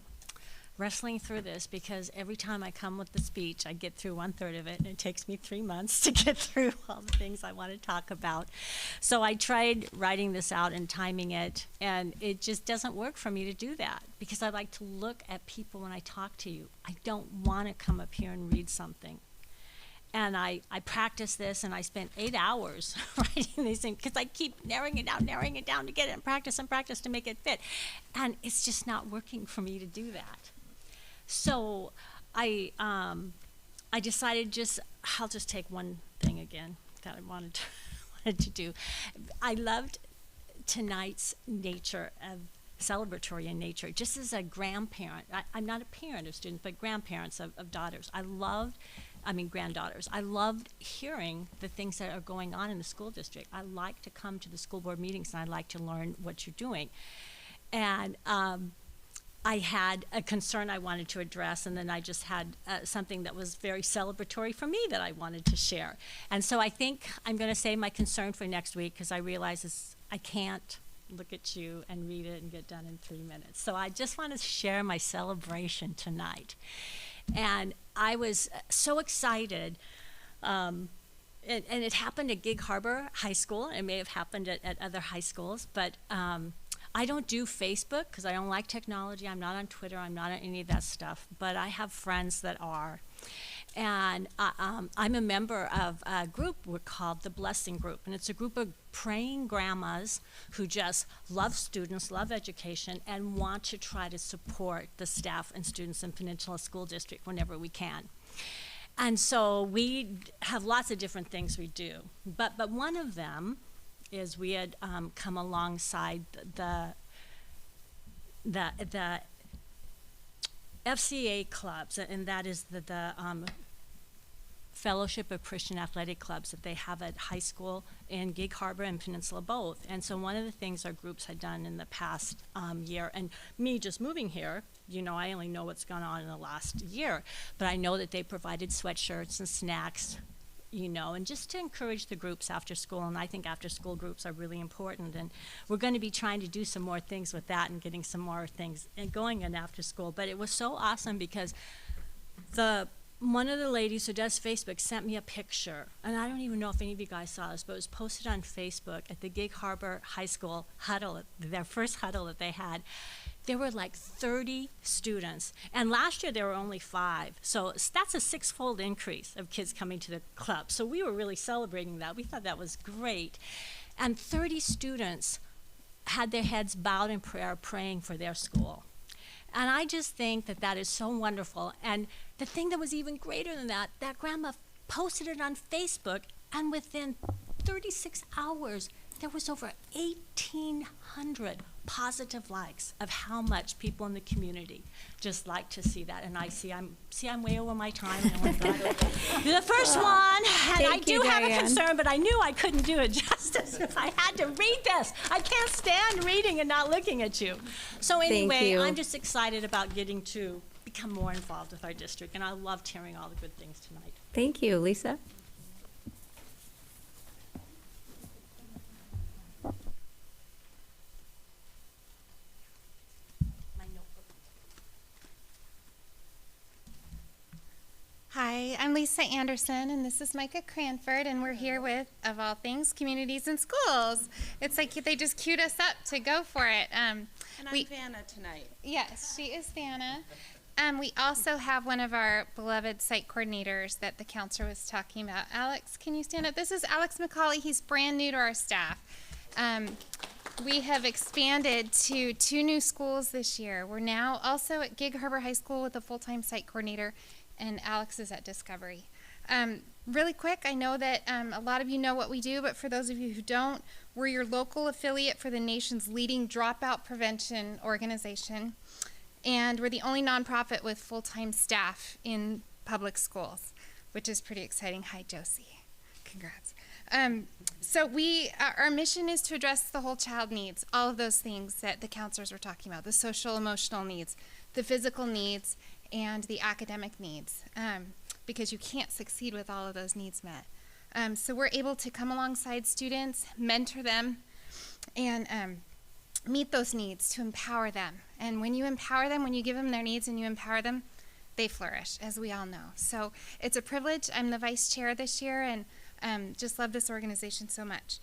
wrestling through this because every time I come with the speech, I get through 1/3 of it, and it takes me 3 months to get through all the things I want to talk about. So I tried writing this out and timing it, and it just doesn't work for me to do that because I like to look at people when I talk to you. I don't want to come up here and read something. And I practiced this, and I spent 8 hours writing these things because I keep narrowing it down to get it and practice to make it fit. And it's just not working for me to do that. So I decided I'll just take one thing again that I wanted to do. I loved tonight's nature of celebratory in nature. Just as a grandparent, I'm not a parent of students, but grandparents of daughters. Granddaughters. I loved hearing the things that are going on in the school district. I like to come to the school board meetings, and I like to learn what you're doing. And I had a concern I wanted to address, and then I just had something that was very celebratory for me that I wanted to share. And so I think I'm going to save my concern for next week because I realize I can't look at you and read it and get done in 3 minutes. So I just want to share my celebration tonight. And I was so excited, and it happened at Gig Harbor High School. It may have happened at other high schools, but I don't do Facebook because I don't like technology. I'm not on Twitter. I'm not on any of that stuff, but I have friends that are. And I'm a member of a group we're called the Blessing Group, and it's a group of praying grandmas who just love students, love education, and want to try to support the staff and students in Peninsula School District whenever we can. And so we have lots of different things we do, but one of them is we had come alongside the FCA clubs, and that is the Fellowship of Christian Athletic Clubs that they have at high school in Gig Harbor and Peninsula both. And so one of the things our groups had done in the past year, and me just moving here, I only know what's gone on in the last year, but I know that they provided sweatshirts and snacks, and just to encourage the groups after school. And I think after school groups are really important, and we're going to be trying to do some more things with that and getting some more things going in after school. But it was so awesome because one of the ladies who does Facebook sent me a picture, and I don't even know if any of you guys saw this, but it was posted on Facebook at the Gig Harbor High School huddle, their first huddle that they had. There were like 30 students, and last year there were only 5. So that's a 6-fold increase of kids coming to the club. So we were really celebrating that. We thought that was great. And 30 students had their heads bowed in prayer, praying for their school. And I just think that is so wonderful. And the thing that was even greater than that grandma posted it on Facebook, and within 36 hours, there was over 1,800 positive likes of how much people in the community just like to see that. And I'm way over my time. And I want to be the first one, and I do have a concern, but I knew I couldn't do it justice if I had to read this. I can't stand reading and not looking at you. So anyway, I'm just excited about getting to become more involved with our district, and I loved hearing all the good things tonight. Thank you, Lisa. Hi, I'm Lisa Anderson, and this is Micah Cranford, and we're here with, of all things, Communities and Schools. It's like they just queued us up to go for it. And I'm Vanna tonight. Yes, she is Vanna. We also have one of our beloved site coordinators that the counselor was talking about. Alex, can you stand up? This is Alex McCauley. He's brand new to our staff. We have expanded to 2 new schools this year. We're now also at Gig Harbor High School with a full-time site coordinator, and Alex is at Discovery. Really quick, I know that a lot of you know what we do, but for those of you who don't, we're your local affiliate for the nation's leading dropout prevention organization, and we're the only nonprofit with full-time staff in public schools, which is pretty exciting. Hi, Josie. Congrats. So our mission is to address the whole child needs, all of those things that the counselors were talking about, the social, emotional needs, the physical needs, and the academic needs, because you can't succeed with all of those needs met. So we're able to come alongside students, mentor them, and meet those needs to empower them. And when you empower them, when you give them their needs and you empower them, they flourish, as we all know. So it's a privilege. I'm the vice chair this year, and just love this organization so much.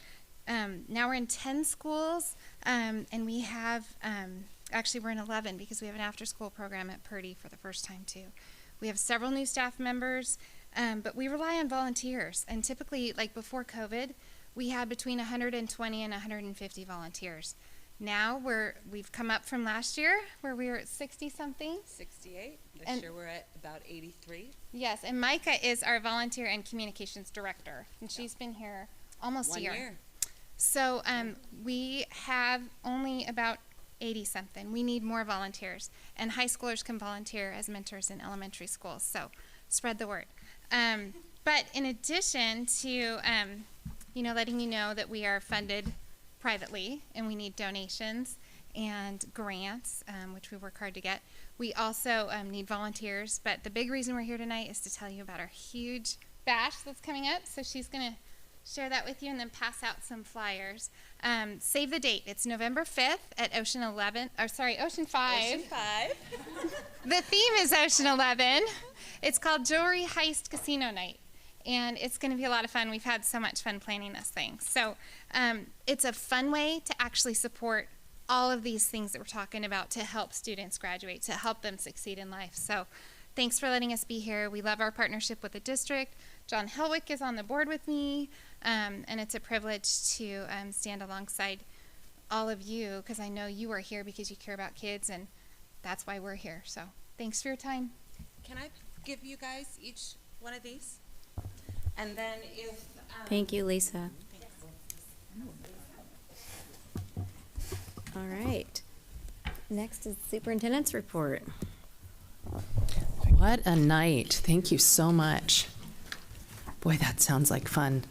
Now we're in 10 schools, and we have, actually we're in 11 because we have an after-school program at Purdy for the first time too. We have several new staff members, but we rely on volunteers. And typically, like before COVID, we had between 120 and 150 volunteers. Now we've come up from last year where we were at 60-something. 68. This year we're at about 83. Yes, and Micah is our volunteer and communications director, and she's been here almost a year. 1 year. So we have only about 80-something. We need more volunteers, and high schoolers can volunteer as mentors in elementary schools. So spread the word. But in addition to, letting you know that we are funded privately, and we need donations and grants, which we work hard to get. We also need volunteers, but the big reason we're here tonight is to tell you about our huge bash that's coming up. So she's going to share that with you and then pass out some flyers. Save the date. It's November 5th at Ocean 5. Ocean 5. The theme is Ocean 11. It's called Jewelry Heist Casino Night. And it's going to be a lot of fun. We've had so much fun planning this thing. So it's a fun way to actually support all of these things that we're talking about to help students graduate, to help them succeed in life. So thanks for letting us be here. We love our partnership with the district. John Helwick is on the board with me, and it's a privilege to stand alongside all of you, because I know you are here because you care about kids, and that's why we're here. So thanks for your time. Can I give you guys each one of these? And then if... Thank you, Lisa. All right. Next is Superintendent's report. What a night. Thank you so much. Boy, that sounds like fun.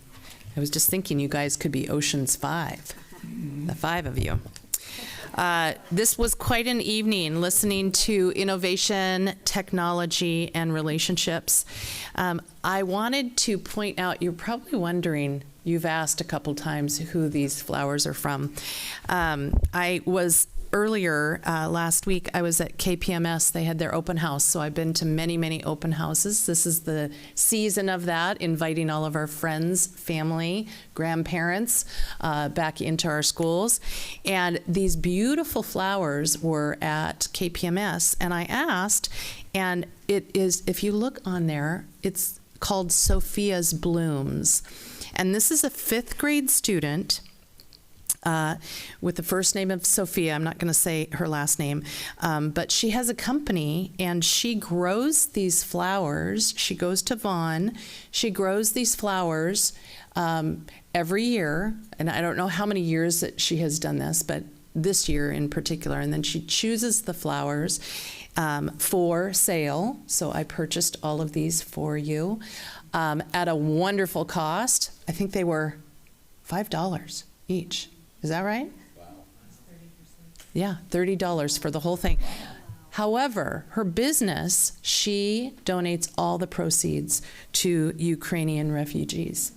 I was just thinking you guys could be Ocean's 5, the 5 of you. This was quite an evening listening to innovation, technology, and relationships. I wanted to point out, you're probably wondering, you've asked a couple times who these flowers are from. I was earlier last week, I was at KPMS. They had their open house, so I've been to many, many open houses. This is the season of that, inviting all of our friends, family, grandparents back into our schools. And these beautiful flowers were at KPMS, and I asked, and it is, if you look on there, it's called Sophia's Blooms. And this is a 5th grade student with the first name of Sophia. I'm not going to say her last name, but she has a company and she grows these flowers. She goes to Vaughan. She grows these flowers every year, and I don't know how many years that she has done this, but this year in particular. And then she chooses the flowers for sale. So I purchased all of these for you at a wonderful cost. I think they were $5 each. Is that right? Wow. Yeah, $30 for the whole thing. However, her business, she donates all the proceeds to Ukrainian refugees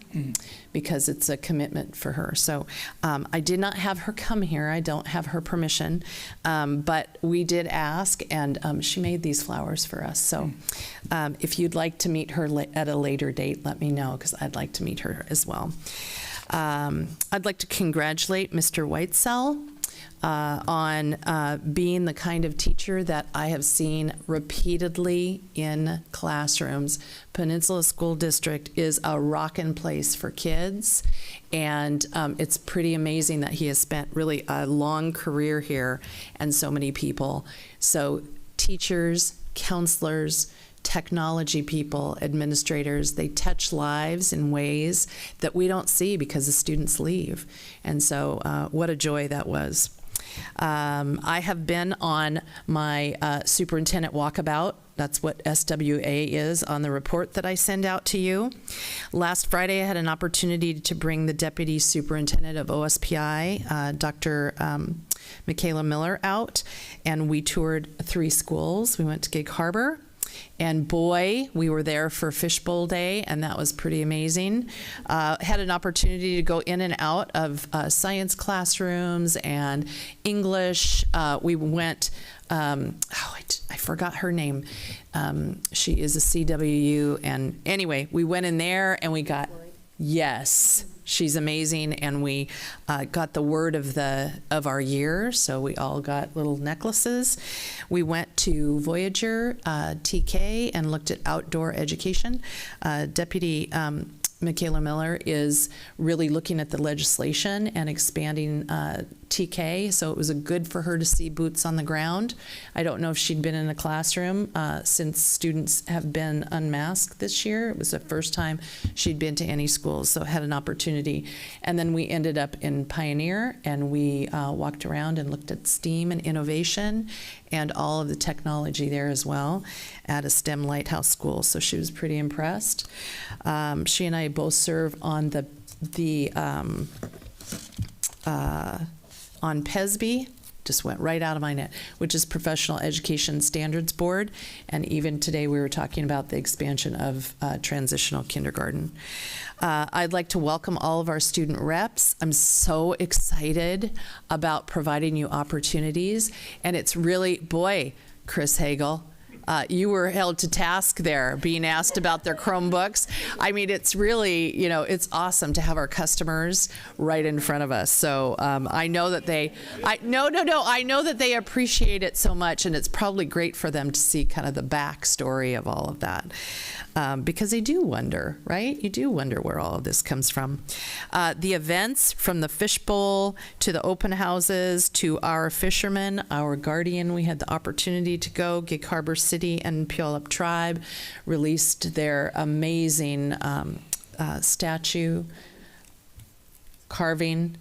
because it's a commitment for her. So I did not have her come here. I don't have her permission, but we did ask, and she made these flowers for us. So if you'd like to meet her at a later date, let me know, because I'd like to meet her as well. I'd like to congratulate Mr. Weitzel on being the kind of teacher that I have seen repeatedly in classrooms. Peninsula School District is a rockin' place for kids, and it's pretty amazing that he has spent really a long career here and so many people. So teachers, counselors, technology people, administrators, they touch lives in ways that we don't see because the students leave. And so what a joy that was. I have been on my superintendent walkabout. That's what SWA is on the report that I send out to you. Last Friday, I had an opportunity to bring the Deputy Superintendent of OSPI, Dr. Michaela Miller, out, and we toured 3 schools. We went to Gig Harbor, and boy, we were there for Fishbowl Day, and that was pretty amazing. Had an opportunity to go in and out of science classrooms and English. We went, I forgot her name. She is a CWU, and anyway, we went in there and we got, yes, she's amazing, and we got the word of our year, so we all got little necklaces. We went to Voyager TK and looked at outdoor education. Deputy Michaela Miller is really looking at the legislation and expanding TK, so it was good for her to see boots on the ground. I don't know if she'd been in a classroom since students have been unmasked this year. It was the first time she'd been to any schools, so had an opportunity. And then we ended up in Pioneer, and we walked around and looked at STEAM and innovation and all of the technology there as well at a STEM lighthouse school, so she was pretty impressed. She and I both serve on on PESB, just went right out of my net, which is Professional Education Standards Board, and even today we were talking about the expansion of transitional kindergarten. I'd like to welcome all of our student reps. I'm so excited about providing you opportunities, and it's really, boy, Chris Hagel, you were held to task there, being asked about their Chromebooks. I mean, it's really, it's awesome to have our customers right in front of us. So I know that I know that they appreciate it so much, and it's probably great for them to see kind of the backstory of all of that. Because they do wonder, right? You do wonder where all of this comes from. The events, from the fishbowl to the open houses to our fishermen, our guardian, we had the opportunity to go. Gig Harbor City and Puyallup Tribe released their amazing statue carving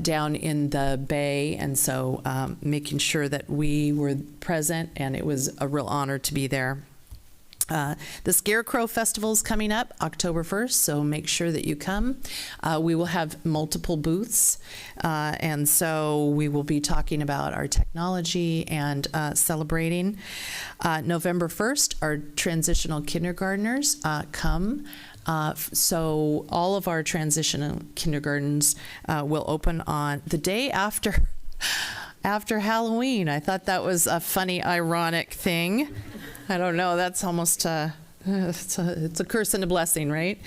down in the bay, and so making sure that we were present, and it was a real honor to be there. The Scarecrow Festival is coming up October 1st, so make sure that you come. We will have multiple booths, and so we will be talking about our technology and celebrating. November 1st, our transitional kindergartners come. So all of our transitional kindergartens will open on the day after Halloween. I thought that was a funny, ironic thing. I don't know, that's almost it's a curse and a blessing, right?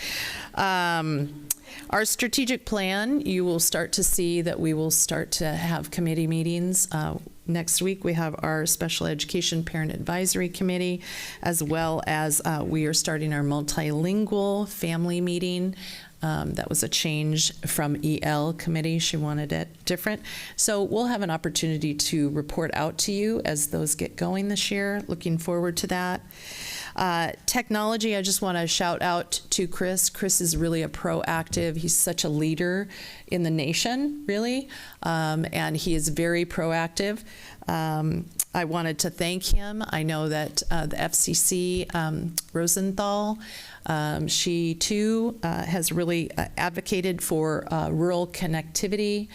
Our strategic plan, you will start to see that we will start to have committee meetings. Next week we have our Special Education Parent Advisory Committee, as well as we are starting our multilingual family meeting. That was a change from EL committee. She wanted it different. So we'll have an opportunity to report out to you as those get going this year. Looking forward to that. Technology, I just want to shout out to Chris. Chris is really a proactive. He's such a leader in the nation, really, and he is very proactive. I wanted to thank him. I know that the FCC, Rosenthal, she too has really advocated for rural connectivity,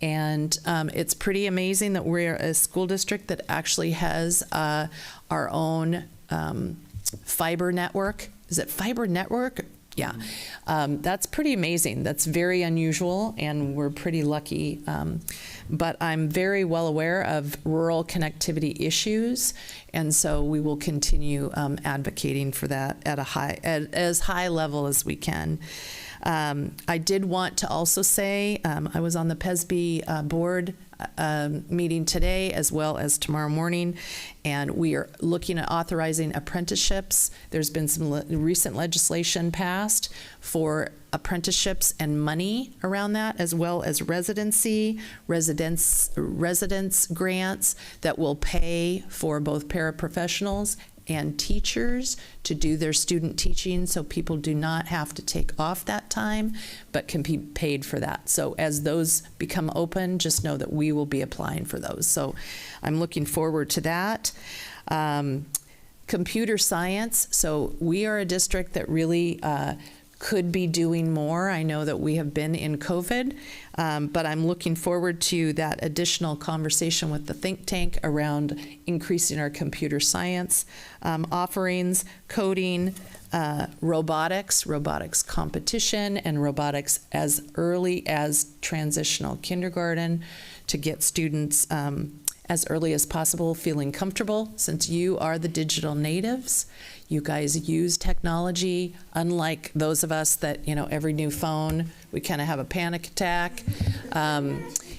and it's pretty amazing that we're a school district that actually has our own fiber network. Is it fiber network? Yeah, that's pretty amazing. That's very unusual, and we're pretty lucky. But I'm very well aware of rural connectivity issues, and so we will continue advocating for that at as high level as we can. I did want to also say I was on the PESB board meeting today as well as tomorrow morning, and we are looking at authorizing apprenticeships. There's been some recent legislation passed for apprenticeships and money around that, as well as residence grants that will pay for both paraprofessionals and teachers to do their student teaching, so people do not have to take off that time, but can be paid for that. So as those become open, just know that we will be applying for those. So I'm looking forward to that. Computer science, so we are a district that really could be doing more. I know that we have been in COVID, but I'm looking forward to that additional conversation with the think tank around increasing our computer science offerings, coding, robotics competition, and robotics as early as transitional kindergarten to get students as early as possible feeling comfortable. Since you are the digital natives, you guys use technology, unlike those of us that, every new phone, we kind of have a panic attack.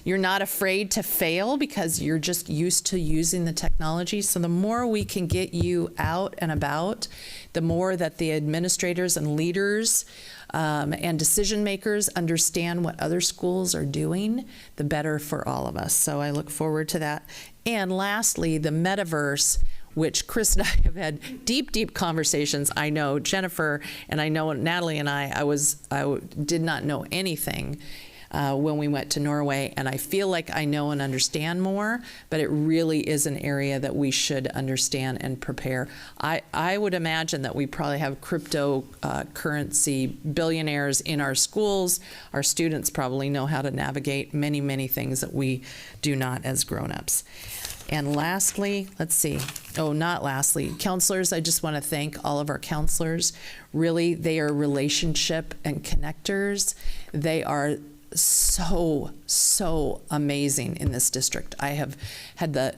You're not afraid to fail because you're just used to using the technology. So the more we can get you out and about, the more that the administrators and leaders and decision makers understand what other schools are doing, the better for all of us. So I look forward to that. And lastly, the metaverse, which Chris and I have had deep conversations. I know Jennifer, and I know Natalie and I did not know anything when we went to Norway, and I feel like I know and understand more, but it really is an area that we should understand and prepare. I would imagine that we probably have cryptocurrency billionaires in our schools. Our students probably know how to navigate many things that we do not as grown-ups. And lastly, counselors, I just want to thank all of our counselors. Really, they are relationship and connectors. They are so amazing in this district. I have had the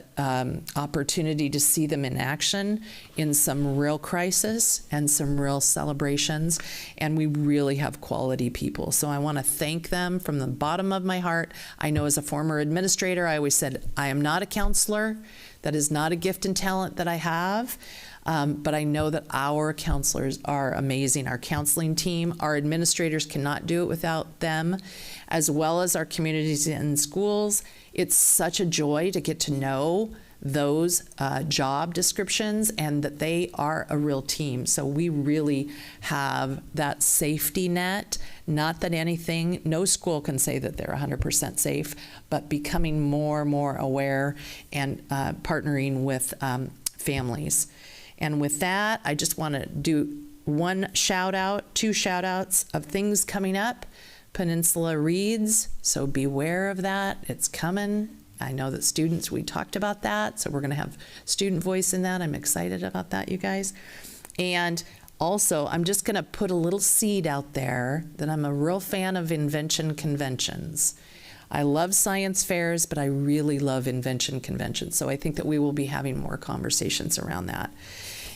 opportunity to see them in action in some real crisis and some real celebrations, and we really have quality people. So I want to thank them from the bottom of my heart. I know as a former administrator, I always said, I am not a counselor. That is not a gift and talent that I have. But I know that our counselors are amazing. Our counseling team, our administrators cannot do it without them, as well as our communities and schools. It's such a joy to get to know those job descriptions and that they are a real team. So we really have that safety net. Not that no school can say that they're 100% safe, but becoming more and more aware and partnering with families. And with that, I just want to do two shout outs of things coming up. Peninsula Reads, so beware of that. It's coming. I know that students, we talked about that, so we're going to have student voice in that. I'm excited about that, you guys. And also, I'm just going to put a little seed out there that I'm a real fan of invention conventions. I love science fairs, but I really love invention conventions. So I think that we will be having more conversations around that.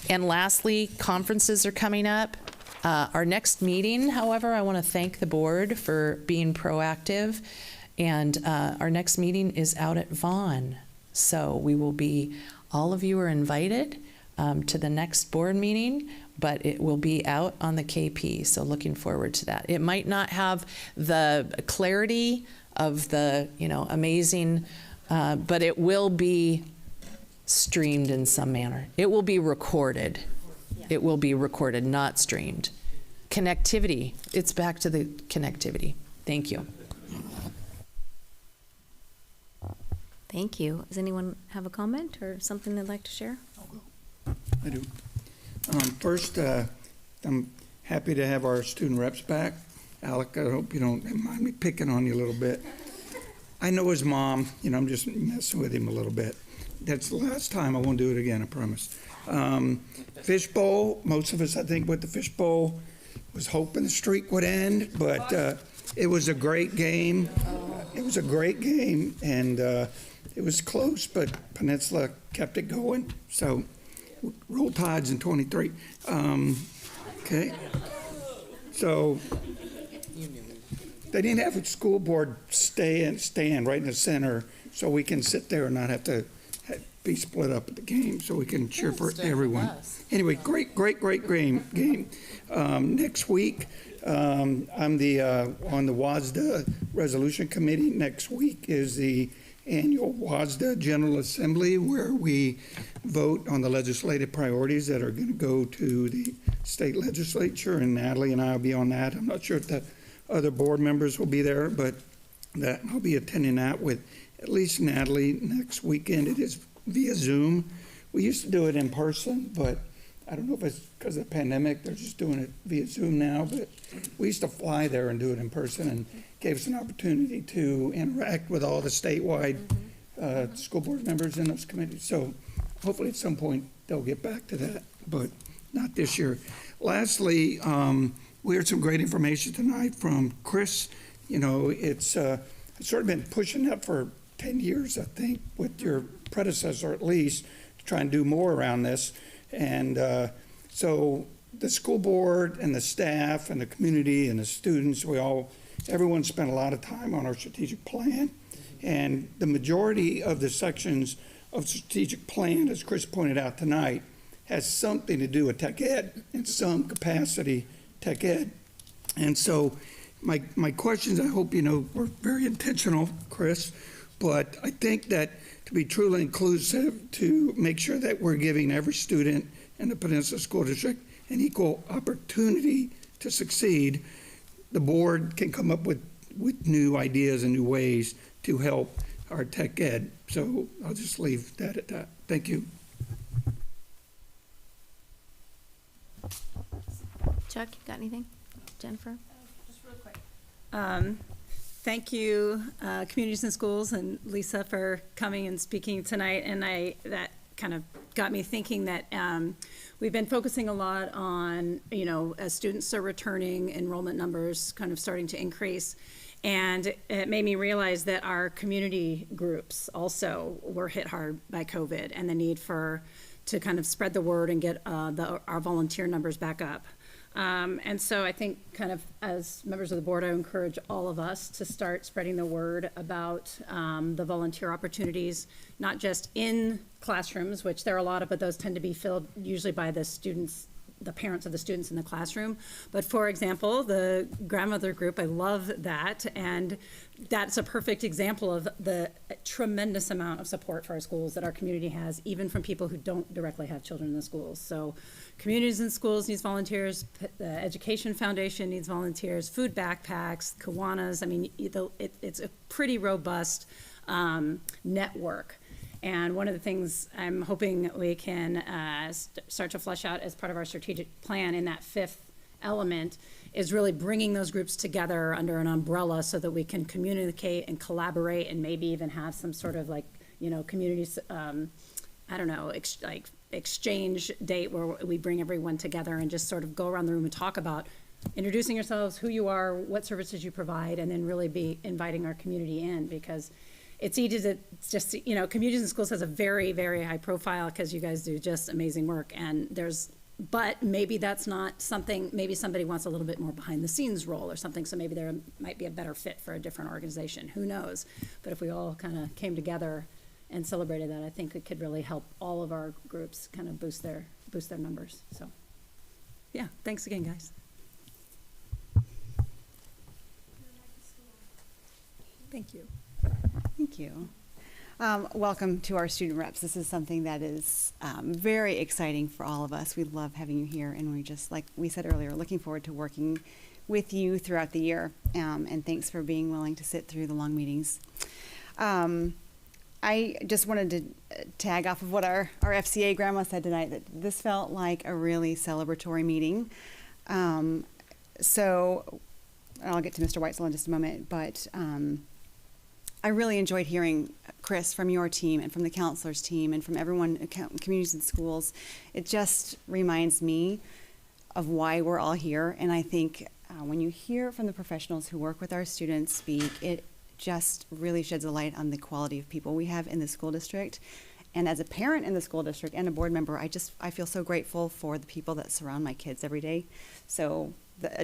And lastly, conferences are coming up. Our next meeting, however, I want to thank the board for being proactive. And our next meeting is out at Vaughan. So we will all of you are invited to the next board meeting, but it will be out on the KP. So looking forward to that. It might not have the clarity of the, amazing, but it will be streamed in some manner. It will be recorded. It will be recorded, not streamed. Connectivity. It's back to the connectivity. Thank you. Thank you. Does anyone have a comment or something they'd like to share? I do. First, I'm happy to have our student reps back. Alec, I hope you don't mind me picking on you a little bit. I know his mom, I'm just messing with him a little bit. That's the last time. I won't do it again, I promise. Fishbowl, most of us, I think, with the fishbowl was hoping the streak would end, but it was a great game. It was a great game, and it was close, but Peninsula kept it going. So, roll tides in 23. Okay. So, they didn't have a school board stand right in the center, so we can sit there and not have to be split up at the game, so we can cheer for everyone. Anyway, great game. Next week, I'm on the WASDA resolution committee. Next week is the annual WASDA General Assembly, where we vote on the legislative priorities that are going to go to the state legislature, and Natalie and I will be on that. I'm not sure if the other board members will be there, but that I'll be attending that with at least Natalie next weekend. It is via Zoom. We used to do it in person, but I don't know if it's because of the pandemic, they're just doing it via Zoom now, but we used to fly there and do it in person, and gave us an opportunity to interact with all the statewide school board members in those committees. So hopefully at some point they'll get back to that, but not this year. Lastly, we heard some great information tonight from Chris. You know, it's sort of been pushing that for 10 years, I think, with your predecessor at least, to try and do more around this. And so the school board and the staff and the community and the students, everyone spent a lot of time on our strategic plan. And the majority of the sections of strategic plan, as Chris pointed out tonight, has something to do with tech ed in some capacity, tech ed. And so my questions, I hope you know, were very intentional, Chris, but I think that to be truly inclusive, to make sure that we're giving every student in the Peninsula School District an equal opportunity to succeed, the board can come up with new ideas and new ways to help our tech ed. So I'll just leave that at that. Thank you. Chuck, you got anything? Jennifer? Just real quick. Thank you, Communities and Schools, and Lisa for coming and speaking tonight. And that kind of got me thinking that we've been focusing a lot on, you know, as students are returning, enrollment numbers kind of starting to increase. And it made me realize that our community groups also were hit hard by COVID, and the need to kind of spread the word and get our volunteer numbers back up. And so I think kind of as members of the board, I encourage all of us to start spreading the word about the volunteer opportunities, not just in classrooms, which there are a lot of, but those tend to be filled usually by the students, the parents of the students in the classroom. But for example, the grandmother group, I love that. And that's a perfect example of the tremendous amount of support for our schools that our community has, even from people who don't directly have children in the schools. So Communities and Schools needs volunteers, the Education Foundation needs volunteers, food backpacks, Kiwanis. I mean, it's a pretty robust network. And one of the things I'm hoping we can start to flesh out as part of our strategic plan in that fifth element is really bringing those groups together under an umbrella so that we can communicate and collaborate and maybe even have some sort of like, you know, communities, I don't know, exchange date where we bring everyone together and just sort of go around the room and talk about introducing yourselves, who you are, what services you provide, and then really be inviting our community in, because it's easy to just, you know, Communities and Schools has a very, very high profile because you guys do just amazing work. And but maybe that's not something, maybe somebody wants a little bit more behind the scenes role or something. So maybe there might be a better fit for a different organization. Who knows? But if we all kind of came together and celebrated that, I think it could really help all of our groups kind of boost their numbers. So yeah, thanks again, guys. Thank you. Thank you. Welcome to our student reps. This is something that is very exciting for all of us. We love having you here, and we just, like we said earlier, looking forward to working with you throughout the year. And thanks for being willing to sit through the long meetings. I just wanted to tag off of what our FCA grandma said tonight, that this felt like a really celebratory meeting. So I'll get to Mr. Weitzel in just a moment, but I really enjoyed hearing, Chris, from your team and from the counselors team and from everyone, Communities and Schools. It just reminds me of why we're all here. And I think when you hear from the professionals who work with our students speak, it just really sheds a light on the quality of people we have in the school district. And as a parent in the school district and a board member, I feel so grateful for the people that surround my kids every day. So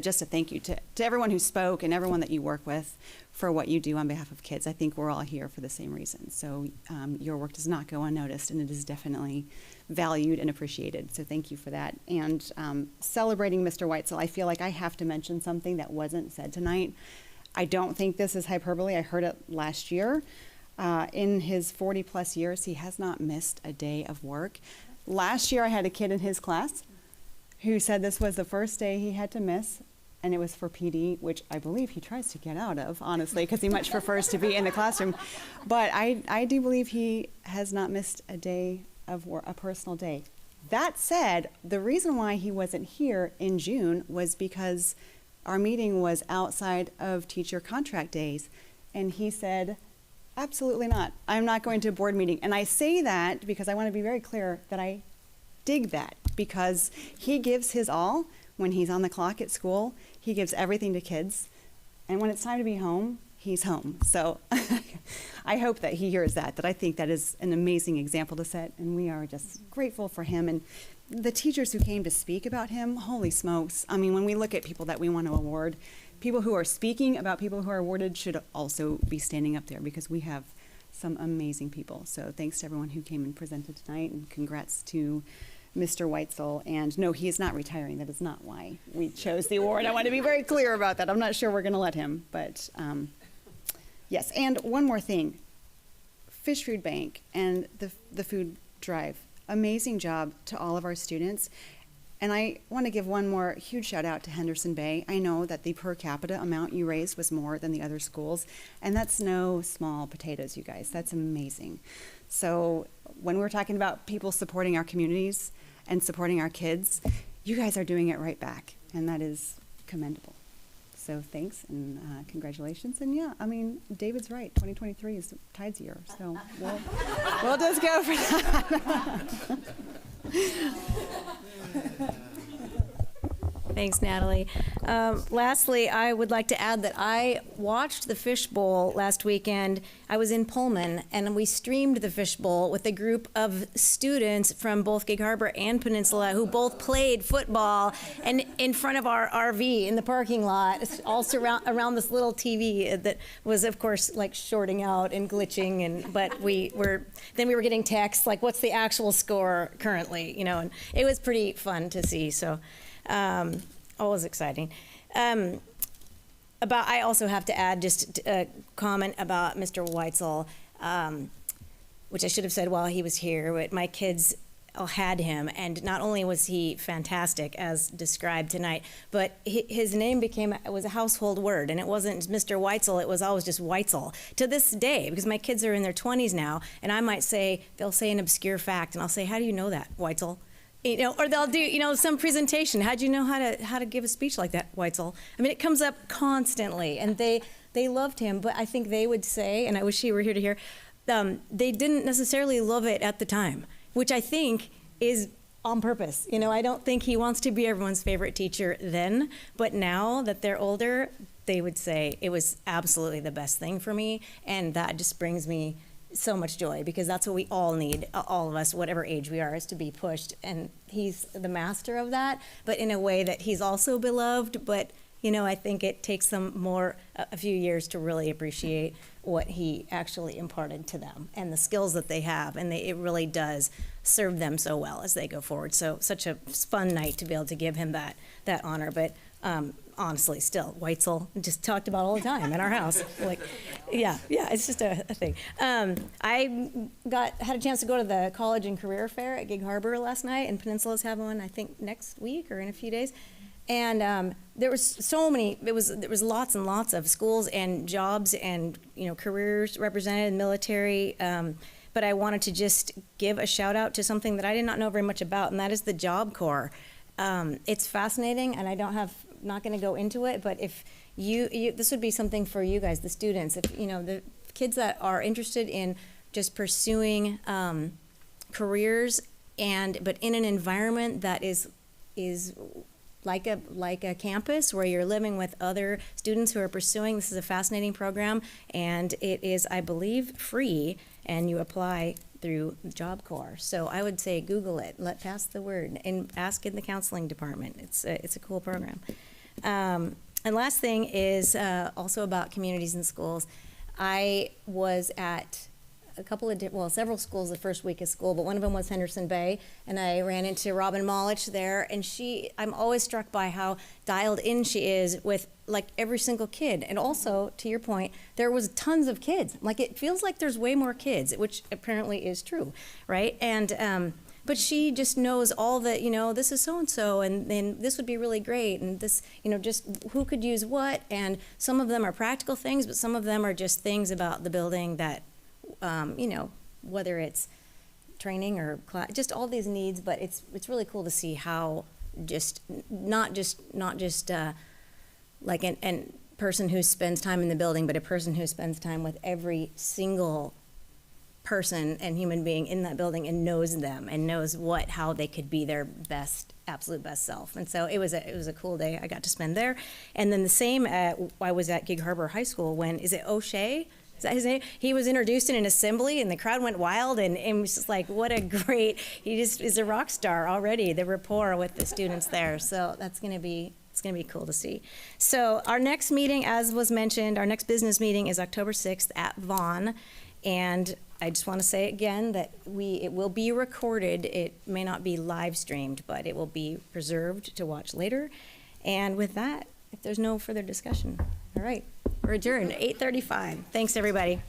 just a thank you to everyone who spoke and everyone that you work with for what you do on behalf of kids. I think we're all here for the same reason. So your work does not go unnoticed, and it is definitely valued and appreciated. So thank you for that. And celebrating Mr. Weitzel, I feel like I have to mention something that wasn't said tonight. I don't think this is hyperbole. I heard it last year. In his 40-plus years, he has not missed a day of work. Last year, I had a kid in his class who said this was the first day he had to miss, and it was for PD, which I believe he tries to get out of, honestly, because he much prefers to be in the classroom. But I do believe he has not missed a day of work, a personal day. That said, the reason why he wasn't here in June was because our meeting was outside of teacher contract days, and he said, absolutely not. I'm not going to a board meeting. And I say that because I want to be very clear that I dig that, because he gives his all when he's on the clock at school. He gives everything to kids. And when it's time to be home, he's home. So I hope that he hears that I think that is an amazing example to set. And we are just grateful for him. And the teachers who came to speak about him, holy smokes. I mean, when we look at people that we want to award, people who are speaking about people who are awarded should also be standing up there, because we have some amazing people. So thanks to everyone who came and presented tonight, and congrats to Mr. Weitzel. And no, he is not retiring. That is not why we chose the award. I want to be very clear about that. I'm not sure we're going to let him, but yes. And one more thing, Fish Food Bank and the food drive, amazing job to all of our students. And I want to give one more huge shout out to Henderson Bay. I know that the per capita amount you raised was more than the other schools, and that's no small potatoes, you guys. That's amazing. So when we're talking about people supporting our communities and supporting our kids, you guys are doing it right back, and that is commendable. So thanks, and congratulations. And yeah, I mean, David's right. 2023 is Tide's year, so we'll just go for that. Thanks, Natalie. Lastly, I would like to add that I watched the Fish Bowl last weekend. I was in Pullman, and we streamed the Fish Bowl with a group of students from both Gig Harbor and Peninsula who both played football, and in front of our RV in the parking lot, all around this little TV that was, of course, like shorting out and glitching. But we were getting texts like, "What's the actual score currently?" You know, and it was pretty fun to see. So. Always exciting. I also have to add just a comment about Mr. Weitzel, which I should have said while he was here, but my kids had him, and not only was he fantastic as described tonight, but his name was a household word, and it wasn't Mr. Weitzel, it was always just Weitzel. To this day, because my kids are in their 20s now, and I might say, they'll say an obscure fact, and I'll say, "How do you know that, Weitzel?" You know, or they'll do, some presentation. How'd you know how to give a speech like that, Weitzel? I mean, it comes up constantly, and they loved him. But I think they would say, and I wish you were here to hear, they didn't necessarily love it at the time, which I think is on purpose. You know, I don't think he wants to be everyone's favorite teacher then, but now that they're older, they would say it was absolutely the best thing for me, and that just brings me so much joy, because that's what we all need, all of us, whatever age we are, is to be pushed. And he's the master of that, but in a way that he's also beloved. But, I think it takes them a few years to really appreciate what he actually imparted to them and the skills that they have. And it really does serve them so well as they go forward. So such a fun night to be able to give him that honor. But honestly, still, Weitzel, just talked about all the time in our house. Like, yeah, it's just a thing. I had a chance to go to the college and career fair at Gig Harbor last night, and Peninsula's having one, I think, next week or in a few days. And there was so many. There was lots and lots of schools and jobs and careers represented, military. But I wanted to just give a shout out to something that I did not know very much about, and that is the Job Corps. It's fascinating, and not going to go into it, but if this would be something for you guys, the students, if the kids that are interested in just pursuing careers, but in an environment that is like a campus where you're living with other students who are pursuing. This is a fascinating program, and it is, I believe, free, and you apply through Job Corps. So I would say Google it, pass the word, and ask in the counseling department. It's a cool program. And last thing is also about communities and schools. I was at a couple of, several schools the first week of school, but one of them was Henderson Bay, and I ran into Robin Molich there, and I'm always struck by how dialed in she is with like every single kid. And also, to your point, there was tons of kids. Like, it feels like there's way more kids, which apparently is true, right? And, but she just knows all the, this is so-and-so, and then this would be really great, and this, just who could use what, and some of them are practical things, but some of them are just things about the building that, whether it's training or class, just all these needs, but it's really cool to see how not just like an person who spends time in the building, but a person who spends time with every single person and human being in that building and knows them and knows how they could be their absolute best self. And so it was a cool day I got to spend there. And then the same I was at Gig Harbor High School when, is it O'Shea? Is that his name? He was introduced in an assembly and the crowd went wild, and it was just like, what a great, he just is a rock star already, the rapport with the students there. So it's going to be cool to see. So our next meeting, as was mentioned, our next business meeting is October 6th at Vaughn. And I just want to say again that it will be recorded. It may not be live streamed, but it will be preserved to watch later. And with that, if there's no further discussion, all right, we're adjourned, 8:35. Thanks, everybody.